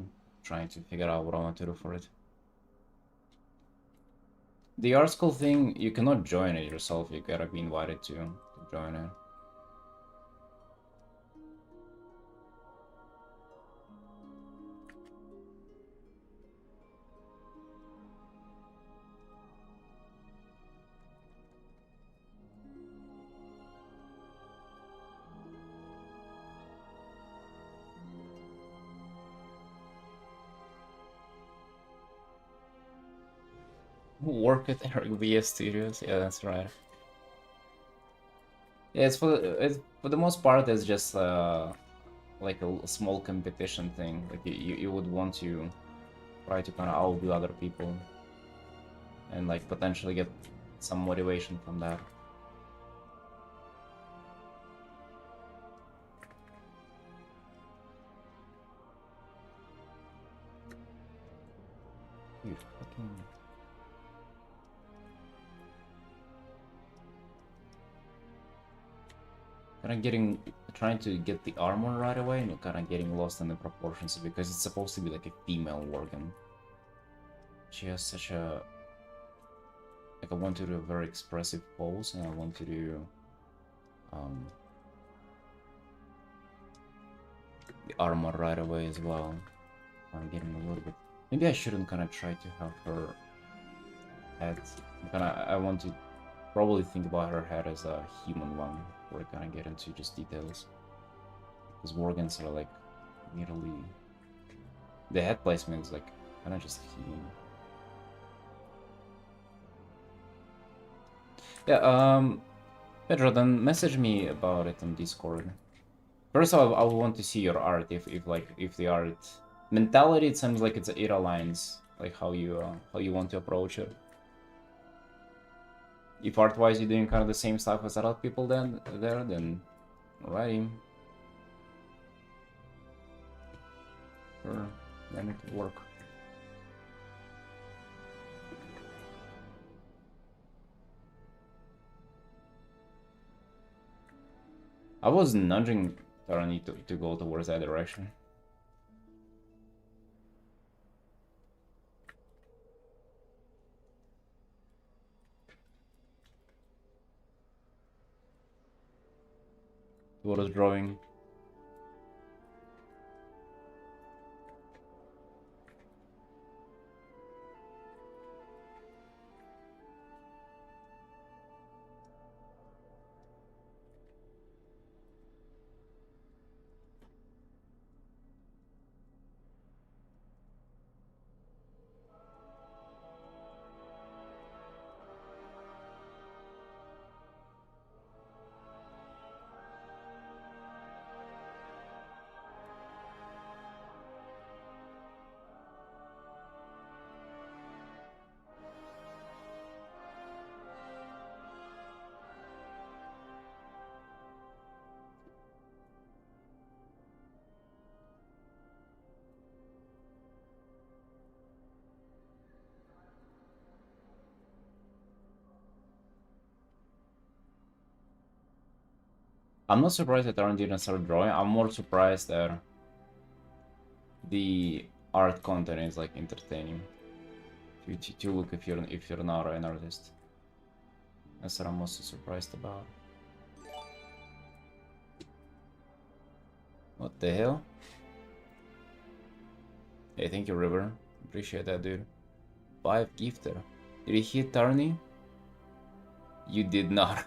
Trying to figure out what I want to do for it. The art school thing, you cannot join it yourself, you gotta be invited to join it. Work at Eric VS Studios, yeah, that's right. Yeah, it's for the most part it's just like a small competition thing. Like you would want to try to kind of outdo other people and like potentially get some motivation from that. You fucking... kind of trying to get the armor right away, and you're kind of getting lost in the proportions because it's supposed to be like a female organ. She has such a... like I want to do a very expressive pose, and I want to do the armor right away as well. I'm getting a little bit... maybe I shouldn't kind of try to have her head. I want to probably think about her head as a human one, before I kind of get into just details. Because organs are like nearly... the head placement is like kind of just human. Yeah, Pedro, then message me about it on Discord. First, I want to see your art. If the art mentality, it seems like it aligns like how you want to approach it. If art-wise you're doing kind of the same stuff as other people, then alrighty. Sure, then it could work. I was nudging Tarani to go towards that direction. Towards drawing. I'm not surprised that Aaron didn't start drawing. I'm more surprised that the art content is like entertaining to look if you're not an artist. That's what I'm most surprised about. What the hell? Hey, thank you, River. Appreciate that, dude. 5 gifter. Did he hit Tarny? You did not.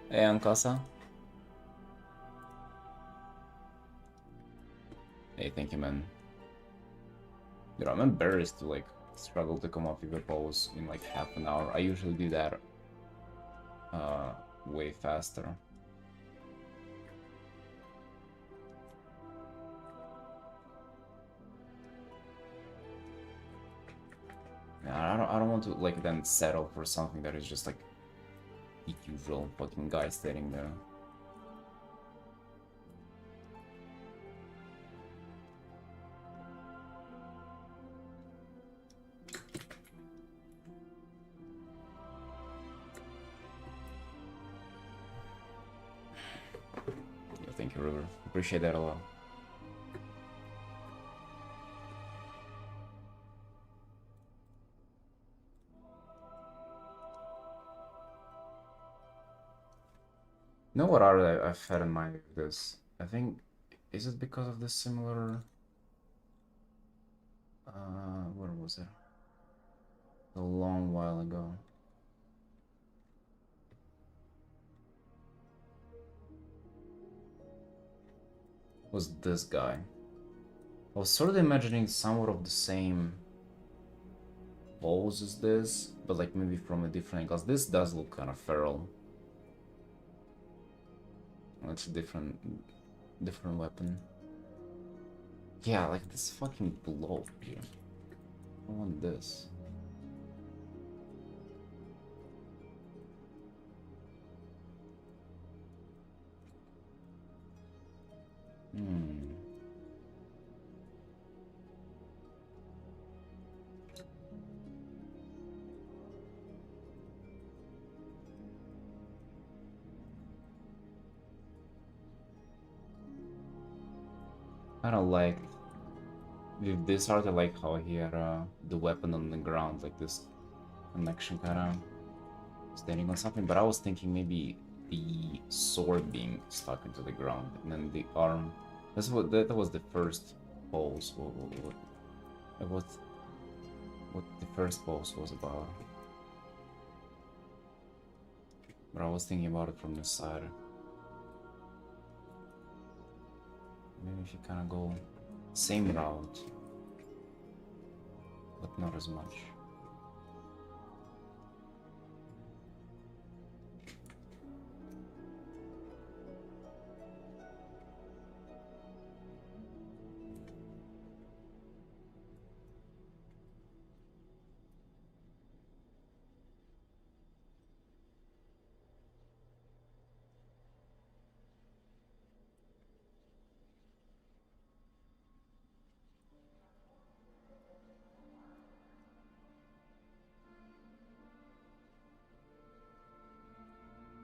Hey, Ankasa. Hey, thank you, man. Dude, I'm embarrassed to like struggle to come up with a pose in like half an hour. I usually do that way faster. Yeah, I don't want to like then settle for something that is just like the usual fucking guy standing there. Yeah, thank you, River. Appreciate that a lot. You know what art I've had in mind with this? I think, is it because of the similar... where was it? A long while ago. Was this guy. I was sort of imagining somewhat of the same pose as this, but like maybe from a different angle. This does look kind of feral. It's a different weapon. Yeah, like this fucking blow here. I want this. I don't like with this art. I like how he had the weapon on the ground, like this connection kind of standing on something. But I was thinking maybe the sword being stuck into the ground, and then the arm. That's what that was the first pose. What the first pose was about. But I was thinking about it from this side. Maybe if you kind of go same route, but not as much.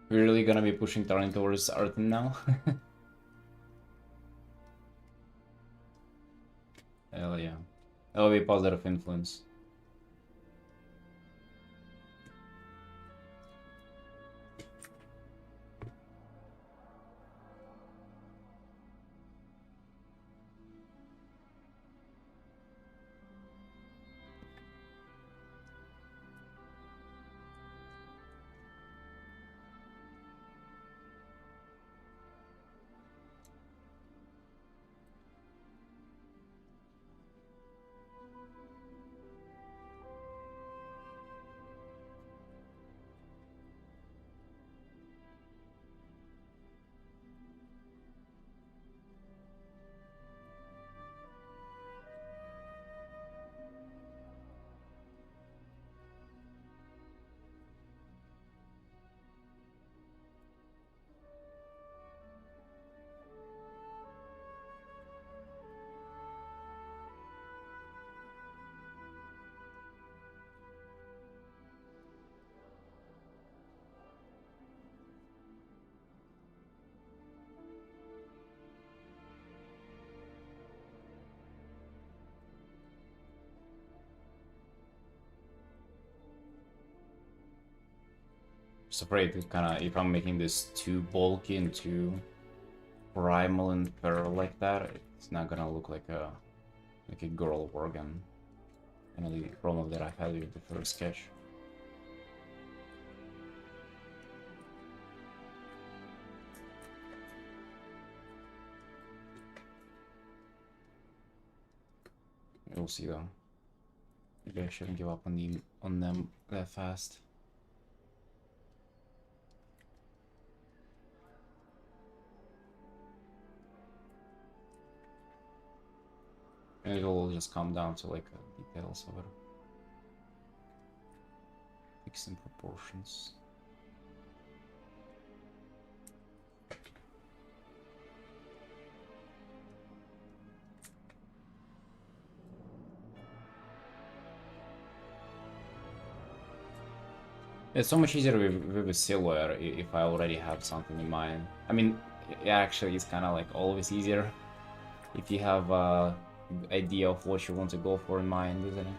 We're really gonna be pushing Artin towards Artin now? Hell yeah. That will be a positive influence. Just afraid to kind of, if I'm making this too bulky and too primal and feral like that, it's not gonna look like a girl organ. You know, the problem that I had with the first sketch. We'll see though. Maybe I shouldn't give up on them that fast. And it'll just come down to like details of it. Fixing proportions. It's so much easier with a silhouette if I already have something in mind. I mean, it actually is kind of like always easier if you have a idea of what you want to go for in mind, isn't it?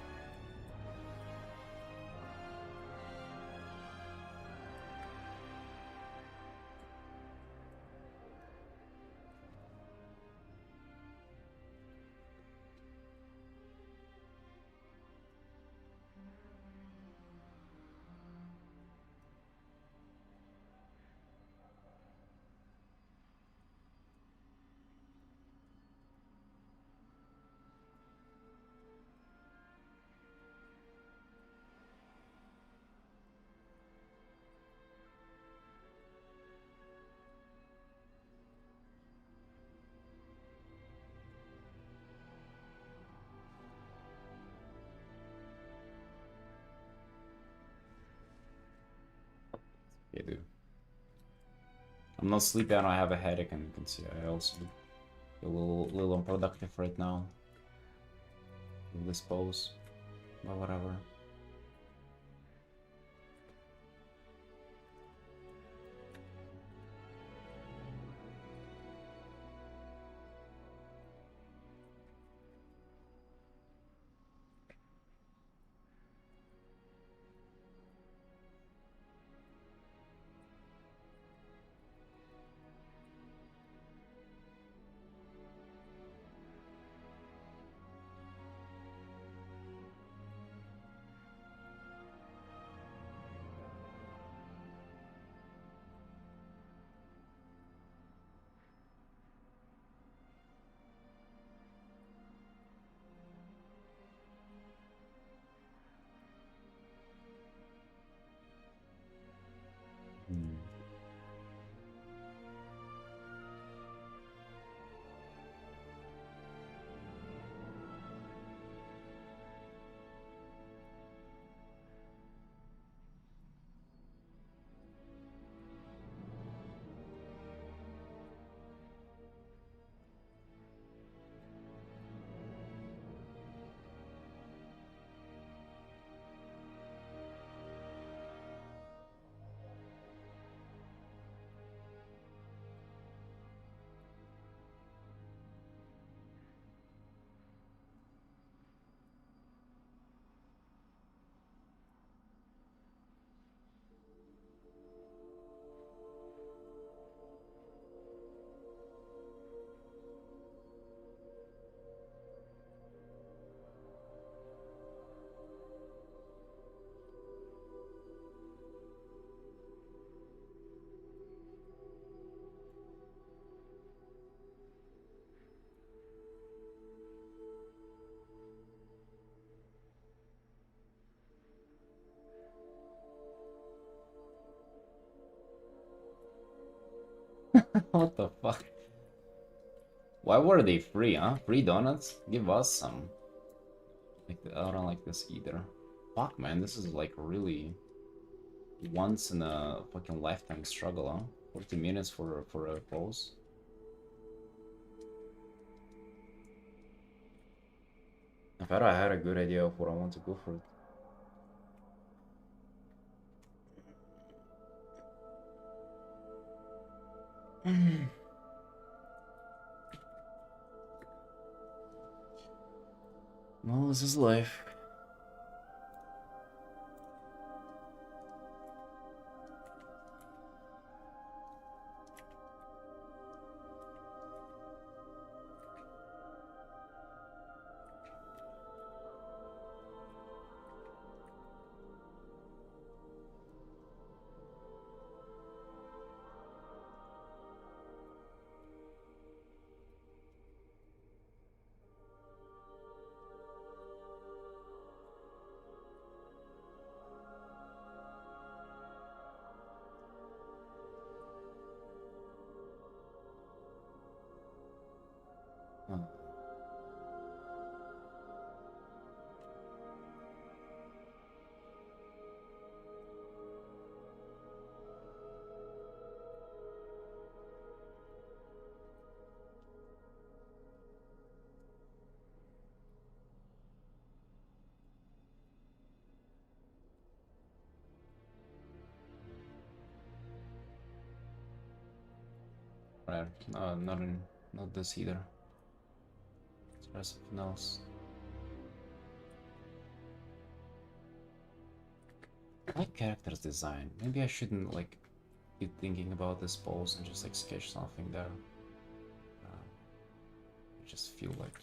Yeah, dude. I'm not sleepy and I have a headache, and you can see I also feel a little unproductive right now with this pose, but whatever. Hmm. What the fuck? Why were they free, huh? Free donuts? Give us some. Like, I don't like this either. Fuck, man, this is like really once in a fucking lifetime struggle, huh? 40 minutes for a pose. I thought I had a good idea of what I want to go for. Well, this is life. Rare. No, not this either. Let's try something else. I like character's design. Maybe I shouldn't like keep thinking about this pose and just like sketch something there. I just feel like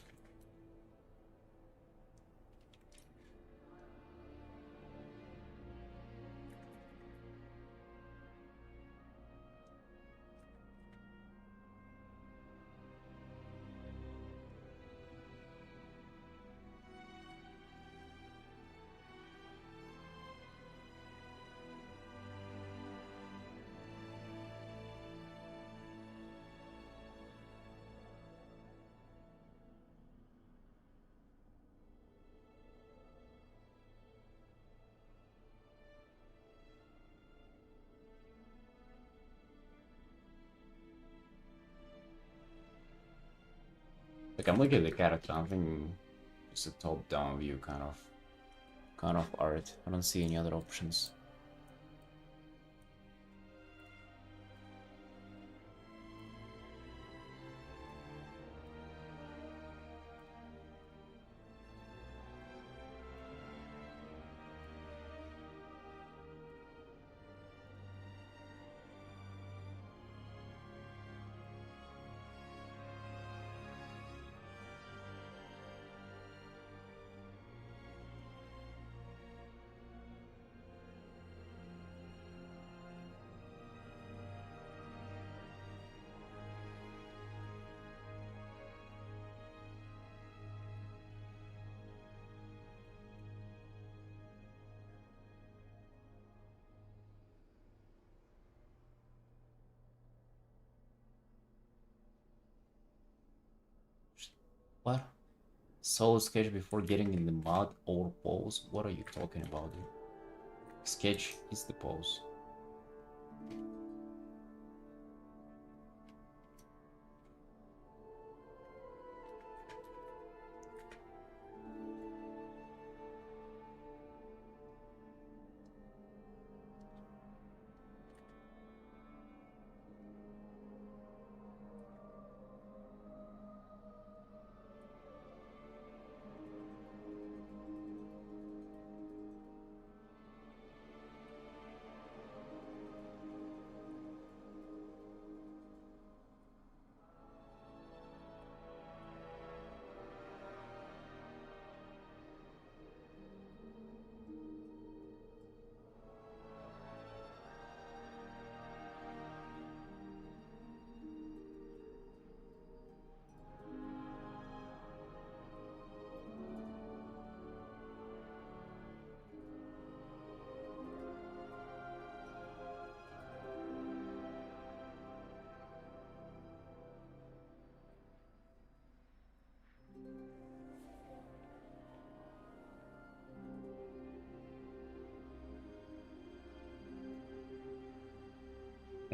I'm looking at the character. I'm thinking it's a top-down view kind of art. I don't see any other options. What? Solo sketch before getting in the mud or pose? What are you talking about, dude? Sketch is the pose.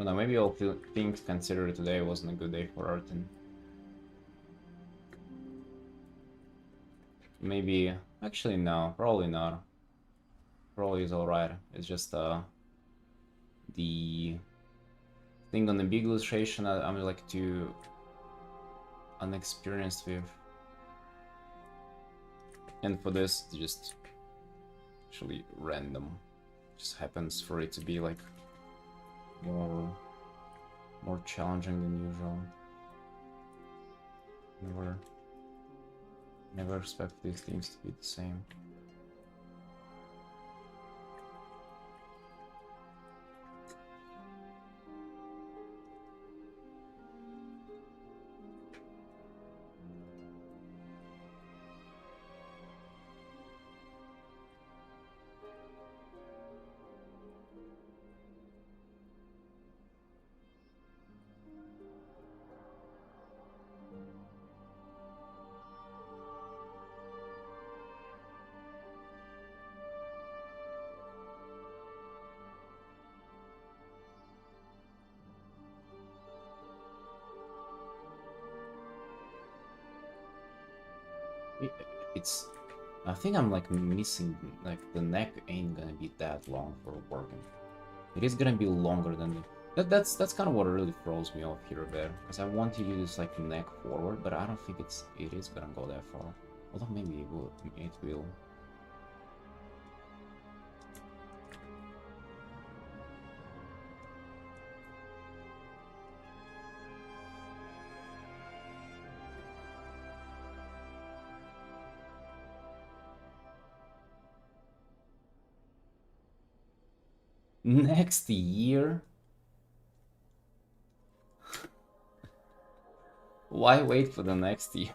I don't know, maybe all things considered today wasn't a good day for Artin. Maybe, actually no, probably not. Probably is alright. It's just the thing on the big illustration I'm like too unexperienced with. And for this, it's just actually random. Just happens for it to be like more challenging than usual. Never expect these things to be the same. It's, I think I'm like missing, like the neck ain't gonna be that long for working. It is gonna be longer than the That's kind of what really throws me off here a bit, because I want to use like neck forward, but I don't think it is gonna go that far. Although maybe it will. It will. Next year? Why wait for the next year?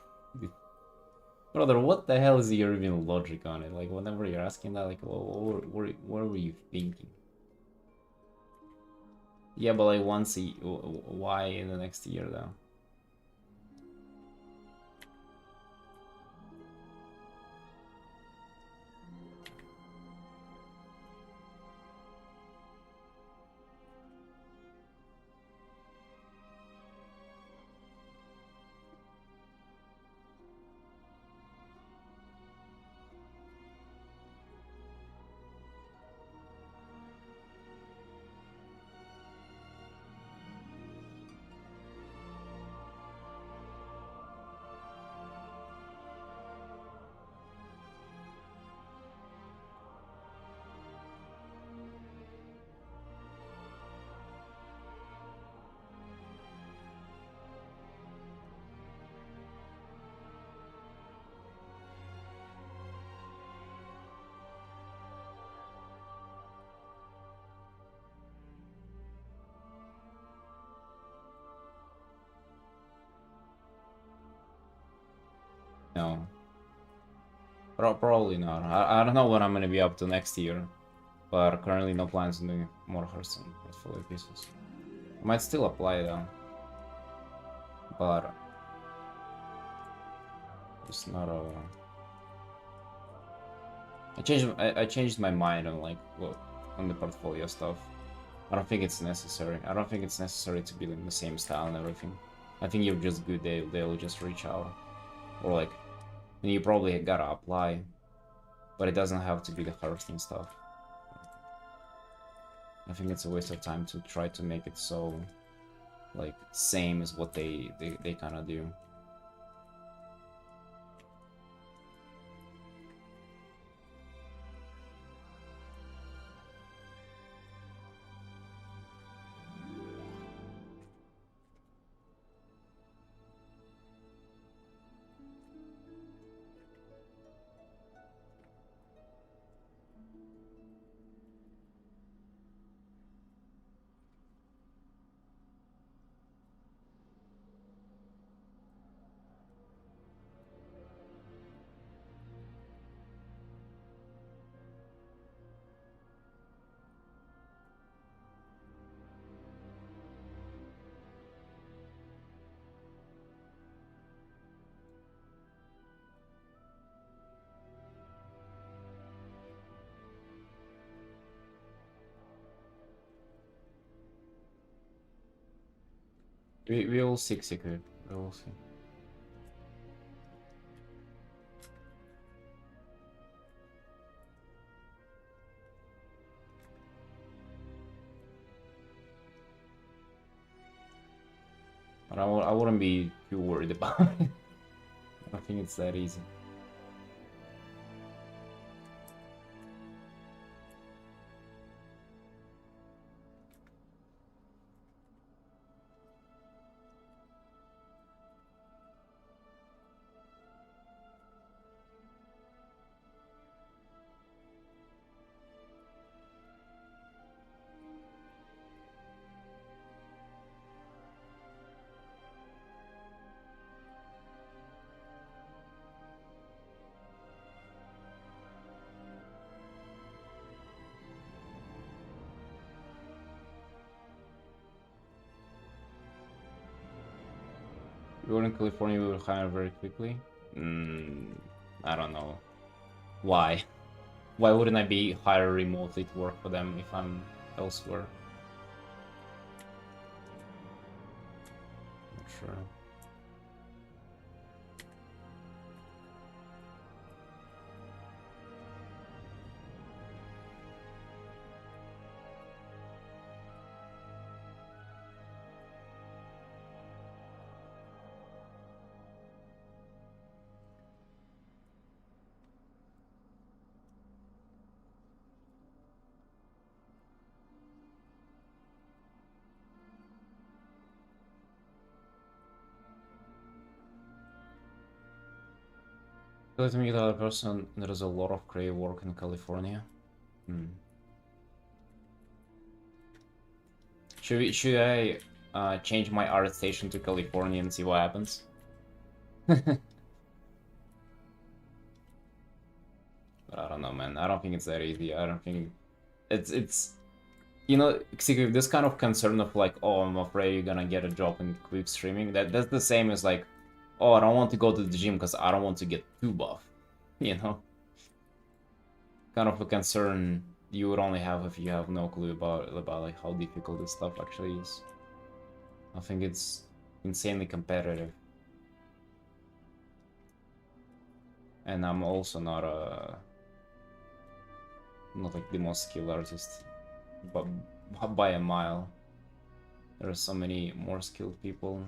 Brother, what the hell is your even logic on it? Like, whenever you're asking that, like, what were you thinking? Yeah, but like, why in the next year, though? No. Probably not. I don't know what I'm gonna be up to next year, but currently no plans on doing more Hearthstone portfolio pieces. I might still apply though, but it's not a. I changed my mind on like on the portfolio stuff. I don't think it's necessary. I don't think it's necessary to be in the same style and everything. I think you're just good. They'll just reach out, or like, and you probably gotta apply, but it doesn't have to be the Hearthstone stuff. I think it's a waste of time to try to make it so like same as what they kind of do. We will see, Secret. We will see. But I wouldn't be too worried about it. I think it's that easy. If we were in California, we would hire very quickly. I don't know. Why? Why wouldn't I be hired remotely to work for them if I'm elsewhere? Not sure. Likely to meet another person, there is a lot of creative work in California. Hmm. Should I change my art station to California and see what happens? But I don't know, man. I don't think it's that easy. I don't think it's you know, see, this kind of concern of like, oh, I'm afraid you're gonna get a job in quick streaming. That's the same as like, oh, I don't want to go to the gym because I don't want to get too buff. You know, kind of a concern you would only have if you have no clue about like how difficult this stuff actually is. I think it's insanely competitive, and I'm also not like the most skilled artist, but by a mile. There are so many more skilled people.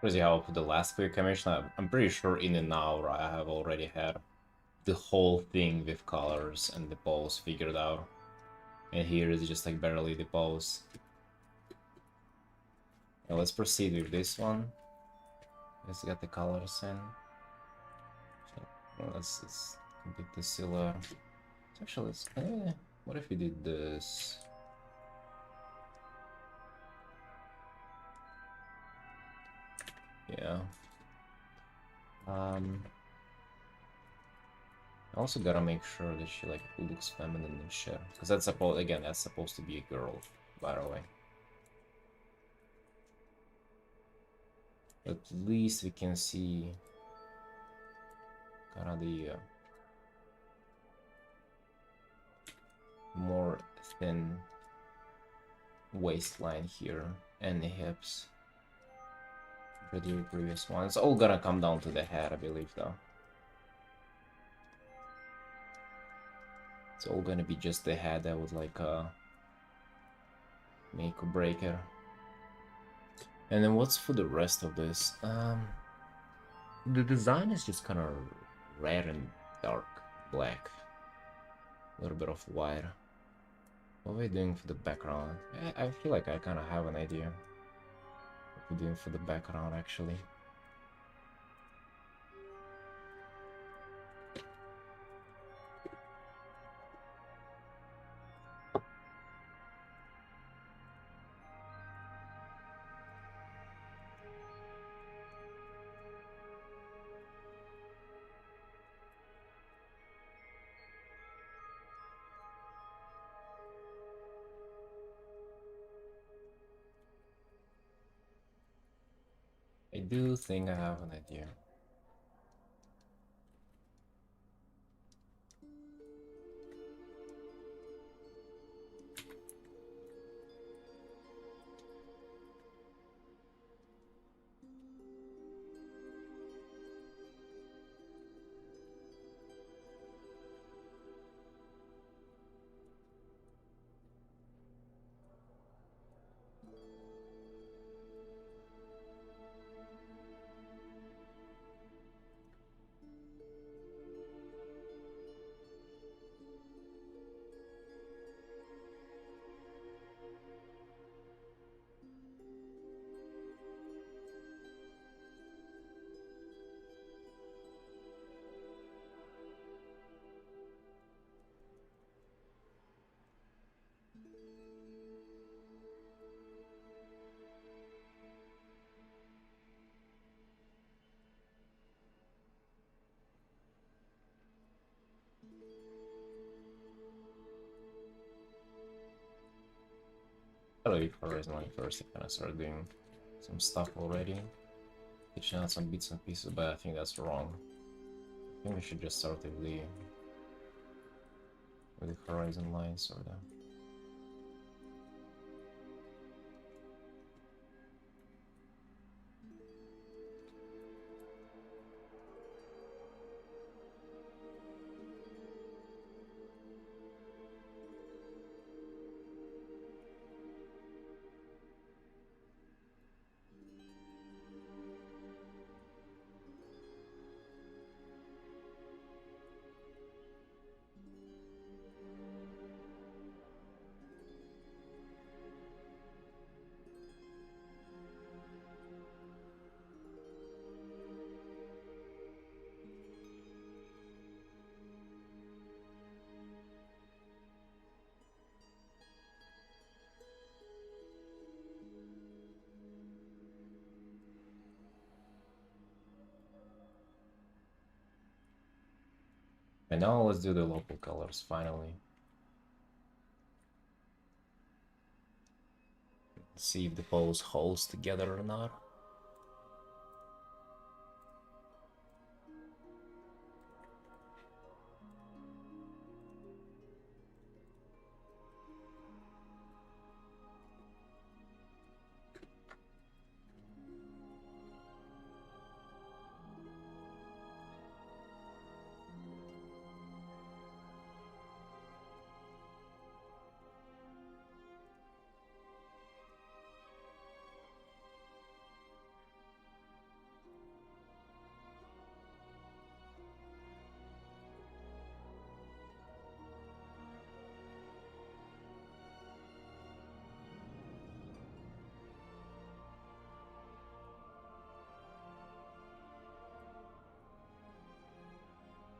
Crazy how for the last quick commission, I'm pretty sure in an hour I have already had the whole thing with colors and the pose figured out. And here is just like barely the pose. Now let's proceed with this one. Let's get the colors in. So, well, let's complete the silhouette. Actually, let's, what if we did this? Yeah. I also gotta make sure that she like looks feminine and shit, because that's supposed, again, that's supposed to be a girl, by the way. At least we can see kind of the more thin waistline here and the hips compared to the previous one. It's all gonna come down to the head, I believe, though. It's all gonna be just the head that would like make or break it. And then what's for the rest of this? The design is just kind of red and dark black, a little bit of white. What are we doing for the background? I feel like I kind of have an idea what we're doing for the background, actually. I do think I have an idea. Probably for Horizon Line first, I kind of started doing some stuff already. Pitching out some bits and pieces, but I think that's wrong. I think we should just start with the Horizon Line, sort of. And now let's do the local colors, finally. See if the pose holds together or not.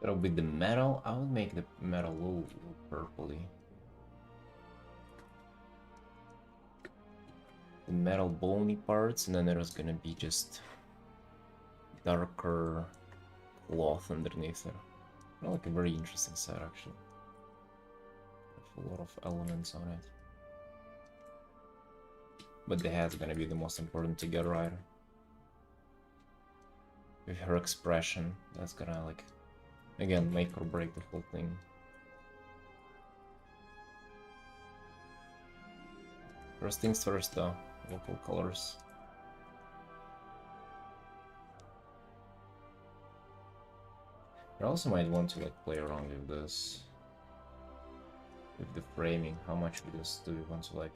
That'll be the metal. I would make the metal a little purpley. The metal bony parts, and then there's gonna be just darker cloth underneath it. Like a very interesting set, actually. With a lot of elements on it. But the hat's gonna be the most important to get right. With her expression, that's gonna, like, again, make or break the whole thing. First things first, though. Local colors. You also might want to, like, play around with this. With the framing. How much of this do you want to, like,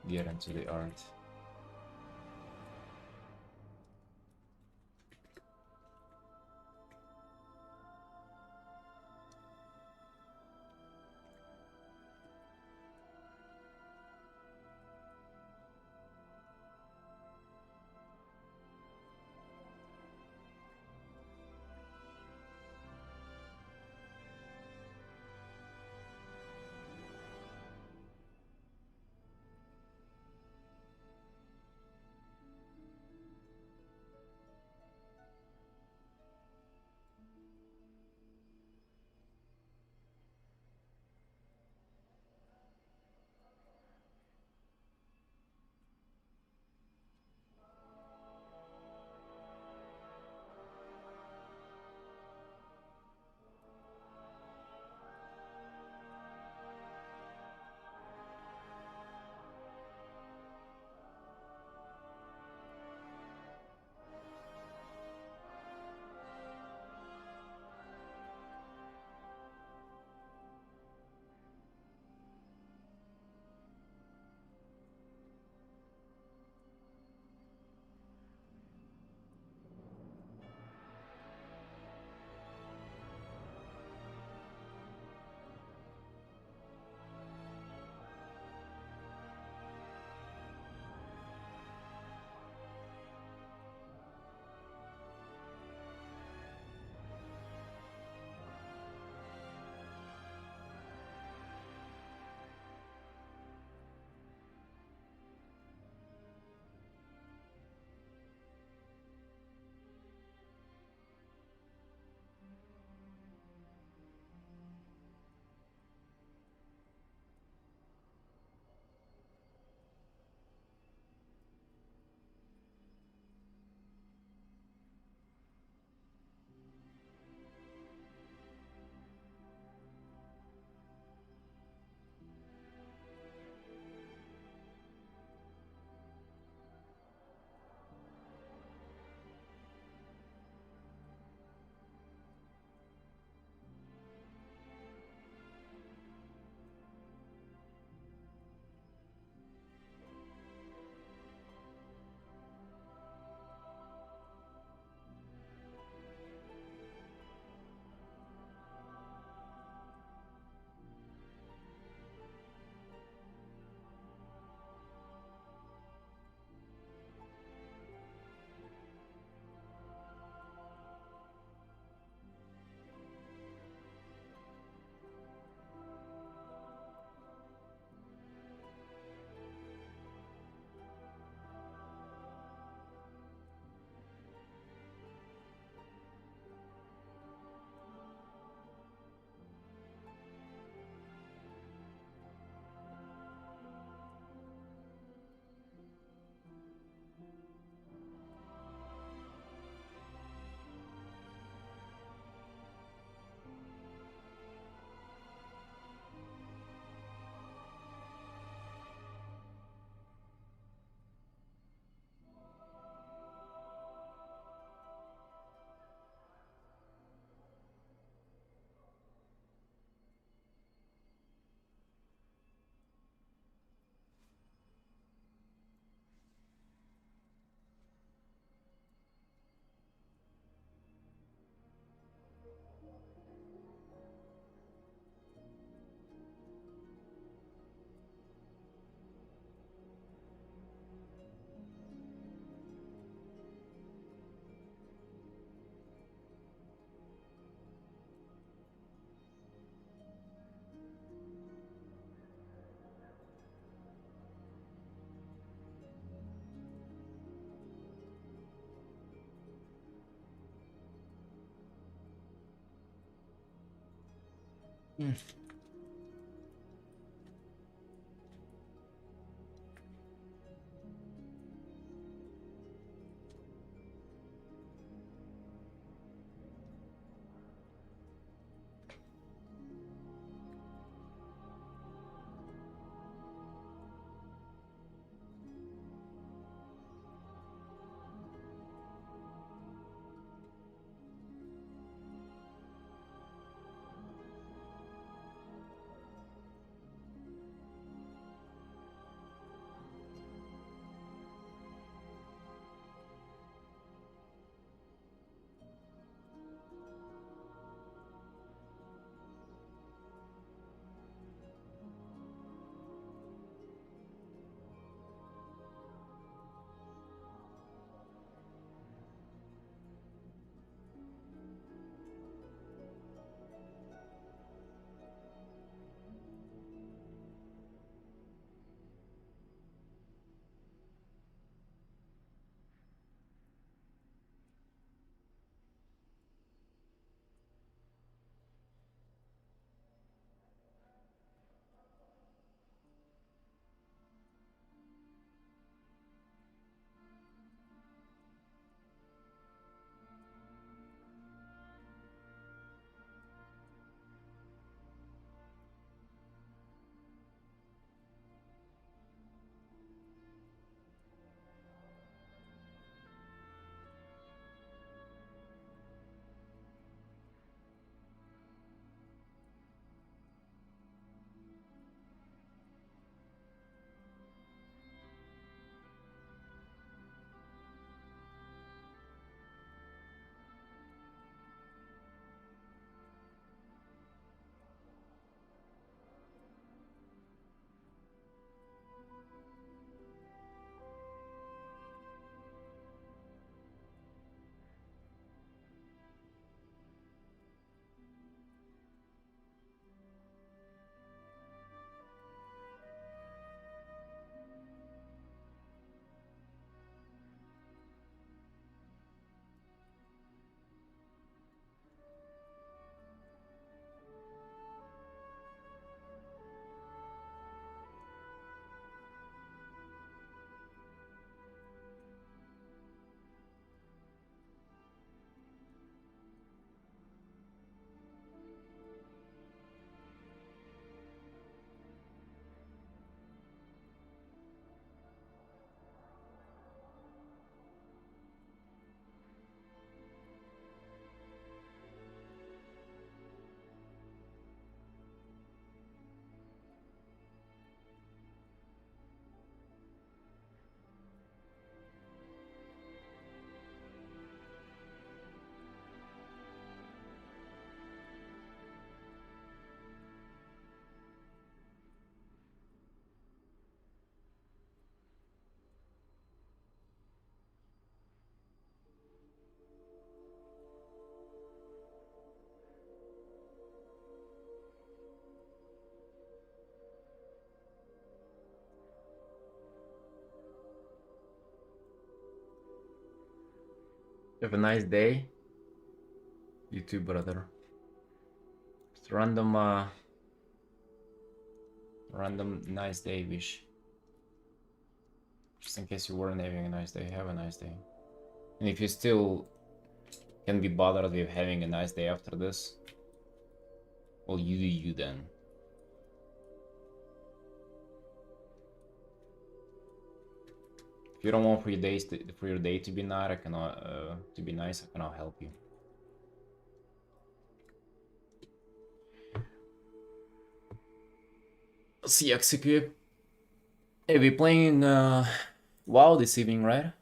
get into the art? Mm. Have a nice day. You too, brother. Just random nice day wish. Just in case you weren't having a nice day, have a nice day. And if you still can be bothered with having a nice day after this, well, you do you then. If you don't want for your day to be nice, I cannot help you. See, execute. Hey, we playing WoW this evening, right?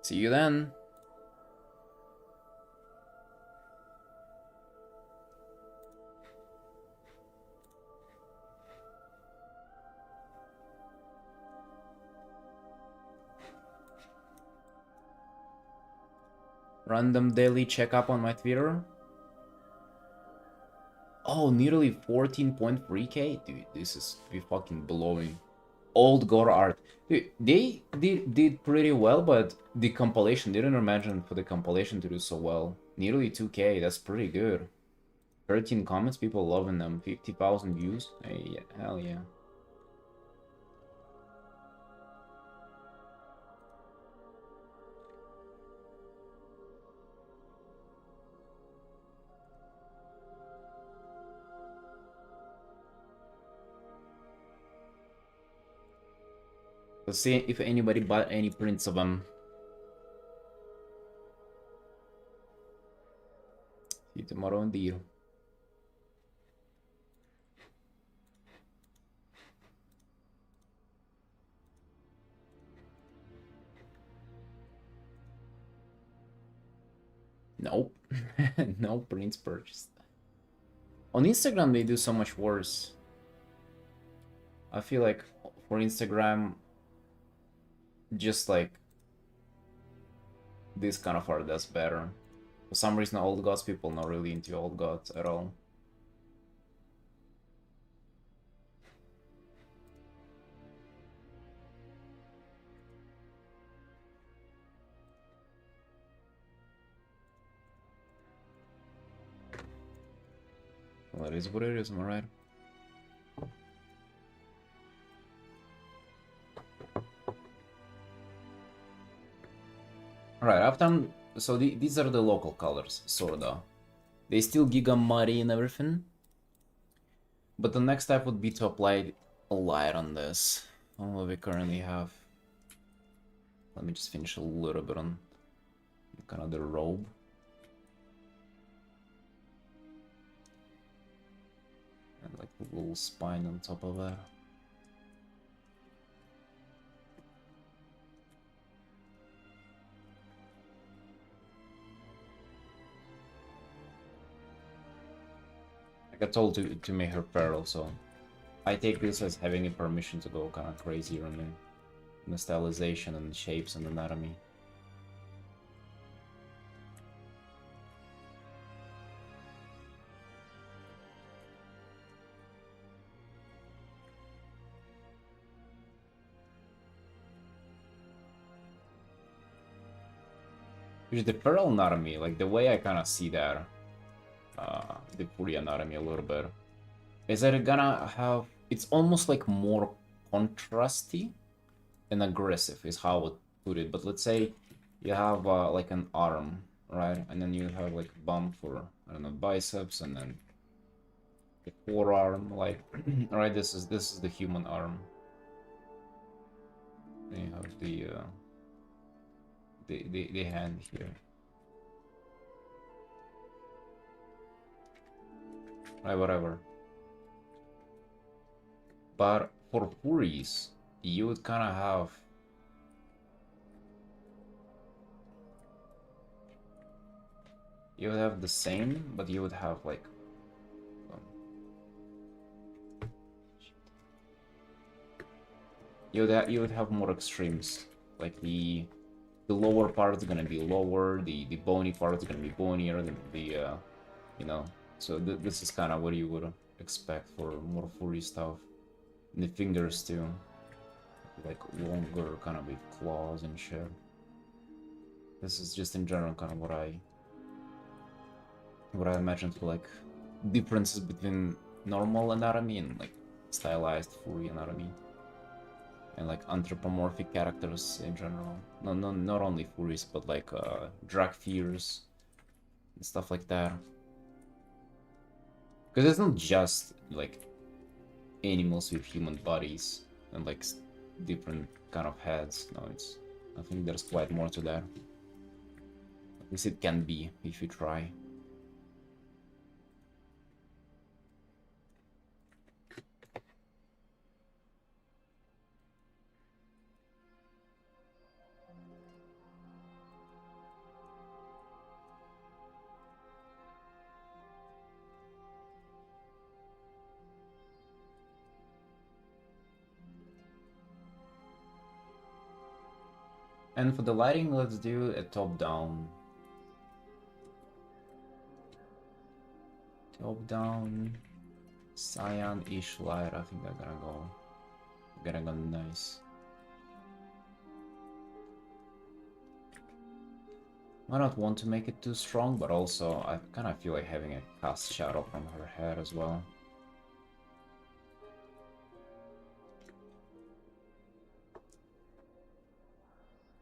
See you then. Random daily checkup on my Twitter. Oh, nearly 14.3k? Dude, this is be fucking blowing. Old gore art. Dude, they did pretty well, but the compilation didn't imagine for the compilation to do so well. Nearly 2K, that's pretty good. 13 comments, people loving them. 50,000 views. Hey, yeah, hell yeah. Let's see if anybody bought any prints of them. See you tomorrow indeed. Nope. No prints purchased. On Instagram, they do so much worse. I feel like for Instagram, just like this kind of art does better. For some reason, old gods people not really into old gods at all. Well, that is what it is, am I right? Alright, after so these are the local colors, sorta. They still giga muddy and everything. But the next step would be to apply a light on this. On what we currently have. Let me just finish a little bit on kind of the robe. And like a little spine on top of that. I got told to make her feral, so I take this as having a permission to go kind of crazy on the stylization and shapes and anatomy. Which the feral anatomy, like the way I kind of see that, the Puri anatomy a little bit, is that it's gonna have, it's almost like more contrasty and aggressive is how I would put it. But let's say you have like an arm, right? And then you have like a bump for, I don't know, biceps, and then the forearm, like, right? This is the human arm. Then you have the hand here. Right, whatever. But for Puris, you would kind of have the same, but you would have like you would have more extremes. Like the lower part is gonna be lower, the bony part is gonna be bonier, the you know. So this is kind of what you would expect for more furry stuff. And the fingers too, like longer, kind of with claws and shit. This is just in general kind of what I imagine for like differences between normal anatomy and like stylized furry anatomy, and like anthropomorphic characters in general. No, not only furries, but like drag fears and stuff like that. Because it's not just like animals with human bodies and like different kind of heads. No, I think there's quite more to that. At least it can be if you try. And for the lighting, let's do a top-down. Top-down, cyan-ish light. I think I'm gonna go nice. I don't want to make it too strong, but also I kind of feel like having a cast shadow from her hair as well.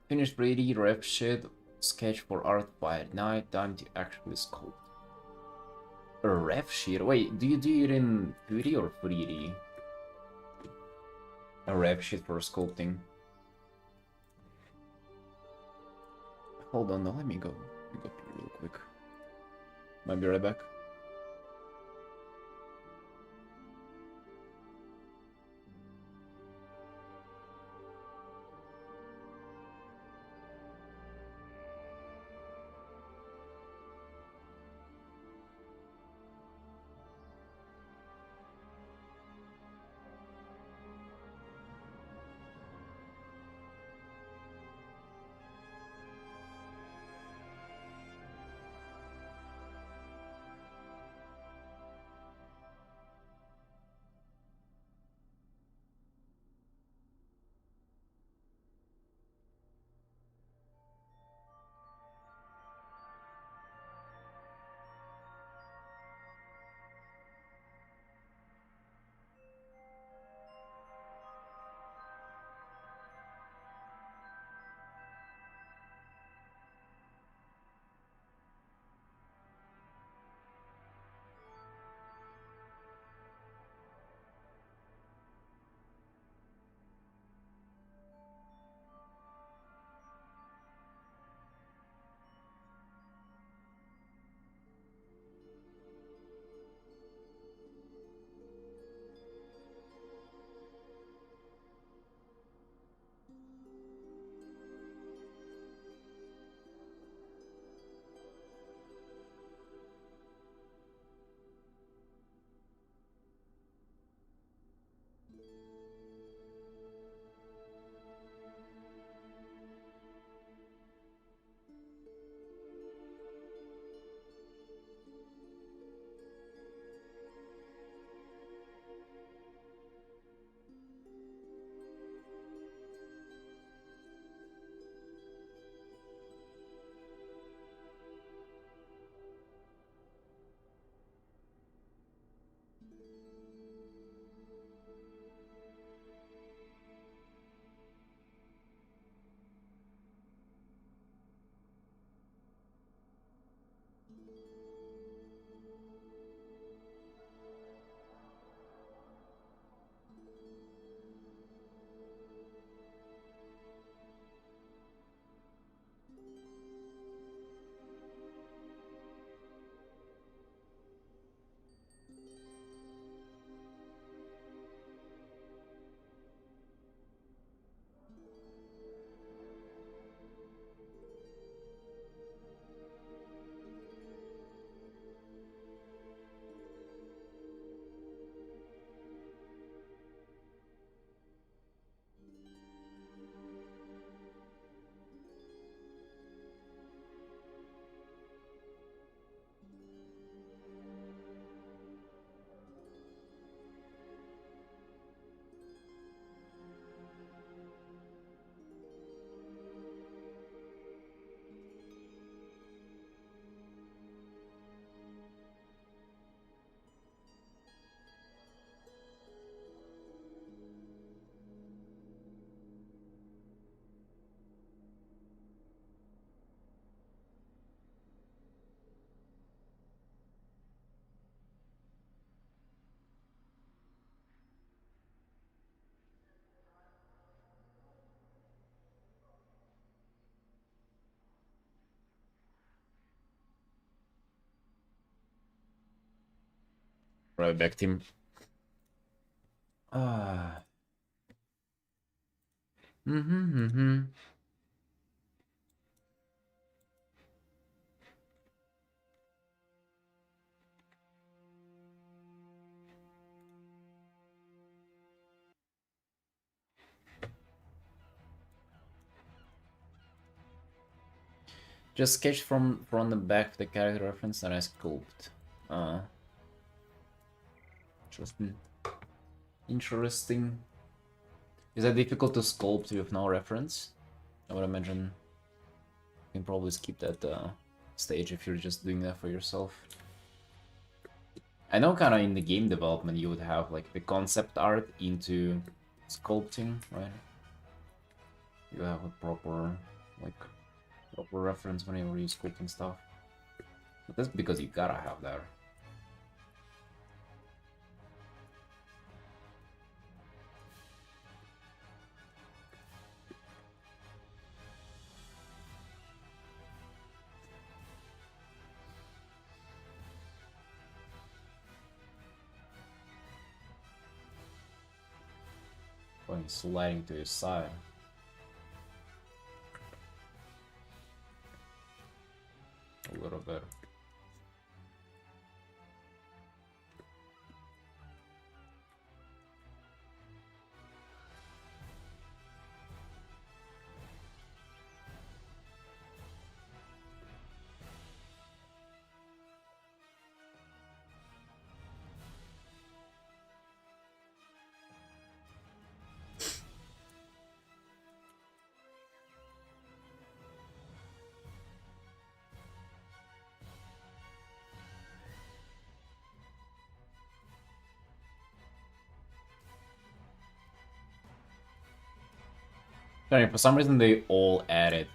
Finished Brady, ref shit, sketch for art by night, time to actually sculpt. A ref sheet? Wait, do you do it in 2D or 3D? A ref sheet for sculpting. Hold on, no, let me go pee real quick. Might be right back. Right back, team. Ah. Mm-hmm. Just sketch from front and back the character reference that I sculpt. Interesting. Interesting. Is that difficult to sculpt with no reference? I would imagine. can probably skip that stage if you're just doing that for yourself. I know kind of in the game development you would have like the concept art into sculpting, right? You have a proper reference whenever you're sculpting stuff. But that's because you gotta have that. Going sliding to his side. A little bit. Sorry, for some reason they all added.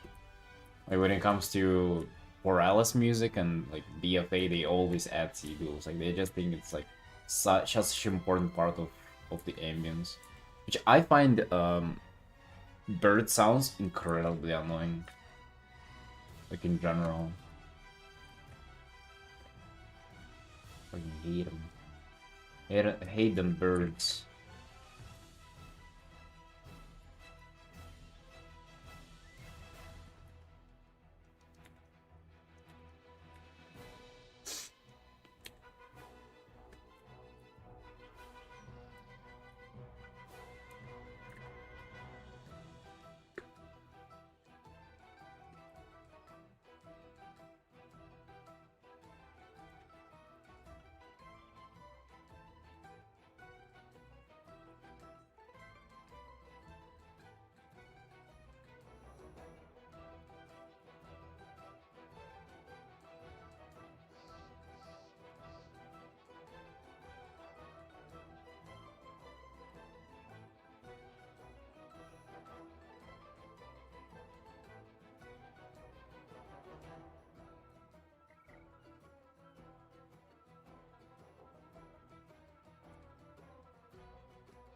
Like when it comes to Morales music and like BFA, they always add seagulls. Like they just think it's like such an important part of the ambience, which I find bird sounds incredibly annoying. Like in general, fucking hate them. Hate them birds.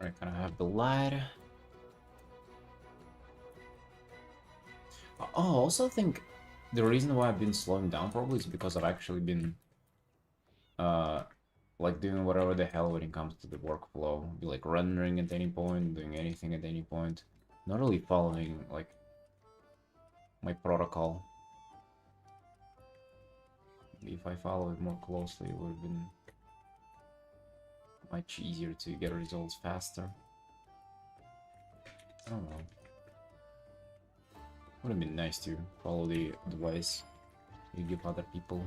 I kind of have the light. Oh, I also think the reason why I've been slowing down probably is because I've actually been uh like doing whatever the hell when it comes to the workflow. Be like rendering at any point, doing anything at any point. Not really following like my protocol. If I follow it more closely, it would have been much easier to get results faster. I don't know. Would have been nice to follow the advice you give other people.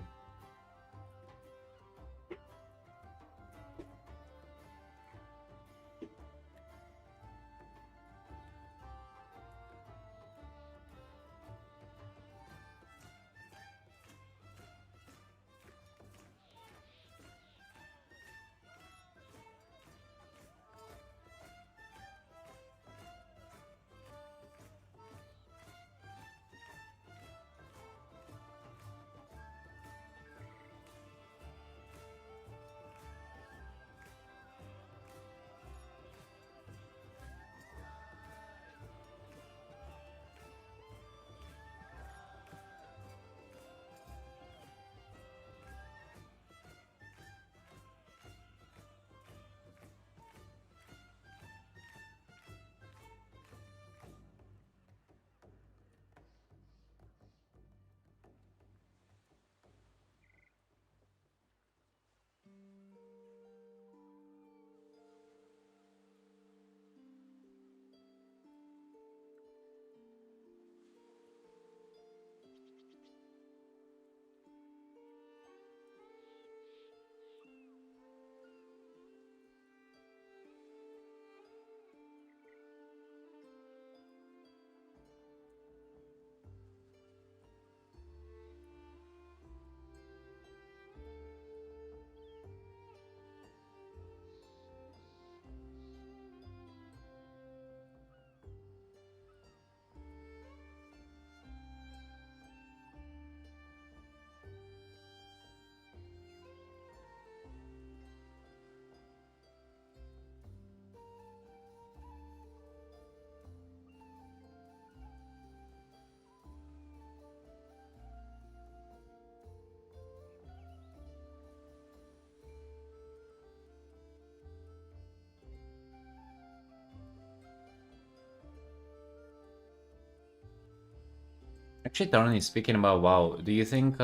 Actually, Tony, speaking about WoW, do you think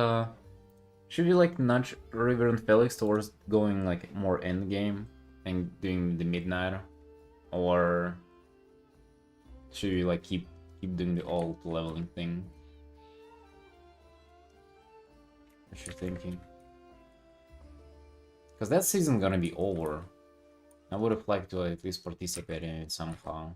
should we like nudge River and Felix towards going like more end game and doing the midnight, or should we like keep doing the alt leveling thing? What you thinking? Because that season's gonna be over. I would have liked to at least participate in it somehow.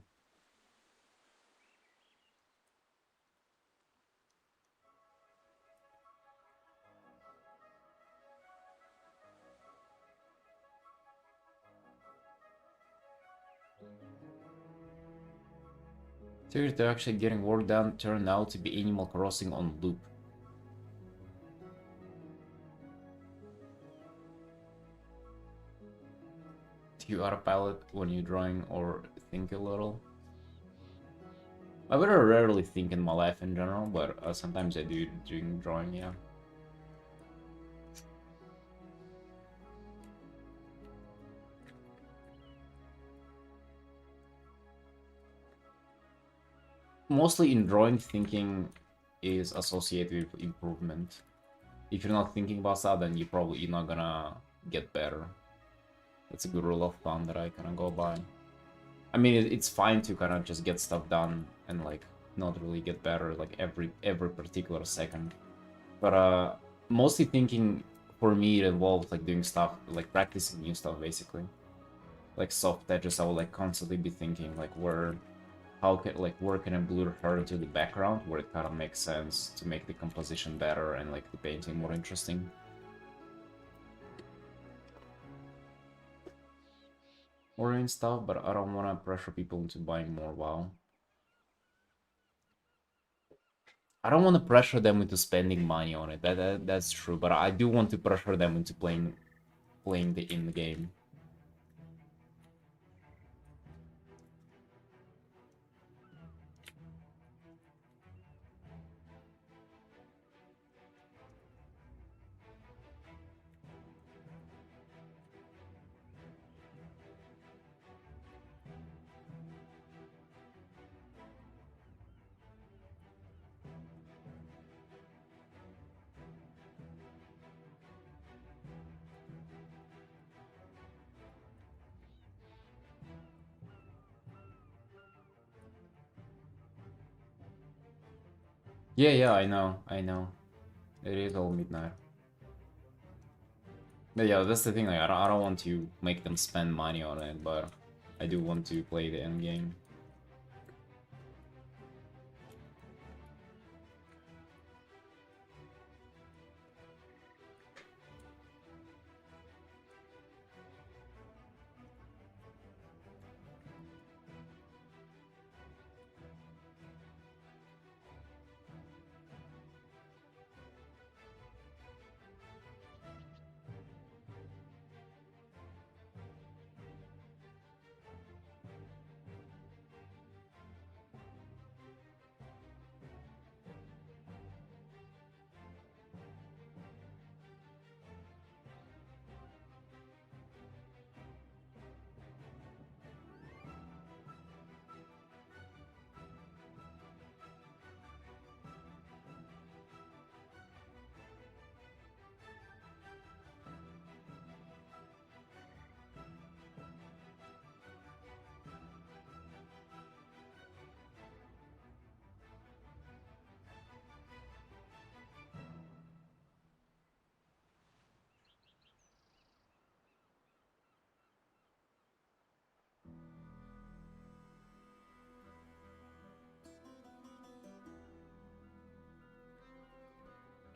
So they're actually getting work done turned out to be Animal Crossing on loop. Do you autopilot when you're drawing or think a little? I very rarely think in my life in general, but sometimes I do during drawing, yeah. Mostly in drawing, thinking is associated with improvement. If you're not thinking about stuff, then you're not gonna get better. That's a good rule of thumb that I kind of go by. I mean, it's fine to kind of just get stuff done and like not really get better like every particular second. But mostly thinking for me it involves like doing stuff, like practicing new stuff basically. Like soft edges, I will like constantly be thinking like where can I blur her into the background where it kind of makes sense to make the composition better and like the painting more interesting. Or in stuff, but I don't want to pressure people into buying more WoW. I don't want to pressure them into spending money on it. That's true, but I do want to pressure them into playing the in game. Yeah, yeah, I know. It is all midnight. But yeah, that's the thing. Like, I don't want to make them spend money on it, but I do want to play the end game.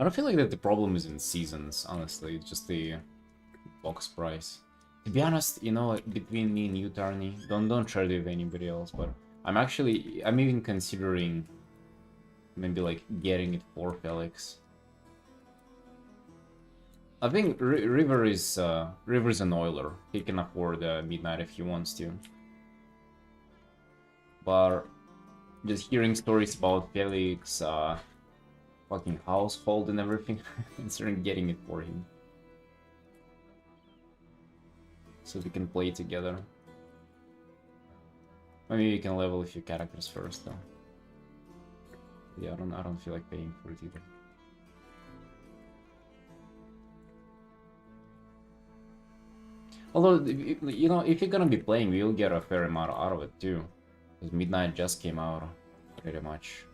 I don't feel like that the problem is in seasons, honestly. It's just the box price. To be honest, you know, between me and you, Tarny, don't share it with anybody else, but I'm even considering maybe like getting it for Felix. I think River's an oiler. He can afford midnight if he wants to. But just hearing stories about Felix, fucking household and everything, considering getting it for him. So we can play together. Maybe we can level a few characters first though. Yeah, I don't feel like paying for it either. Although, you know, if you're gonna be playing, you'll get a fair amount out of it too. Because Midnight just came out, pretty much.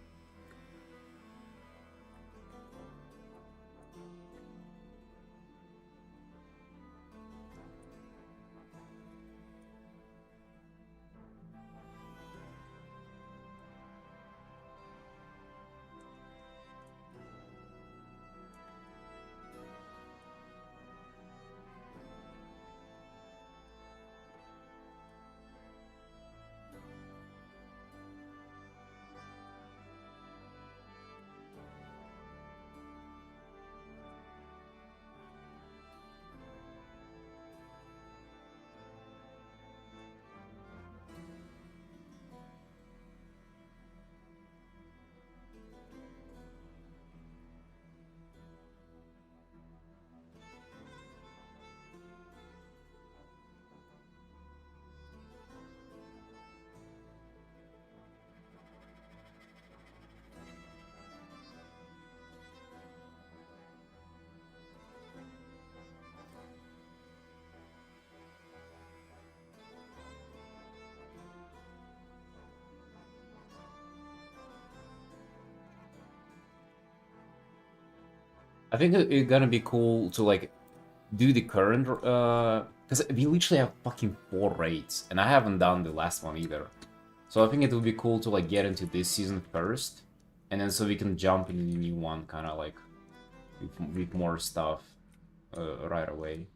I think it's gonna be cool to like do the current because we literally have fucking 4 raids, and I haven't done the last one either. So I think it would be cool to like get into this season first, and then so we can jump into the new one kind of like with more stuff right away.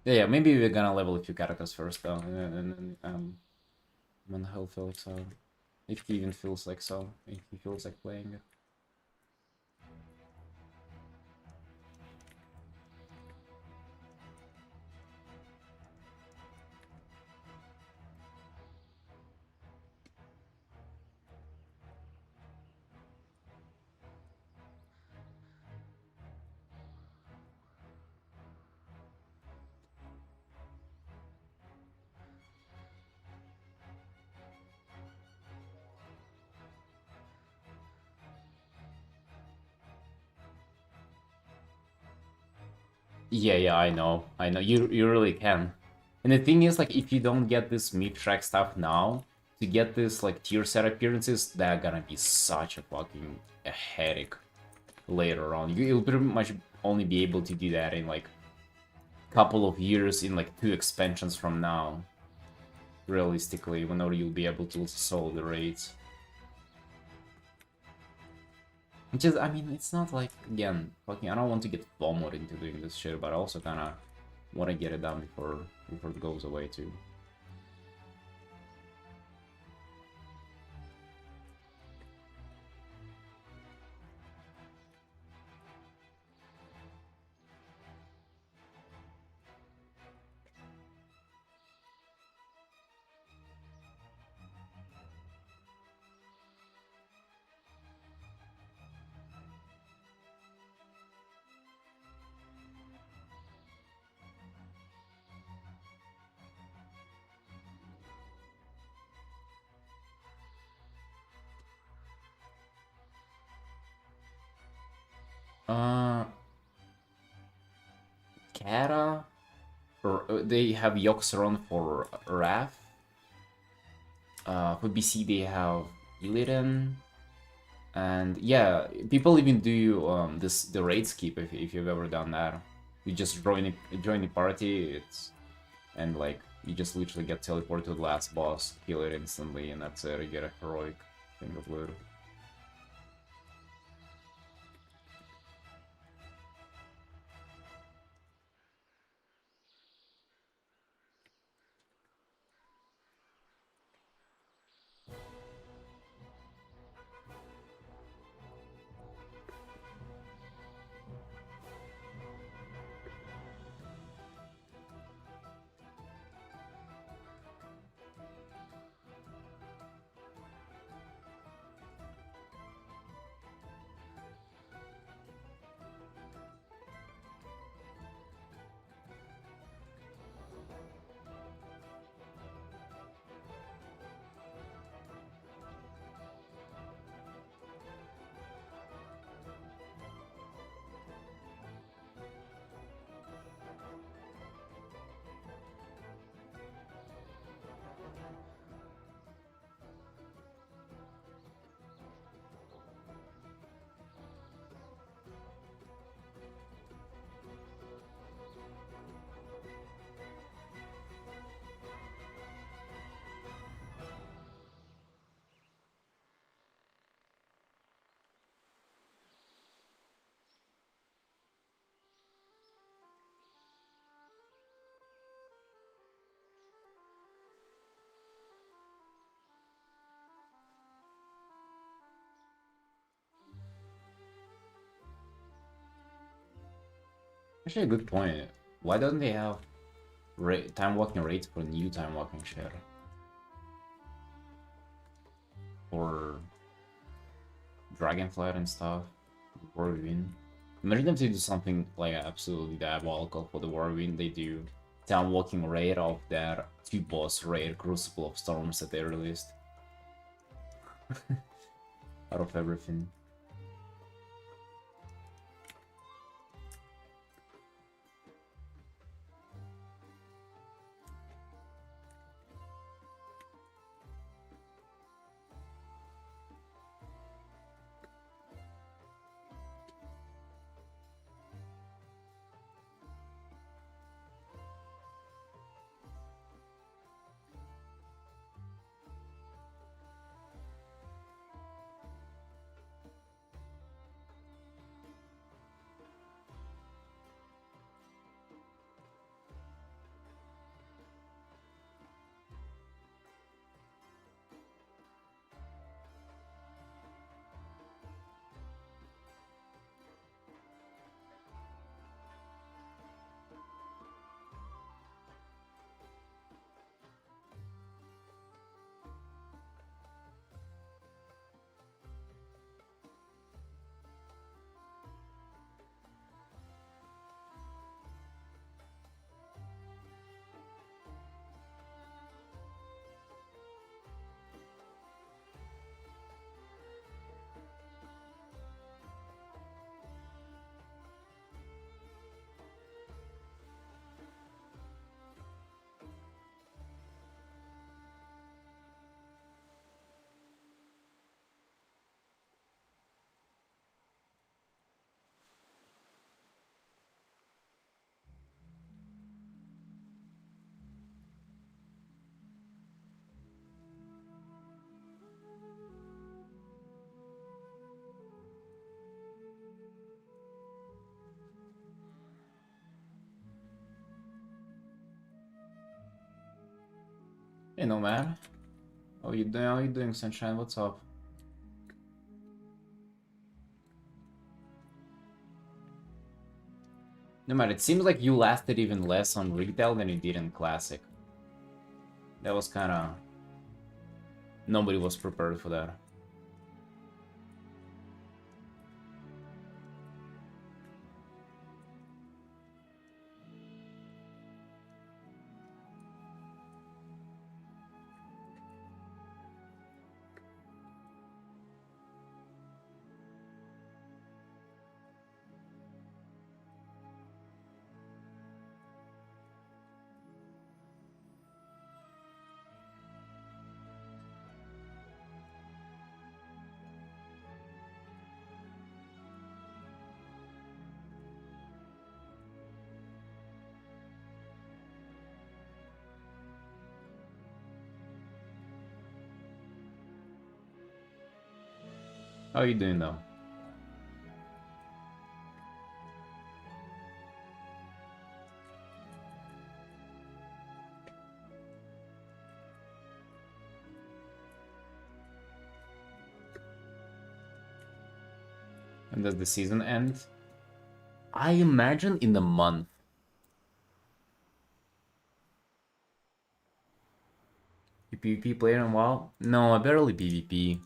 Yeah, maybe we're gonna level a few characters first though, and when the hell feels so. If he even feels like so, if he feels like playing it. Yeah, I know. You really can. And the thing is, like, if you don't get this mid-track stuff now, to get this like tier set appearances, they're gonna be such a fucking headache later on. You'll pretty much only be able to do that in like couple of years, in like 2 expansions from now. Realistically, whenever you'll be able to solve the raids. Which is, I mean, it's not like, again, fucking, I don't want to get FOMOed into doing this shit, but I also kind of want to get it done before it goes away too. Uh, Kata, or they have Yoxeron for Wrath. For BC they have Illidan, and yeah, people even do the raid skip if you've ever done that. You just join the party, and like you just literally get teleported to the last boss, kill it instantly, and that's it. You get a heroic thing of loot. Actually, a good point. Why don't they have time walking rates for new time walking share? Or Dragonflight and stuff? Whirlwind. Imagine if they do something like absolutely diabolical for the Whirlwind. They do time walking raid of their 2 boss raid Crucible of Storms that they released. Out of everything. Hey, no man. How you doing? How you doing, Sunshine? What's up? No matter, it seems like you lasted even less on retail than you did in classic. That was kind of... Nobody was prepared for that. How you doing though? And does the season end? I imagine in a month. You PvP player in a while? No, I barely PvP.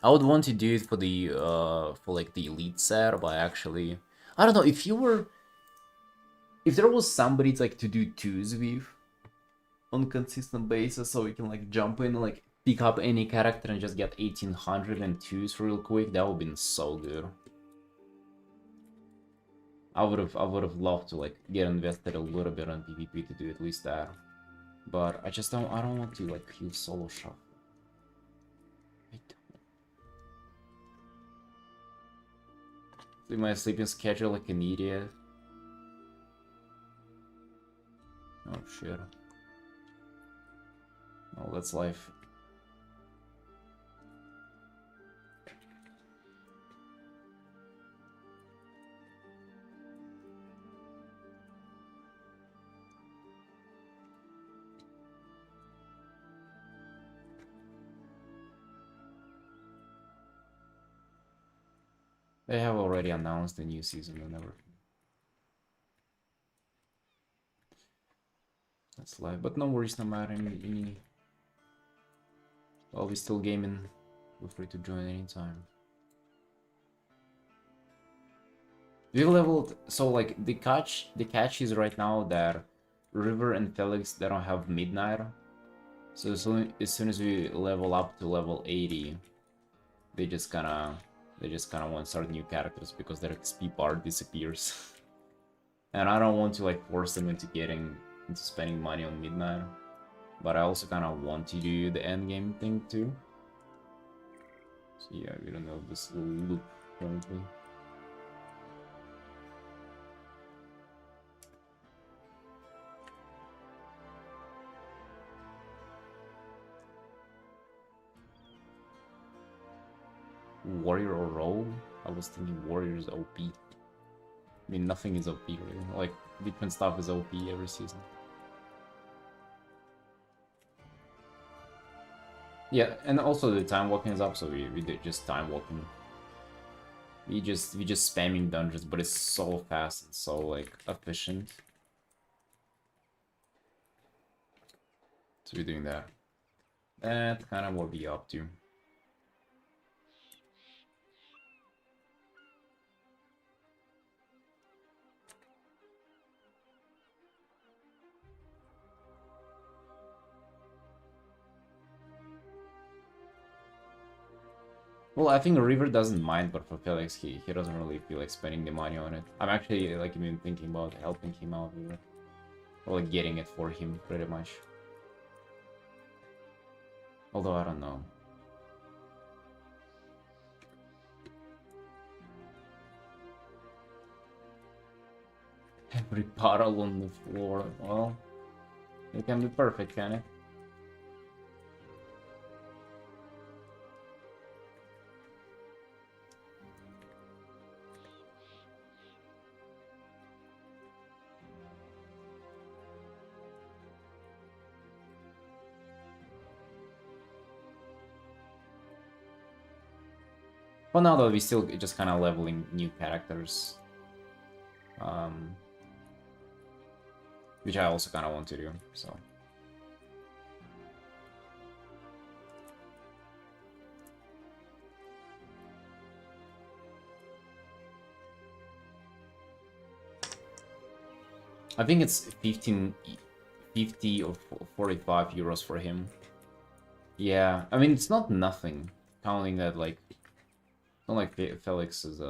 I would want to do it for the for like the elite set, but actually, I don't know if you were, if there was somebody like to do twos with on consistent basis, so we can like jump in and like pick up any character and just get 1800 and twos real quick. That would have been so good. I would have loved to like get invested a little bit on PvP to do at least that, but I don't want to like kill solo shuffle. I don't. Do my sleeping schedule like an idiot. Oh shit. Oh, that's life. They have already announced the new season and everything. That's life. But no worries, no matter. While we still gaming, feel free to join anytime. We leveled, so like the catch is right now that River and Felix, they don't have Midnight. So as soon as we level up to level 80, they just kinda want to start new characters because their XP bar disappears. And I don't want to like force them into spending money on Midnight. But I also kinda want to do the end game thing too. So yeah, we don't know this little loop currently. Warrior or roll? I was thinking warrior is OP. I mean, nothing is OP really. Like, different stuff is OP every season. Yeah, and also the time walking is up, so we did just time walking. We just spamming dungeons, but it's so fast and so like efficient. So we're doing that. That's kind of what we up to. Well, I think River doesn't mind, but for Felix, he doesn't really feel like spending the money on it. I'm actually like even thinking about helping him out with it. Or like getting it for him, pretty much. Although I don't know. Every bottle on the floor. Well, it can be perfect, can it? Well, now that we still just kind of leveling new characters. Which I also kind of want to do, so. I think it's 50 or 45 euros for him. Yeah, I mean, it's not nothing, counting that, like, it's not like Felix is,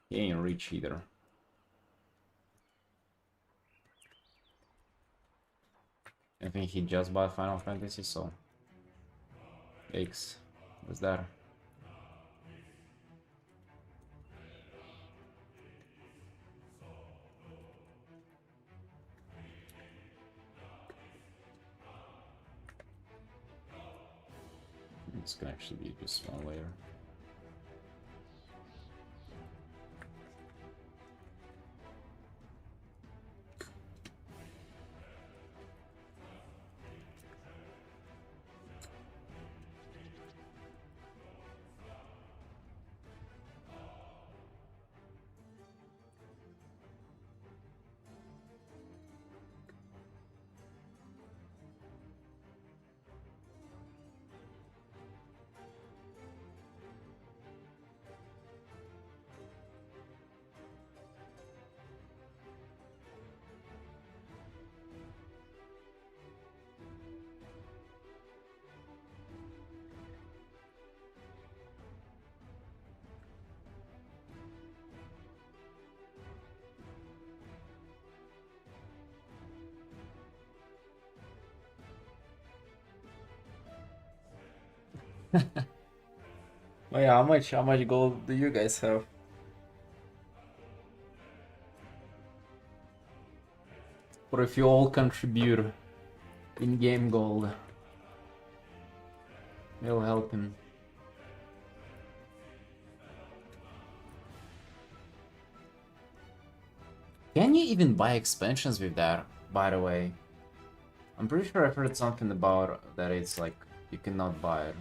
he ain't rich either. I think he just bought Final Fantasy, so... Yikes. What's that? This can actually be just one layer. Oh yeah, how much gold do you guys have? Or if you all contribute in-game gold, it'll help him. Can you even buy expansions with that, by the way? I'm pretty sure I've heard something about that it's like, you cannot buy it.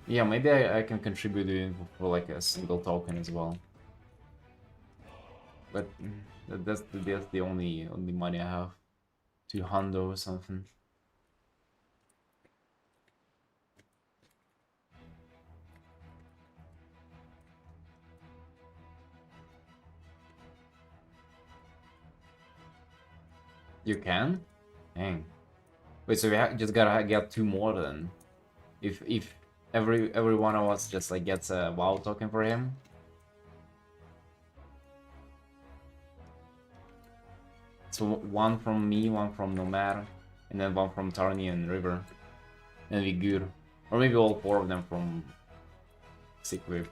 Yeah, maybe I can contribute to it for like a single token as well. But that's the only money I have. 200 or something. You can? Dang. Wait, so we just gotta get two more then. If every one of us just like gets a WoW token for him. So one from me, one from Nomad, and then one from Tarni and River. And we good. Or maybe all four of them from Sick Wave.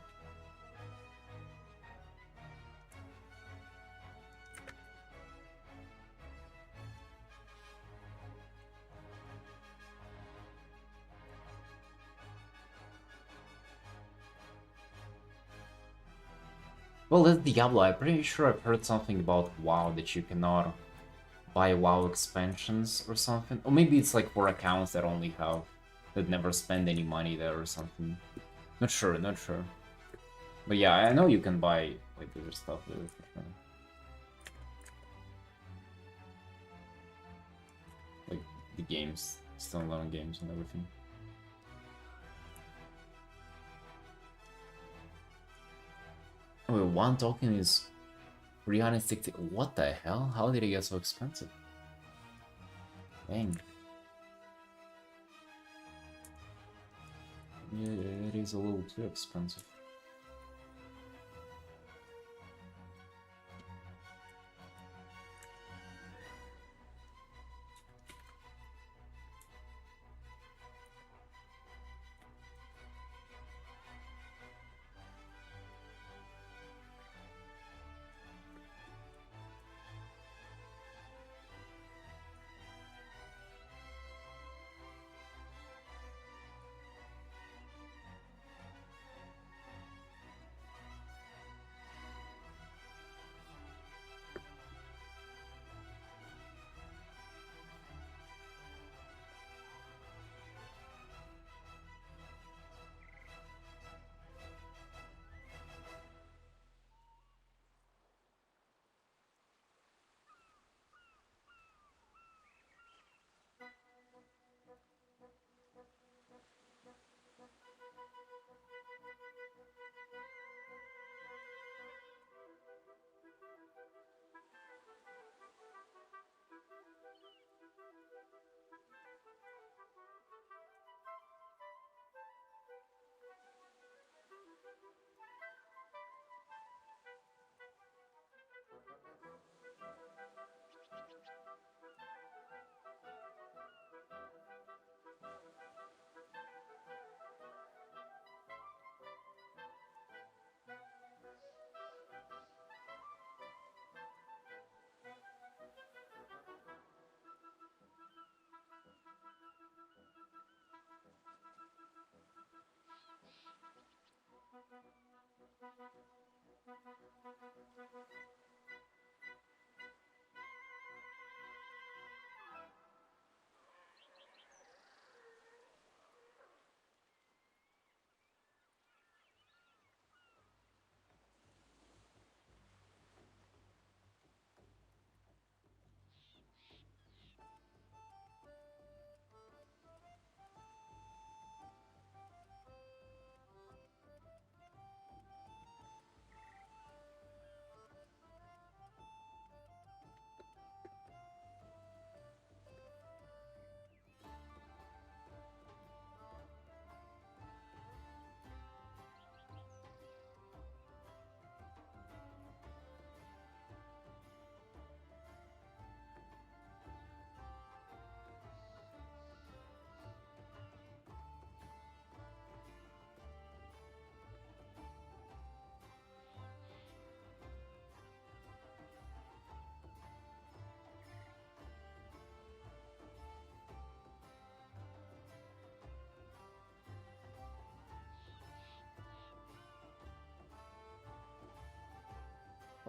Well, that's Diablo. I'm pretty sure I've heard something about WoW that you cannot buy WoW expansions or something. Or maybe it's like for accounts that only have that never spend any money there or something. Not sure, not sure. But yeah, I know you can buy like other stuff there for sure. Like the games, standalone games and everything. Oh, wait, one token is 360. What the hell? How did it get so expensive? Dang. Yeah, it is a little too expensive.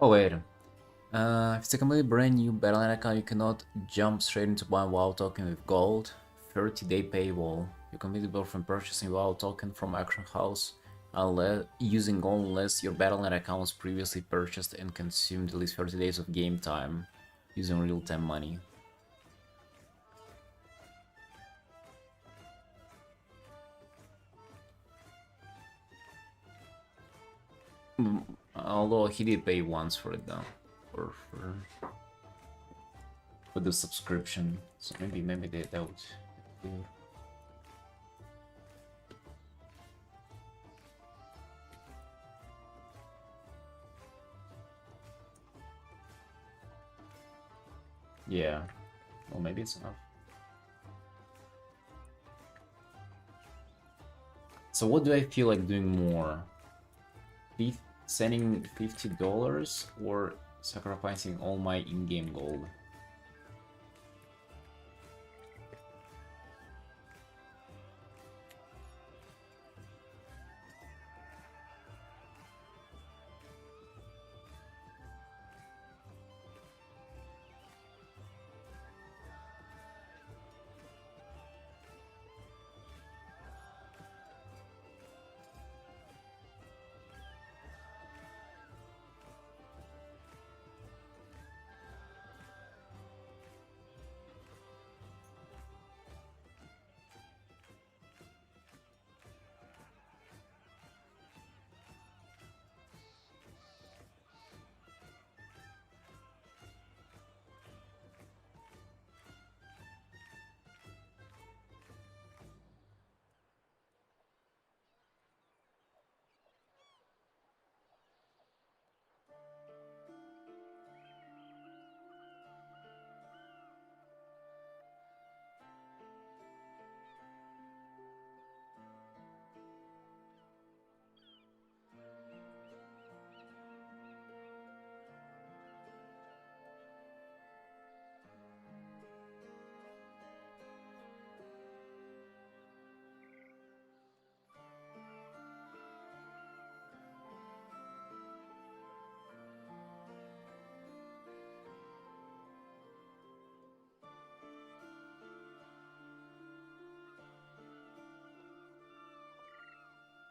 Oh wait. If it's a completely brand new Battle.net account, you cannot jump straight into buying WoW token with gold. 30-day paywall. You completely built from purchasing WoW token from Action House. Unless, using unless your Battle.net account was previously purchased and consumed at least 30 days of game time using real-time money. Although he did pay once for it though, for the subscription, so maybe that would. Yeah, well maybe it's enough. So what do I feel like doing more? Sending $50 or sacrificing all my in-game gold?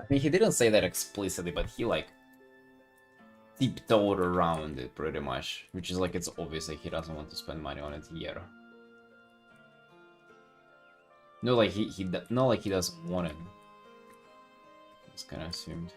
I mean, he didn't say that explicitly, but he like tiptoed around it pretty much, which is like it's obvious that he doesn't want to spend money on it yet. No, like not like he doesn't want it. It's kind of assumed.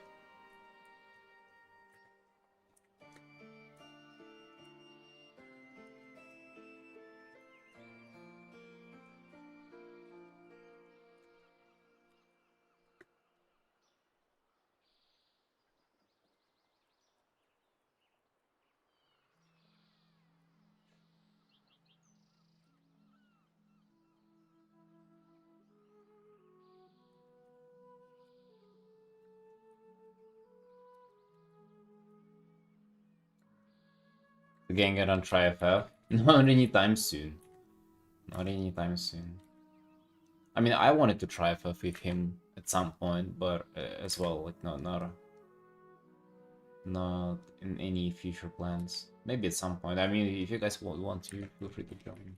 The gang gonna try FF? Not anytime soon. Not anytime soon. I mean, I wanted to try FF with him at some point, but as well, like not in any future plans. Maybe at some point. I mean, if you guys want to, feel free to join.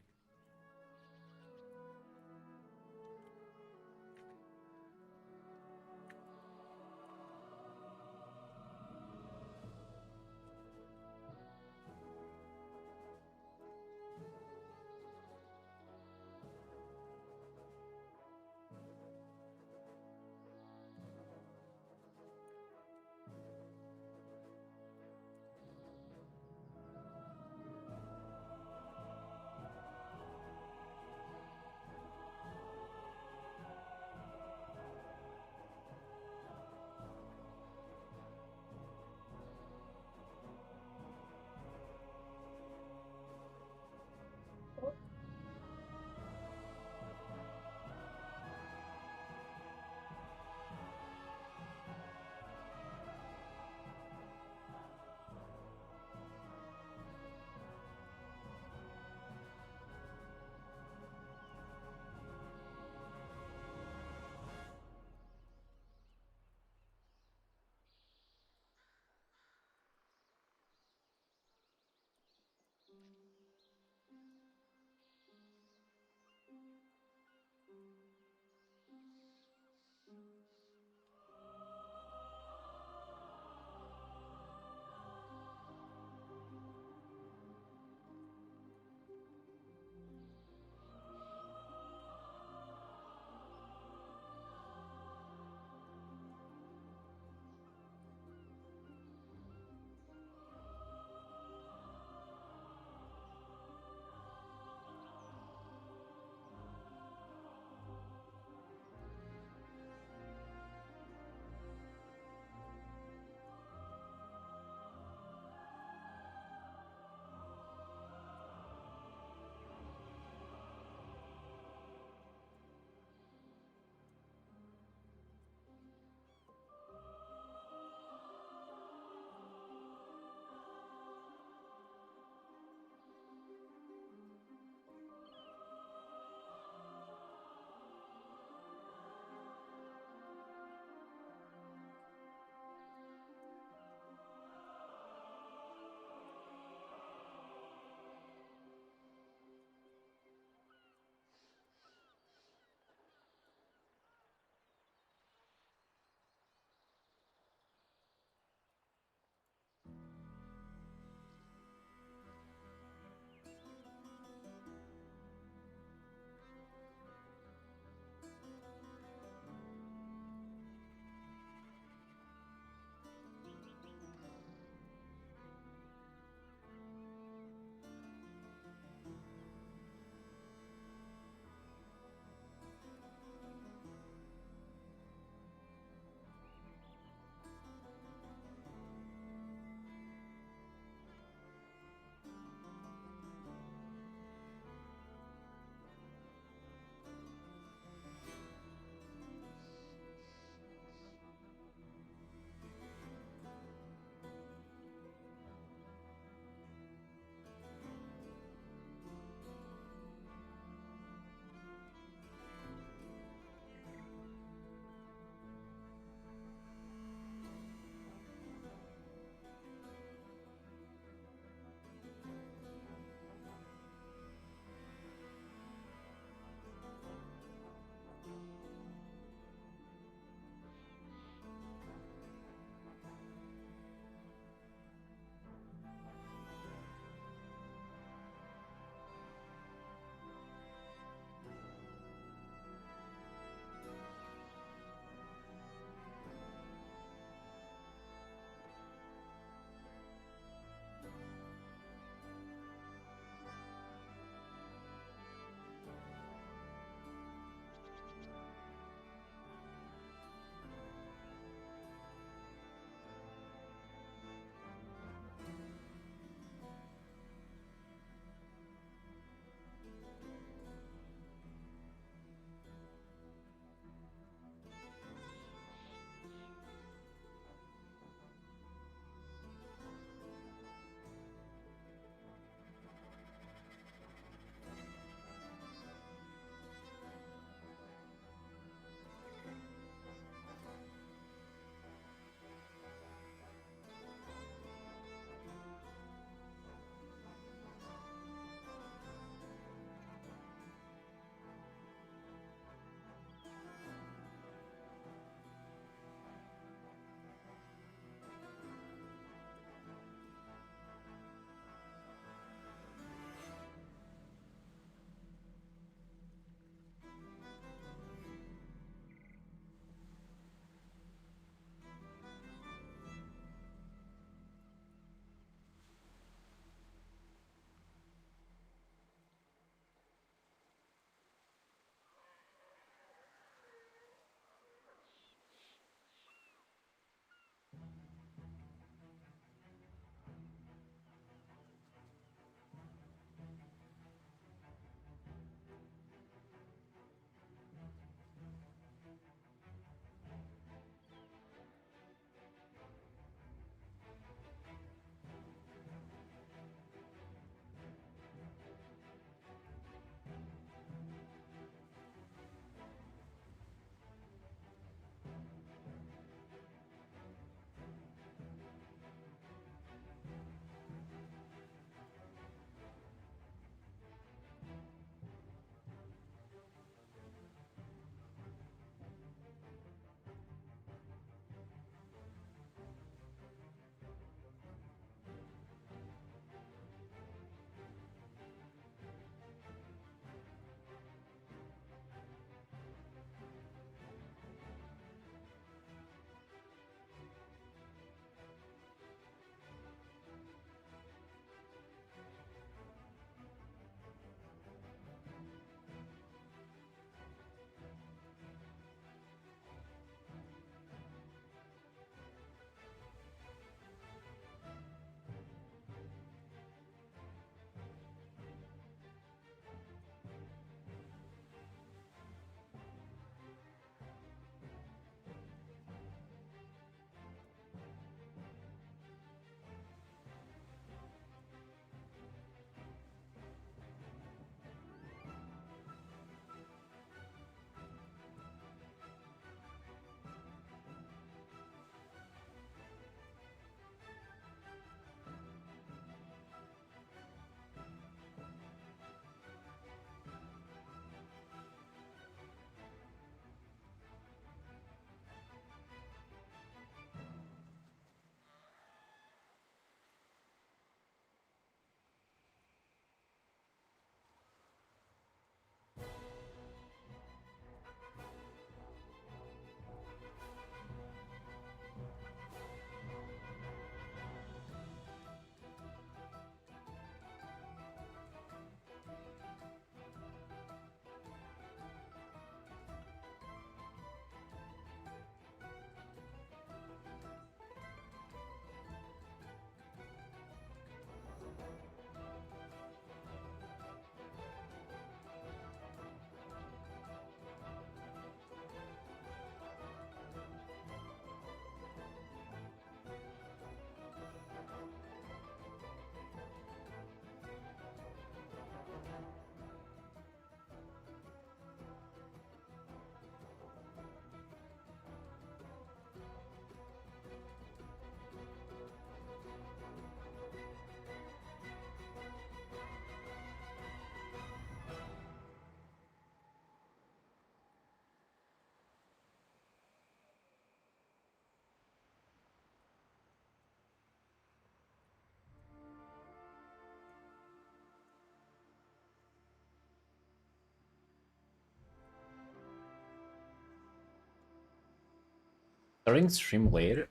Starting stream later,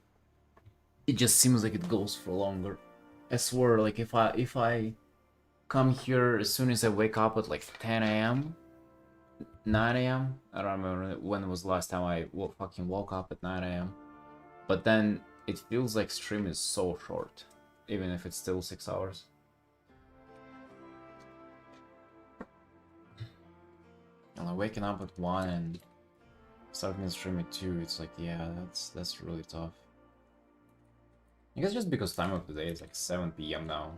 it just seems like it goes for longer. I swear, like if I come here as soon as I wake up at like 10 a.m., 9 a.m. I don't remember when was the last time I fucking woke up at 9 a.m. But then it feels like stream is so short, even if it's still 6 hours. And like waking up at 1 and starting the stream at 2, it's like, yeah, that's really tough. I guess just because time of the day is like 7 p.m. now.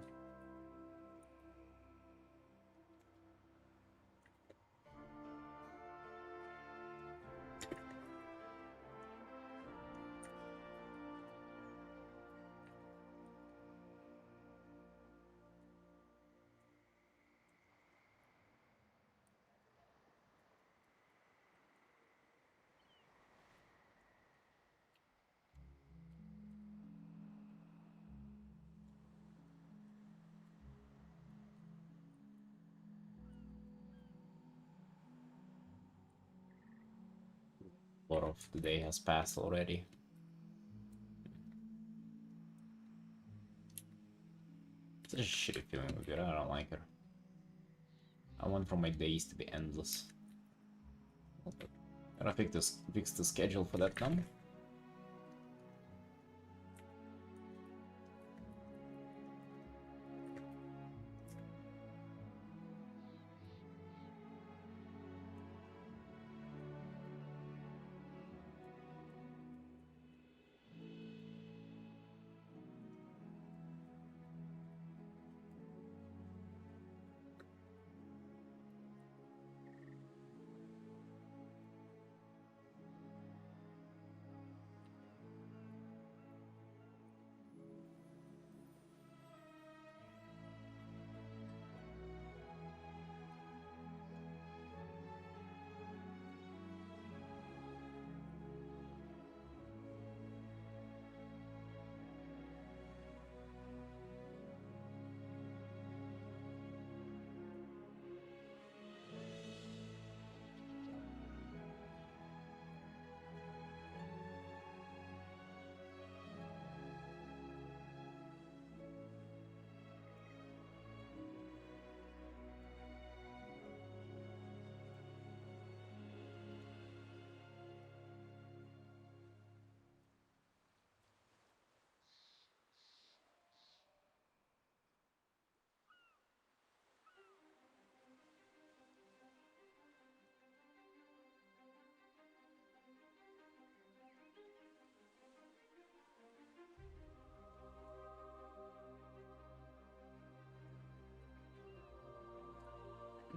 A lot of the day has passed already. It's a shitty feeling with it, I don't like it. I want for my days to be endless. Gotta fix the schedule for that now.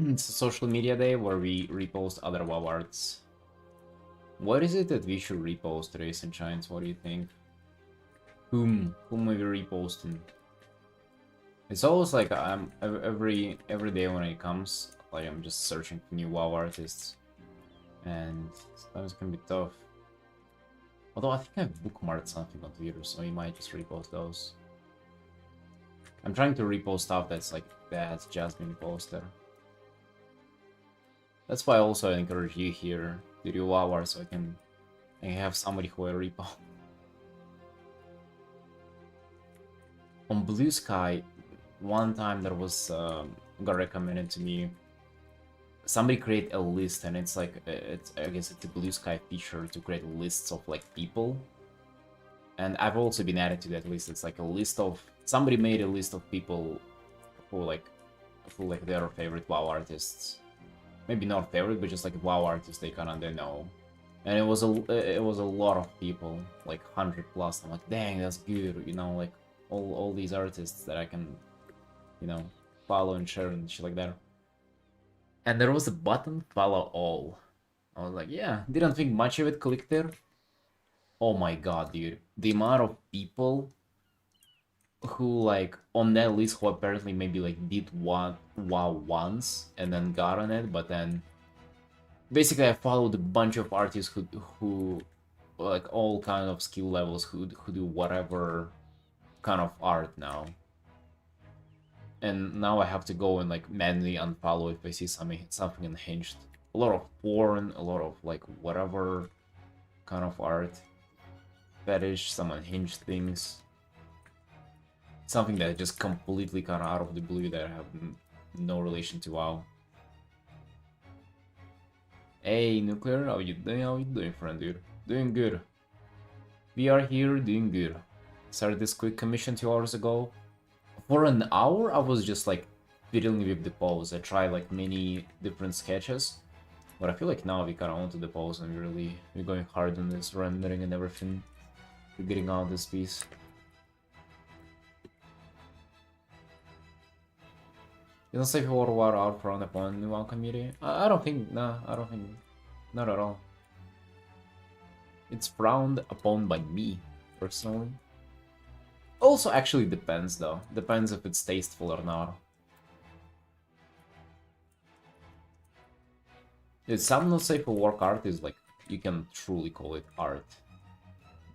It's a social media day where we repost other WoW arts. What is it that we should repost, Race and Shines? What do you think? Whom are we reposting? It's always like I'm every day when it comes, like I'm just searching for new WoW artists, and sometimes it can be tough. Although I think I've bookmarked something on Twitter, so you might just repost those. I'm trying to repost stuff that's like that's just been posted. That's why also I encourage you here to do WoW art, so I can have somebody who I repo. On Blue Sky, one time there was got recommended to me. Somebody create a list, and it's like I guess it's a Blue Sky feature to create lists of like people. And I've also been added to that list. It's like a list of somebody made a list of people who like their favorite WoW artists. Maybe not favorite, but just like WoW artists they kinda know. And it was a lot of people, like 100 plus. I'm like, dang, that's good, you know, like all these artists that I can, you know, follow and share and shit like that. And there was a button, follow all. I was like, yeah, didn't think much of it, click there. Oh my god, dude. The amount of people who like on that list who apparently maybe like did WoW once and then got on it, but then basically I followed a bunch of artists who like all kind of skill levels who do whatever kind of art now. And now I have to go and like manually unfollow if I see something unhinged. A lot of porn, a lot of like whatever kind of art. fetish, some unhinged things. Something that just completely kind of out of the blue that have no relation to WoW. Hey, Nuclear, how you doing? How you doing, friend, dude? Doing good. We are here doing good. Started this quick commission 2 hours ago. For an hour, I was just like fiddling with the pose. I tried like many different sketches, but I feel like now we kind of onto the pose and we're going hard on this rendering and everything. We're getting out this piece. You don't say for war out for an opponent in one community? I don't think, nah, I don't think, not at all. It's frowned upon by me, personally. Also actually depends though, depends if it's tasteful or not. Some not safe for work art is like, you can truly call it art.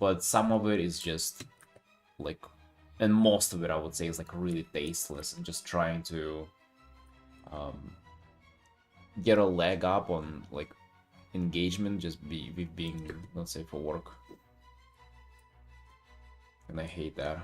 But some of it is just like, and most of it I would say is like really tasteless and just trying to get a leg up on like engagement, just being not safe for work. And I hate that.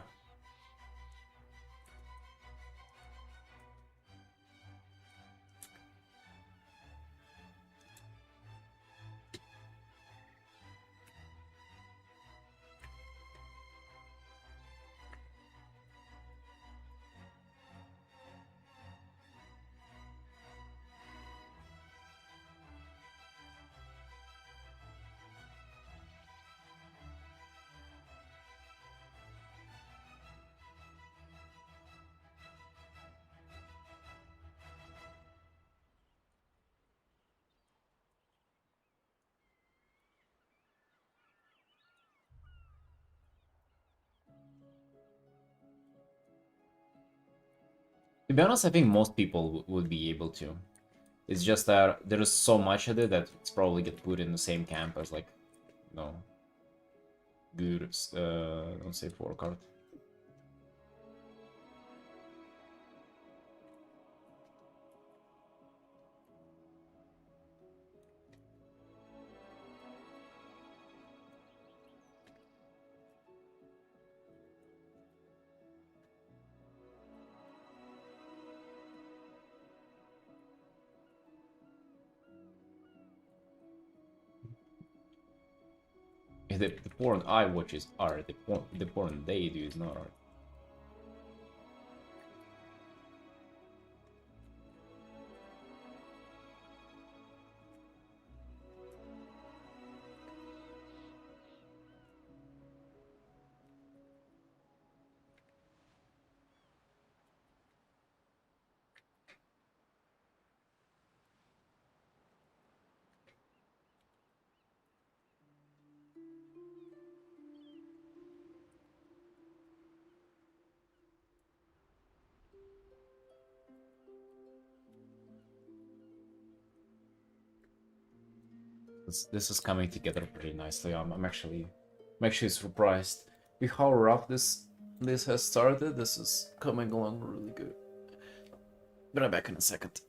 To be honest, I think most people would be able to. It's just that there is so much of it that it's probably get put in the same camp as like, you know, good, don't say for card. The porn I watch is art. The porn they do is not art. This is coming together pretty nicely. I'm actually surprised with how rough this has started. This is coming along really good. But I'm back in a second.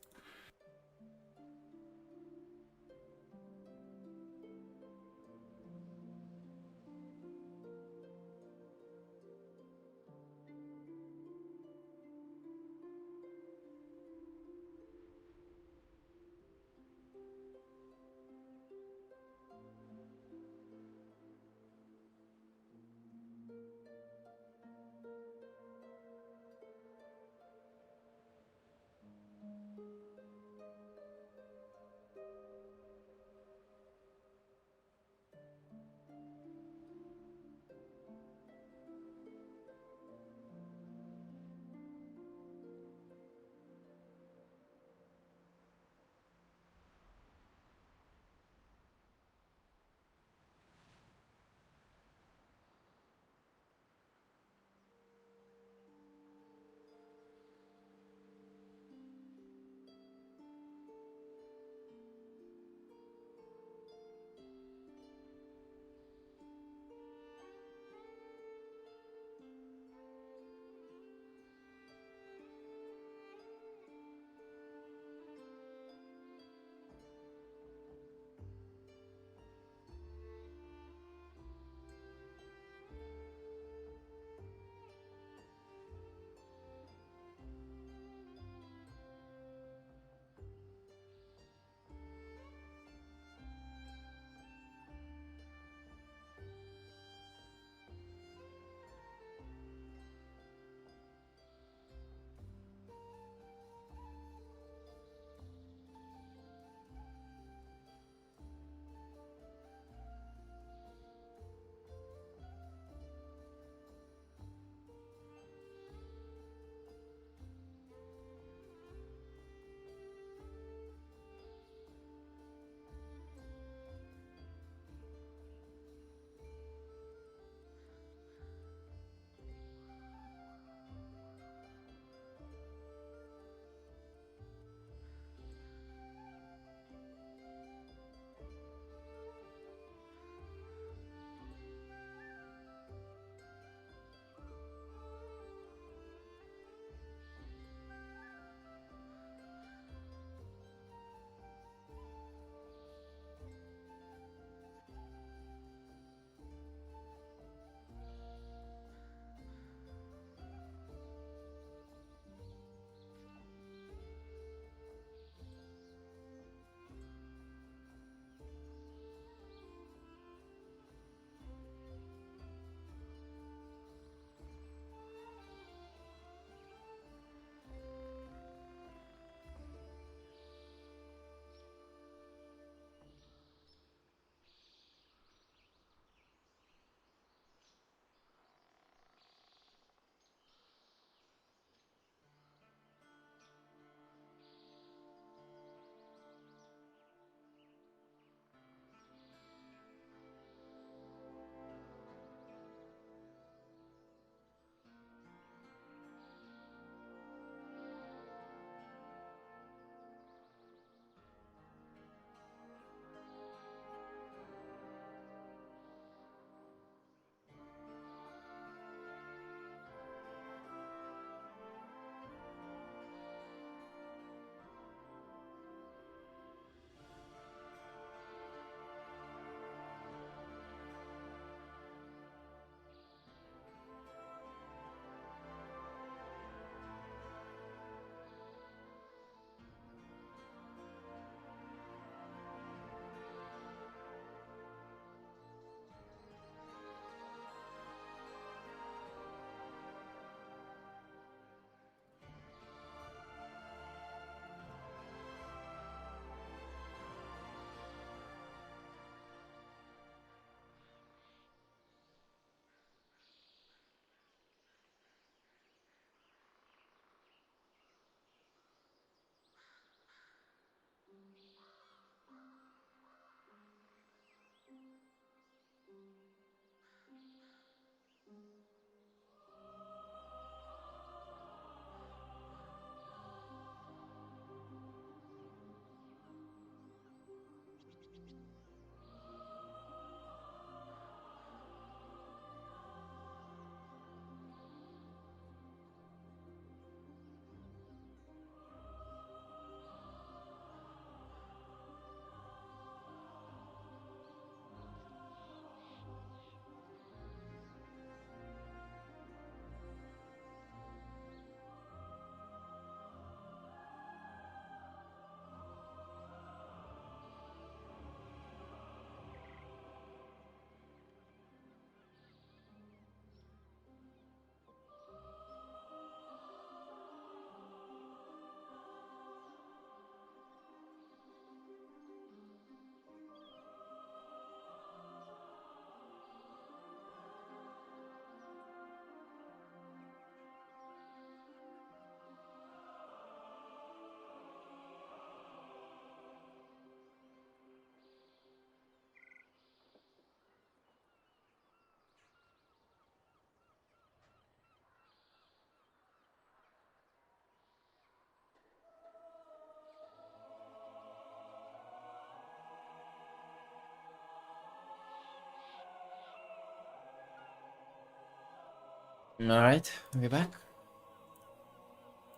Alright, we're back.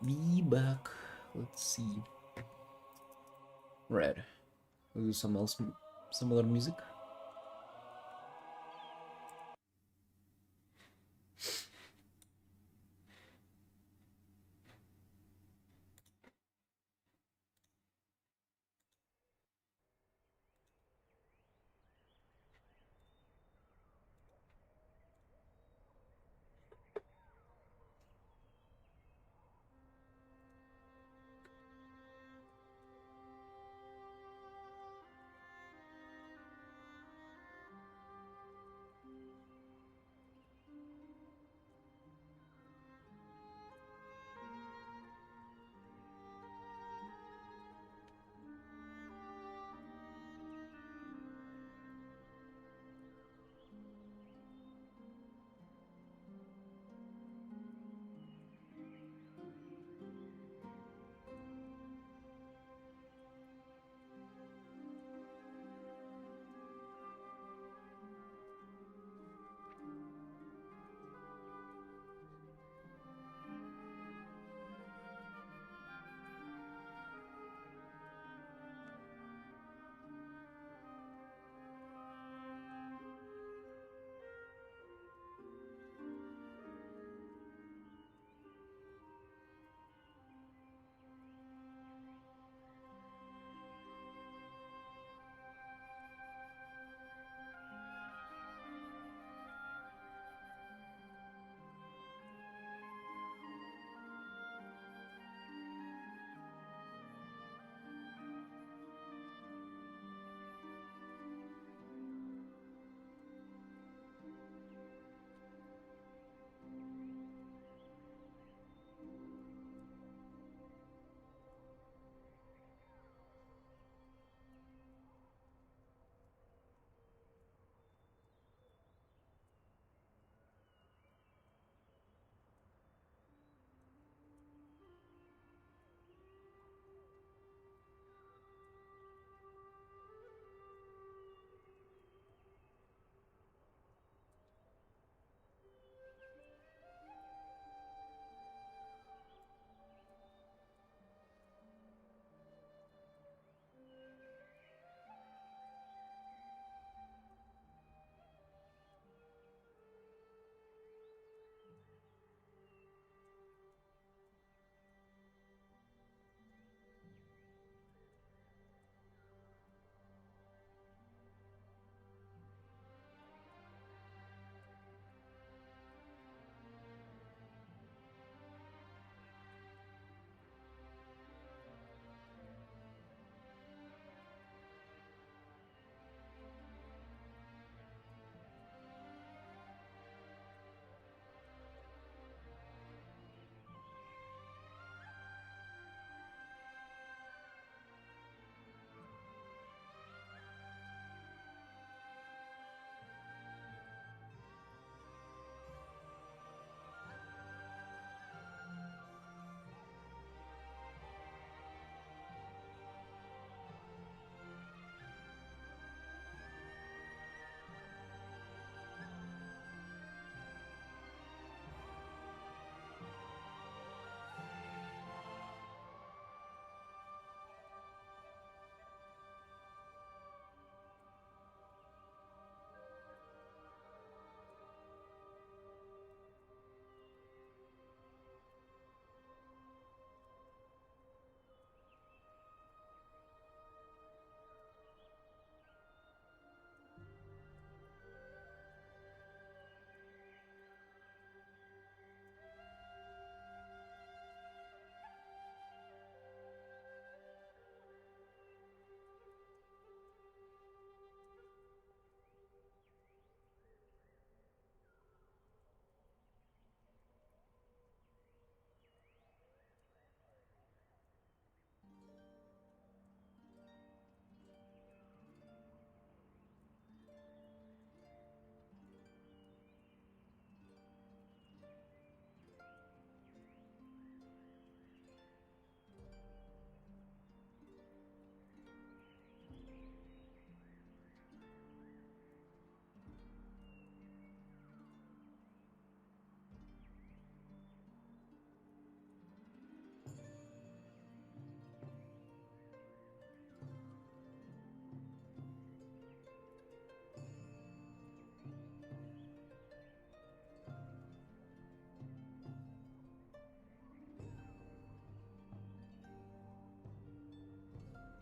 Be back. Let's see. Red. We'll do some else similar music.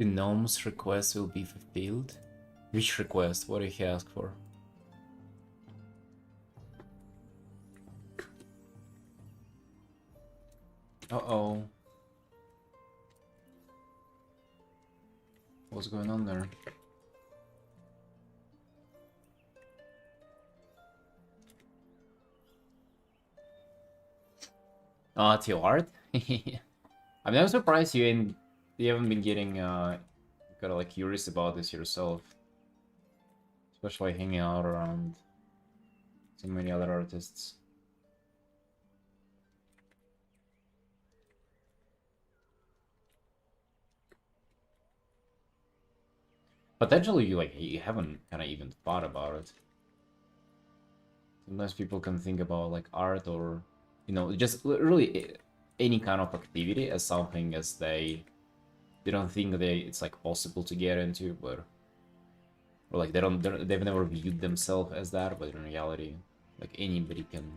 The gnome's request will be fulfilled. Which request? What did he ask for? Uh-oh. What's going on there? To art? I mean, I'm surprised you haven't been getting kind of like curious about this yourself. Especially hanging out around so many other artists. Potentially, you haven't kind of even thought about it. Sometimes people can think about like art or, just really any kind of activity as something as they don't think it's like possible to get into, but or like they've never viewed themselves as that, but in reality, like anybody can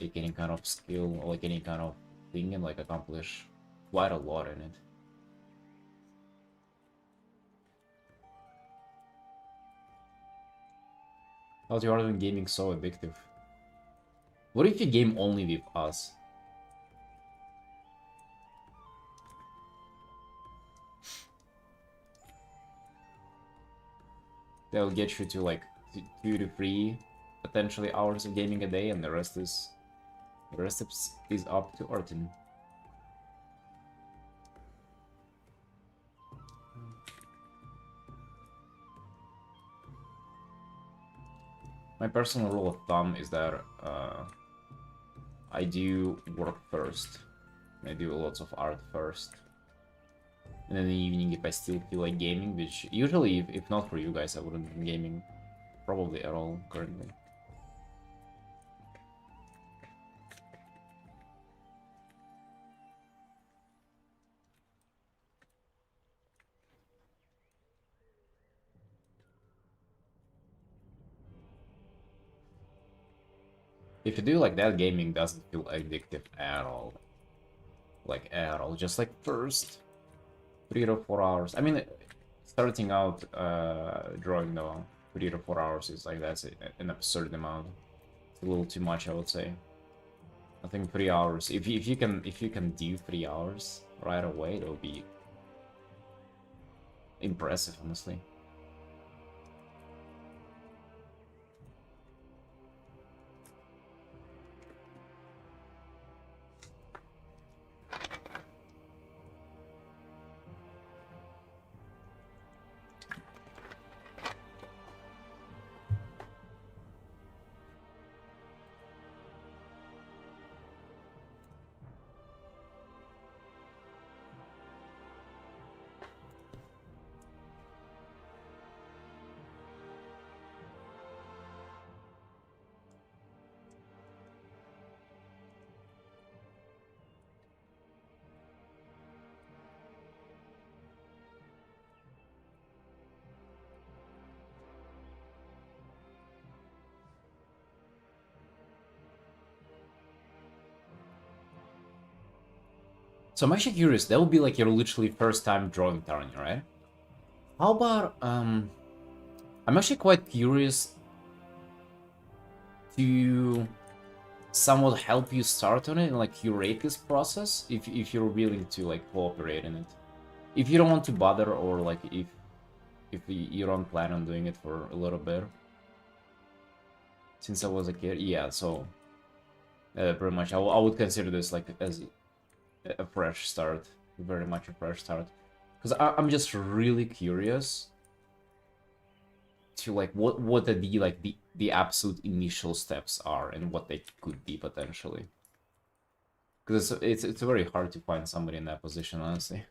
take any kind of skill or like any kind of thing and like accomplish quite a lot in it. How's your art in gaming so addictive? What if you game only with us? That'll get you to like 2 to 3 potentially hours of gaming a day, and the rest is up to Artin. My personal rule of thumb is that I do work first. I do lots of art first. And in the evening, if I still feel like gaming, which usually, if not for you guys, I wouldn't be gaming probably at all currently. If you do like that, gaming doesn't feel addictive at all. Like at all. Just like first 3 to 4 hours. I mean, starting out drawing though, 3 to 4 hours is like that's an absurd amount. It's a little too much, I would say. I think 3 hours. If you can do 3 hours right away, that'll be impressive, honestly. So I'm actually curious. That would be like your literally first time drawing Tarnia, right? How about I'm actually quite curious to somewhat help you start on it and like curate this process if you're willing to like cooperate in it. If you don't want to bother, or like if you don't plan on doing it for a little bit. Since I was a kid, yeah, so pretty much I would consider this like as a fresh start, very much a fresh start, because I'm just really curious to like what the absolute initial steps are and what they could be potentially, because it's very hard to find somebody in that position, honestly.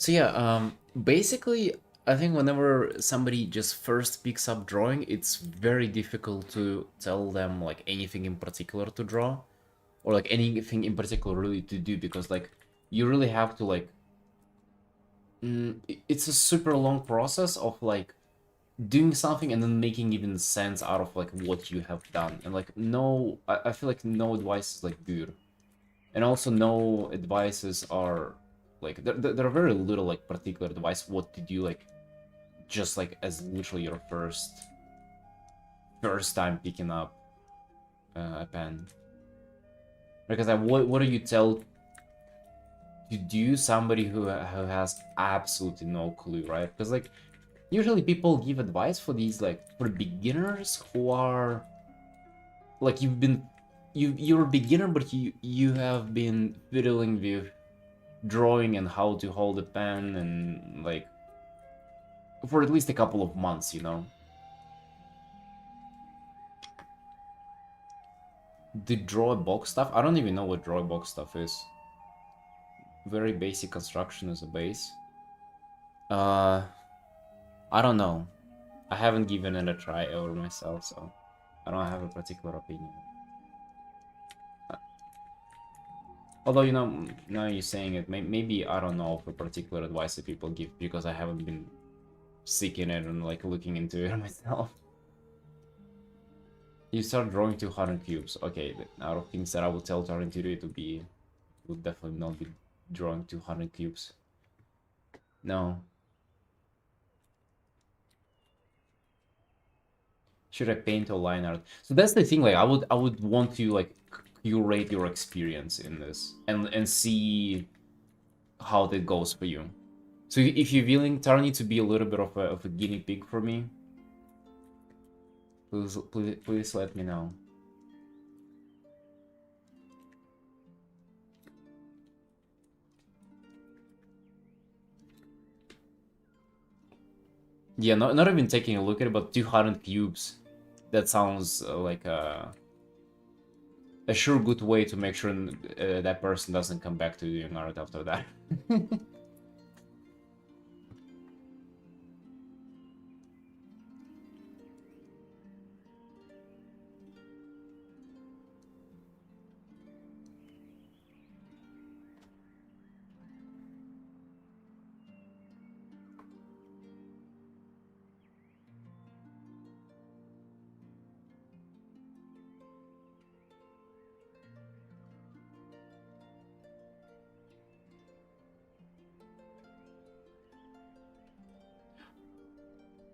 So yeah, basically, I think whenever somebody just first picks up drawing, it's very difficult to tell them like anything in particular to draw, or like anything in particular really to do, because like you really have to like, it's a super long process of like doing something and then making even sense out of like what you have done, and like no, I feel like no advice is like good, and also no advices are like there are very little like particular advice what to do, like just like as literally your first time picking up a pen, because like, what do you tell to do somebody who has absolutely no clue, right? Because like usually people give advice for these like for beginners who are like you're a beginner, but you have been fiddling with drawing and how to hold a pen and like for at least a couple of months, you know. The draw a box stuff, I don't even know what draw a box stuff is. Very basic construction as a base. uh I don't know, I haven't given it a try ever myself, so I don't have a particular opinion. Although, you know, now you're saying it, maybe I don't know for particular advice that people give because I haven't been seeking it and like looking into it myself. You start drawing 200 cubes. Okay, out of things that I would tell Artin to do, it would definitely not be drawing 200 cubes. No. Should I paint or line art? So that's the thing. Like, I would want to like curate your experience in this and see how that goes for you. So if you're willing, Tarni, to be a little bit of a guinea pig for me, please let me know. Yeah, not even taking a look at it, but 200 cubes. That sounds like a sure good way to make sure that person doesn't come back to doing art after that.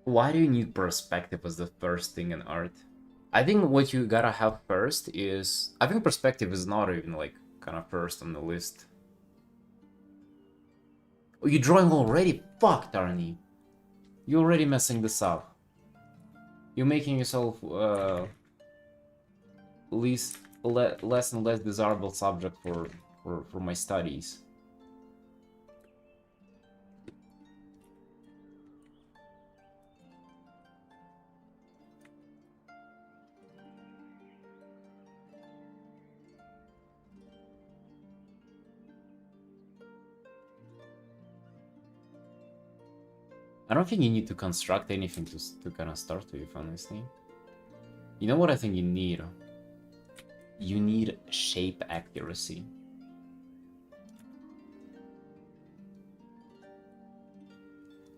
Why do you need perspective as the first thing in art? I think what you gotta have first is... I think perspective is not even like kind of first on the list. Oh, you're drawing already? Fuck, Tarni. You're already messing this up. You're making yourself less and less desirable subject for my studies. I don't think you need to construct anything to kind of start with, honestly. You know what I think you need? You need shape accuracy.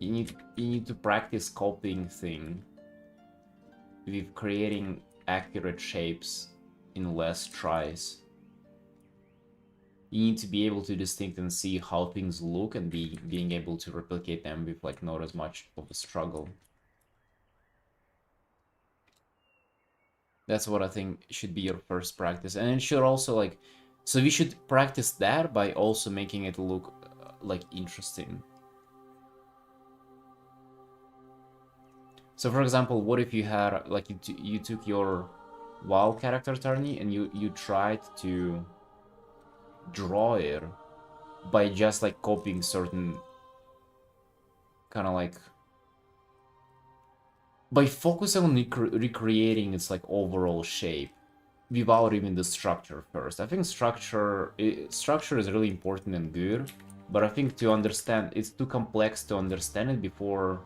You need to practice copying thing with creating accurate shapes in less tries. You need to be able to distinct and see how things look and being able to replicate them with like not as much of a struggle. That's what I think should be your first practice, and it should also like, so we should practice that by also making it look like interesting. So for example, what if you had like you took your wild character Tarni and you tried to draw it by just like copying certain kind of like by focusing on recreating its like overall shape without even the structure first. I think structure is really important and good, But I think to understand, it's too complex to understand it before.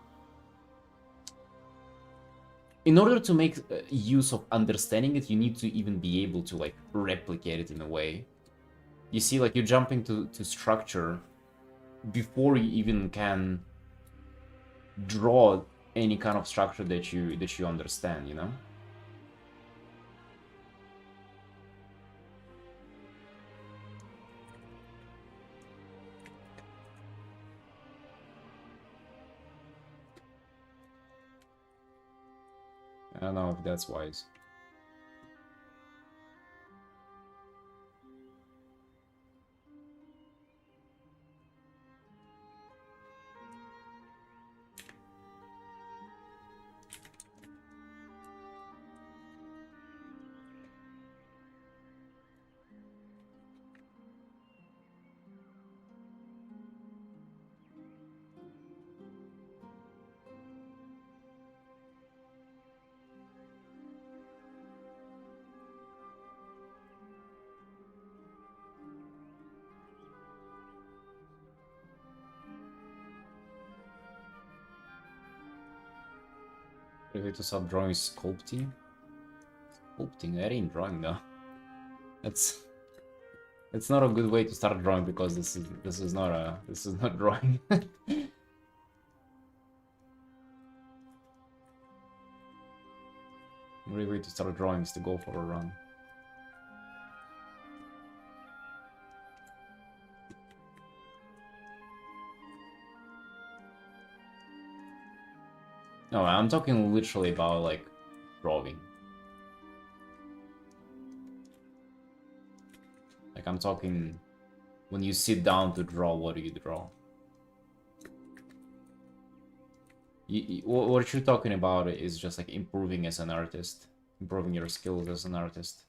In order to make use of understanding it, you need to even be able to like replicate it in a way. You see, like you jump into structure before you even can draw any kind of structure that you understand, you know? I don't know if that's wise. The way to start drawing is sculpting. Sculpting, that ain't drawing though. That's it's not a good way to start drawing because this is not drawing. The only way to start drawing is to go for a run. No, I'm talking literally about like drawing. Like I'm talking when you sit down to draw, what do you draw? What you're talking about is just like improving as an artist, improving your skills as an artist.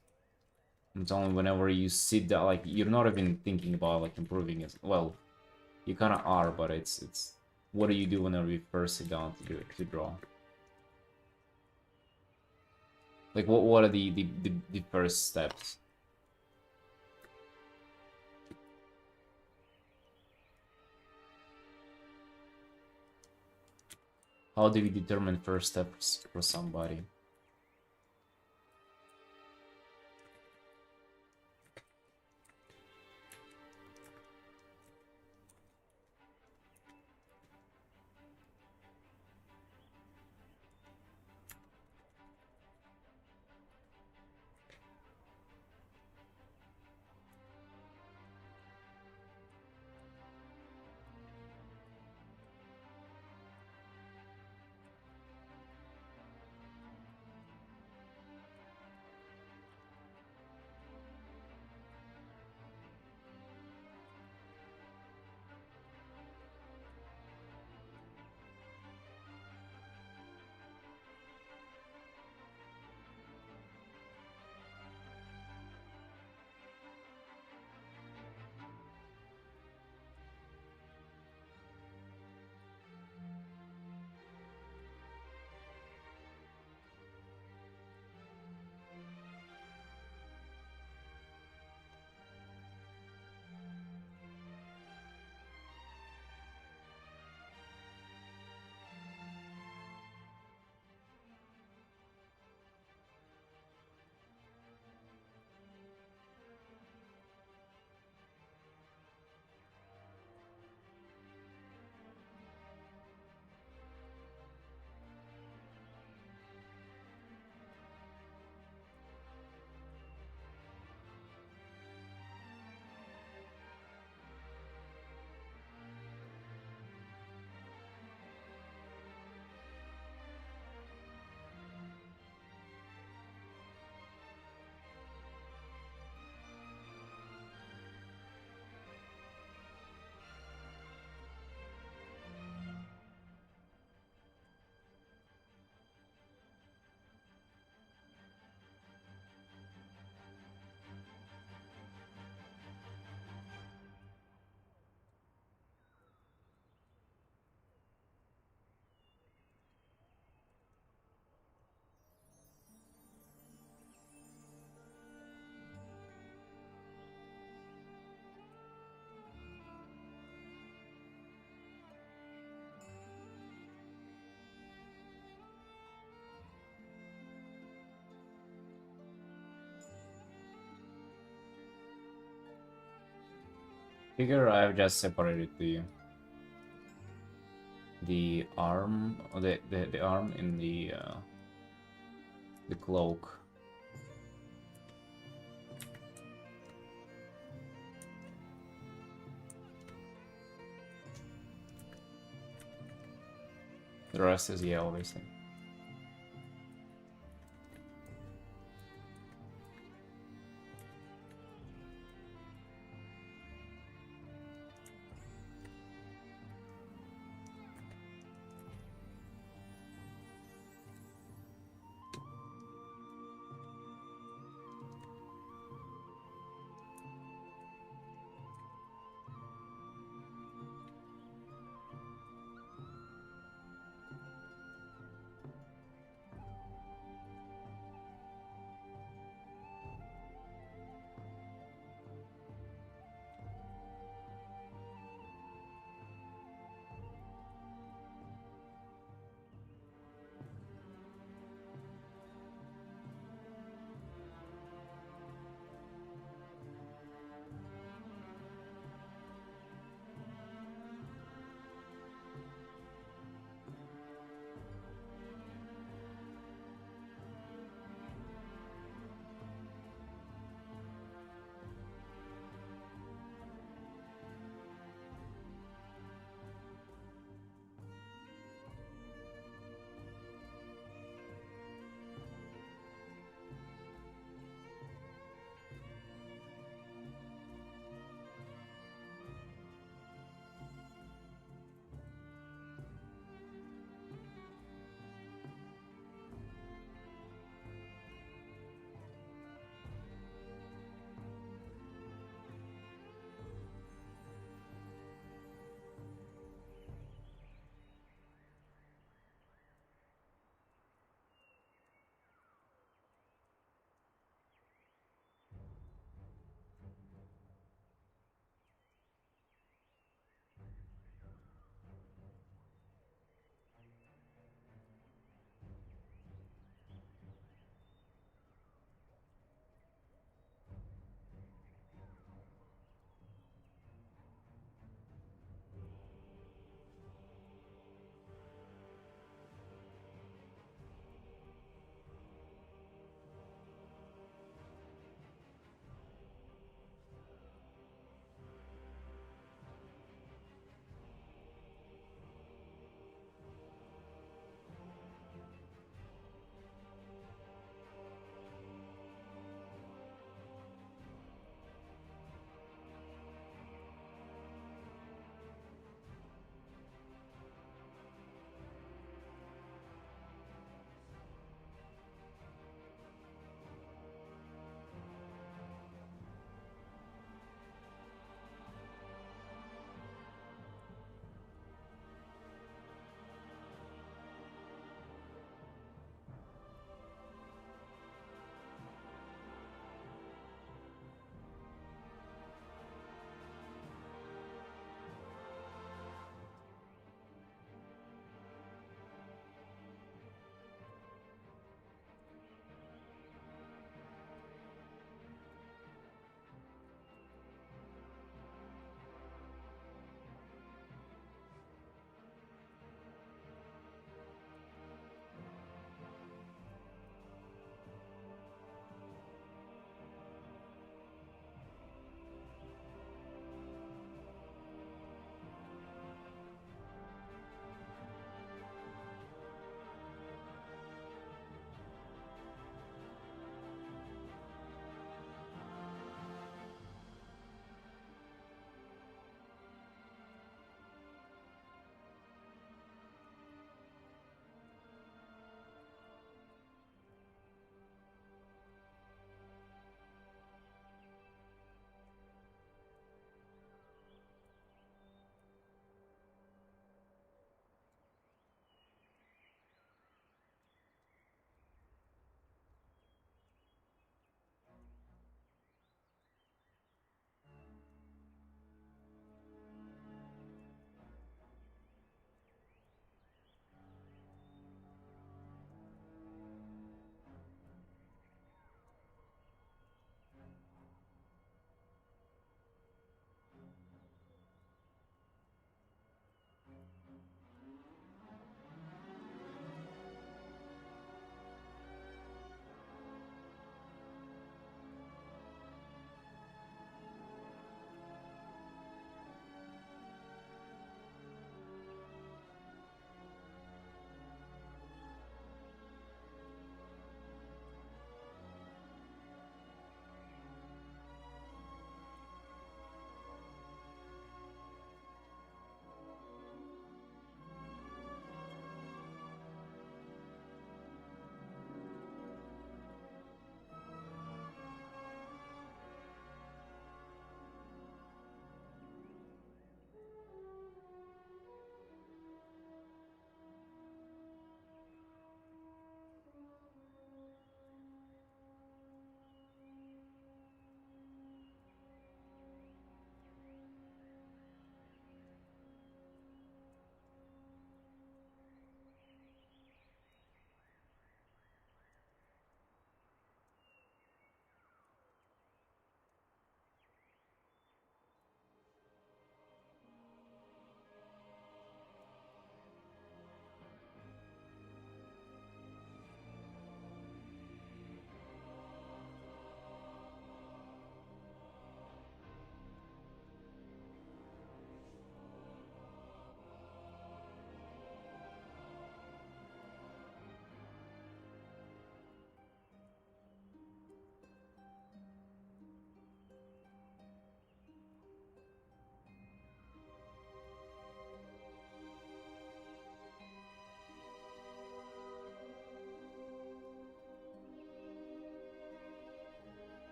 I'm telling whenever you sit down, like you're not even thinking about like improving as well. You kind of are, but it's what do you do whenever you first sit down to draw? Like what are the first steps? How do we determine first steps for somebody? Figure I've just separated the arm, or the arm in the cloak. The rest is yeah, obviously.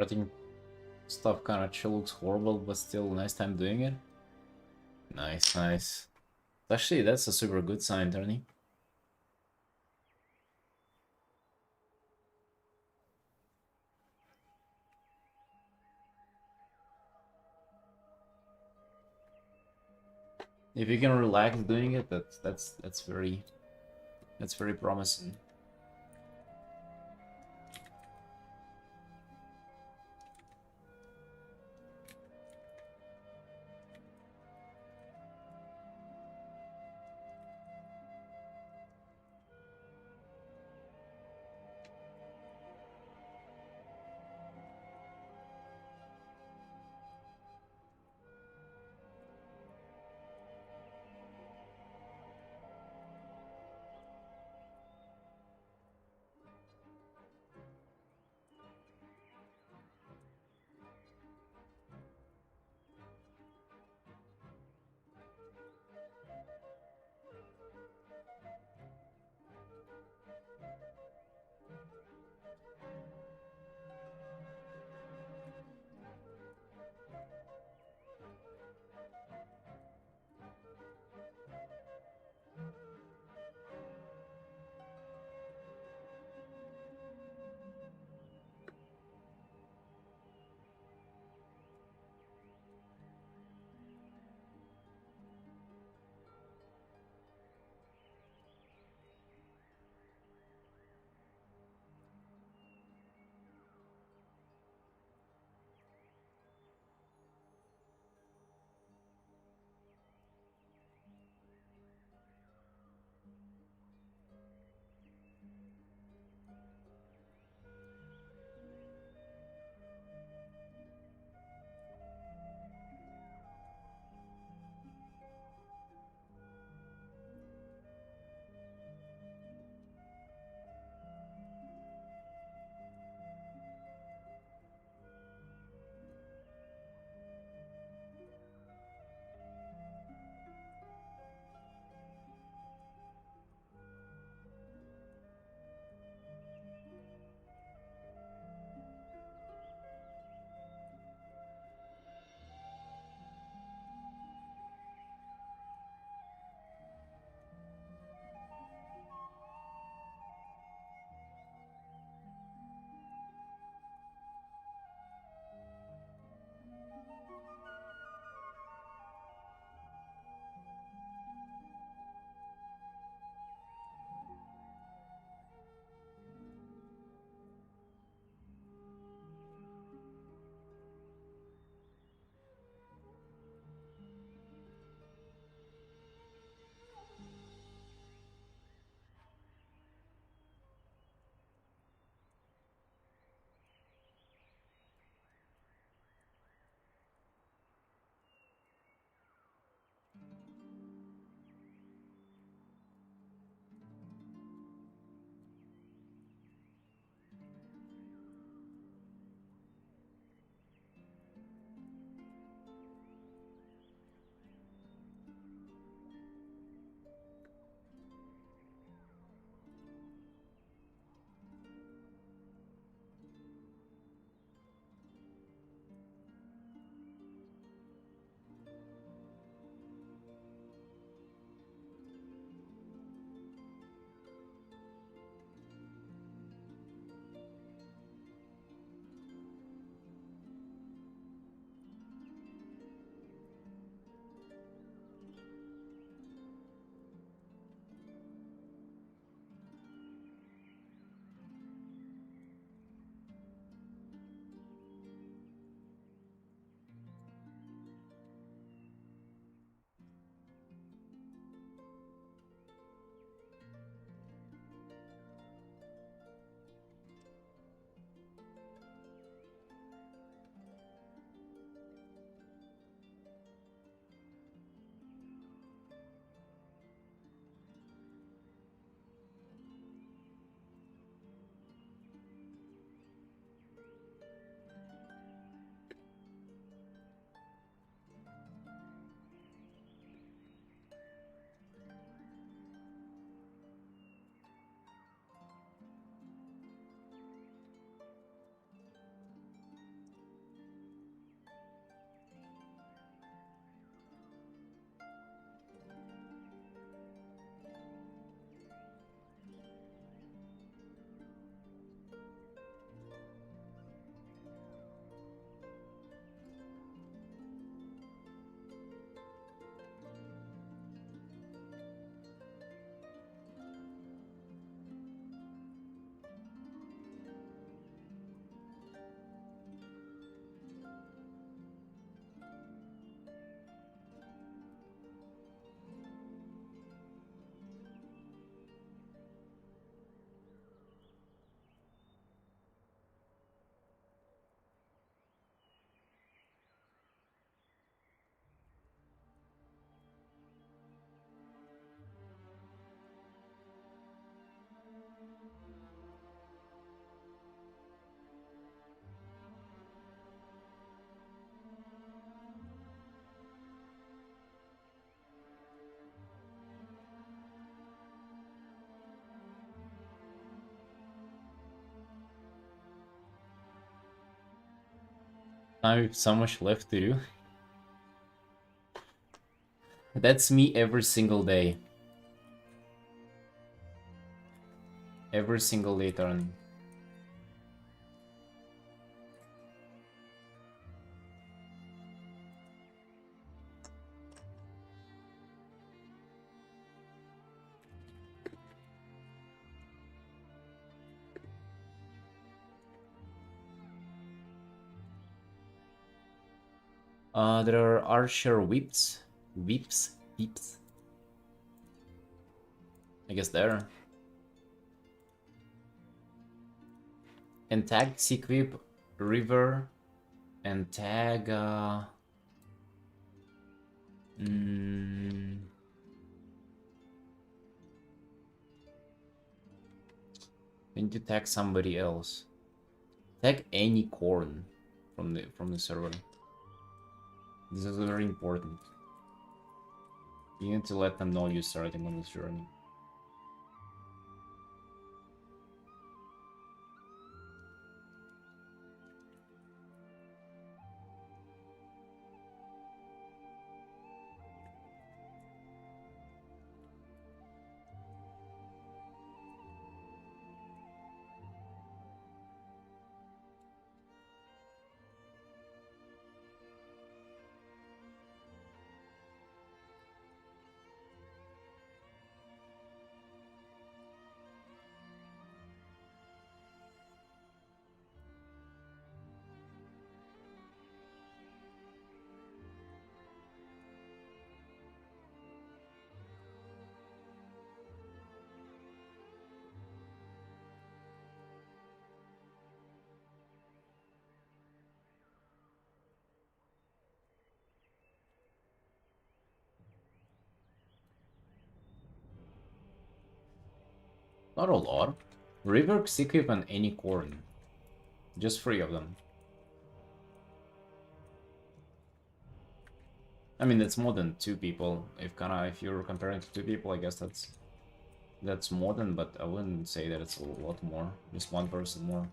Starting stuff kind of looks horrible, but still nice time doing it. Nice, nice. Actually, that's a super good sign, Tony. If you can relax doing it, that's very promising. I have so much left to do. That's me every single day. Every single day turn. There are archer whips. Whips? Whips? I guess there. And tag Sequip, River, and tag mm, I need to tag somebody else. Tag any corn from the server. This is very important. You need to let them know you're starting on this journey. Not a lot. River, Sequip, and any corn. Just 3 of them. I mean, that's more than 2 people. If you're comparing to 2 people, I guess that's more than, but I wouldn't say that it's a lot more. Just 1 person more.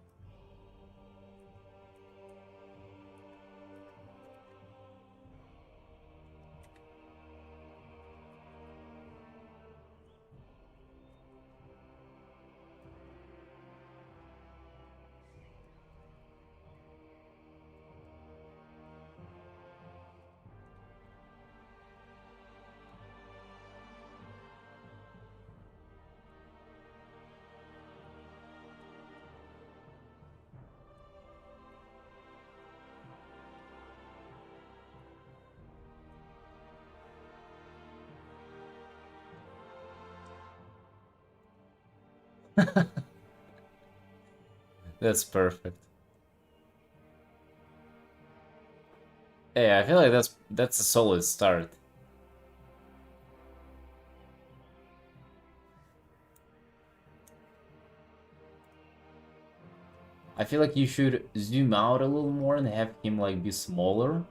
That's perfect. Yeah, I feel like that's a solid start. I feel like you should zoom out a little more and have him like be smaller.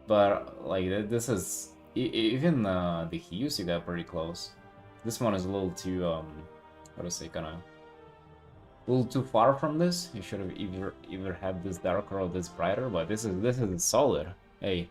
But like this is even the hues you got pretty close. This one is a little too how to say, kind of a little too far from this. You should have either had this darker or this brighter. But this is solid. Hey.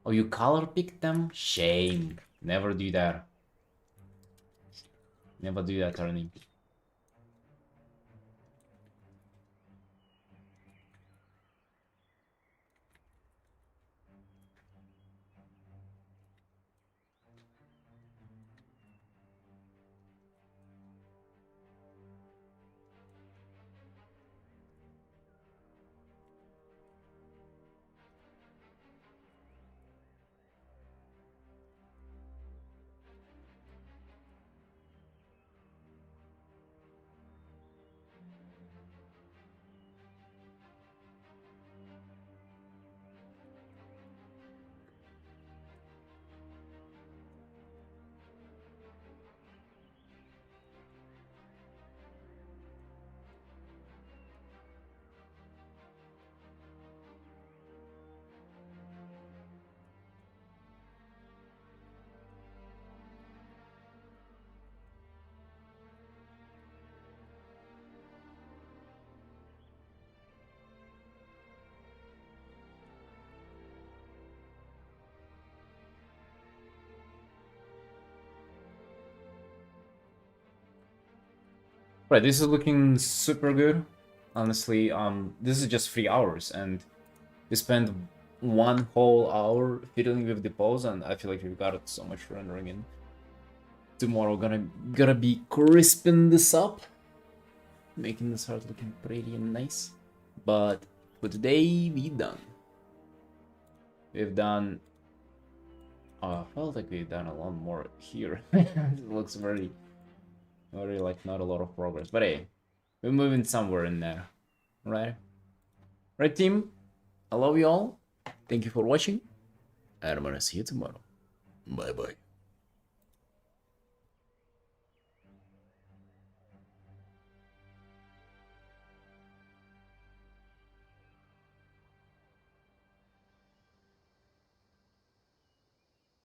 Oh, you color picked them? Shame. Never do that. Never do that, Artin. Right, this is looking super good. Honestly, this is just 3 hours, and we spent 1 whole hour fiddling with the pose, and I feel like we've got so much rendering in. Tomorrow gonna be crisping this up, making this art looking pretty and nice. But for today, we've done. We've done. I felt like we've done a lot more here. It looks very like not a lot of progress, but hey, we're moving somewhere in there, right? Right, team. I love you all. Thank you for watching, and I'm gonna see you tomorrow. Bye bye.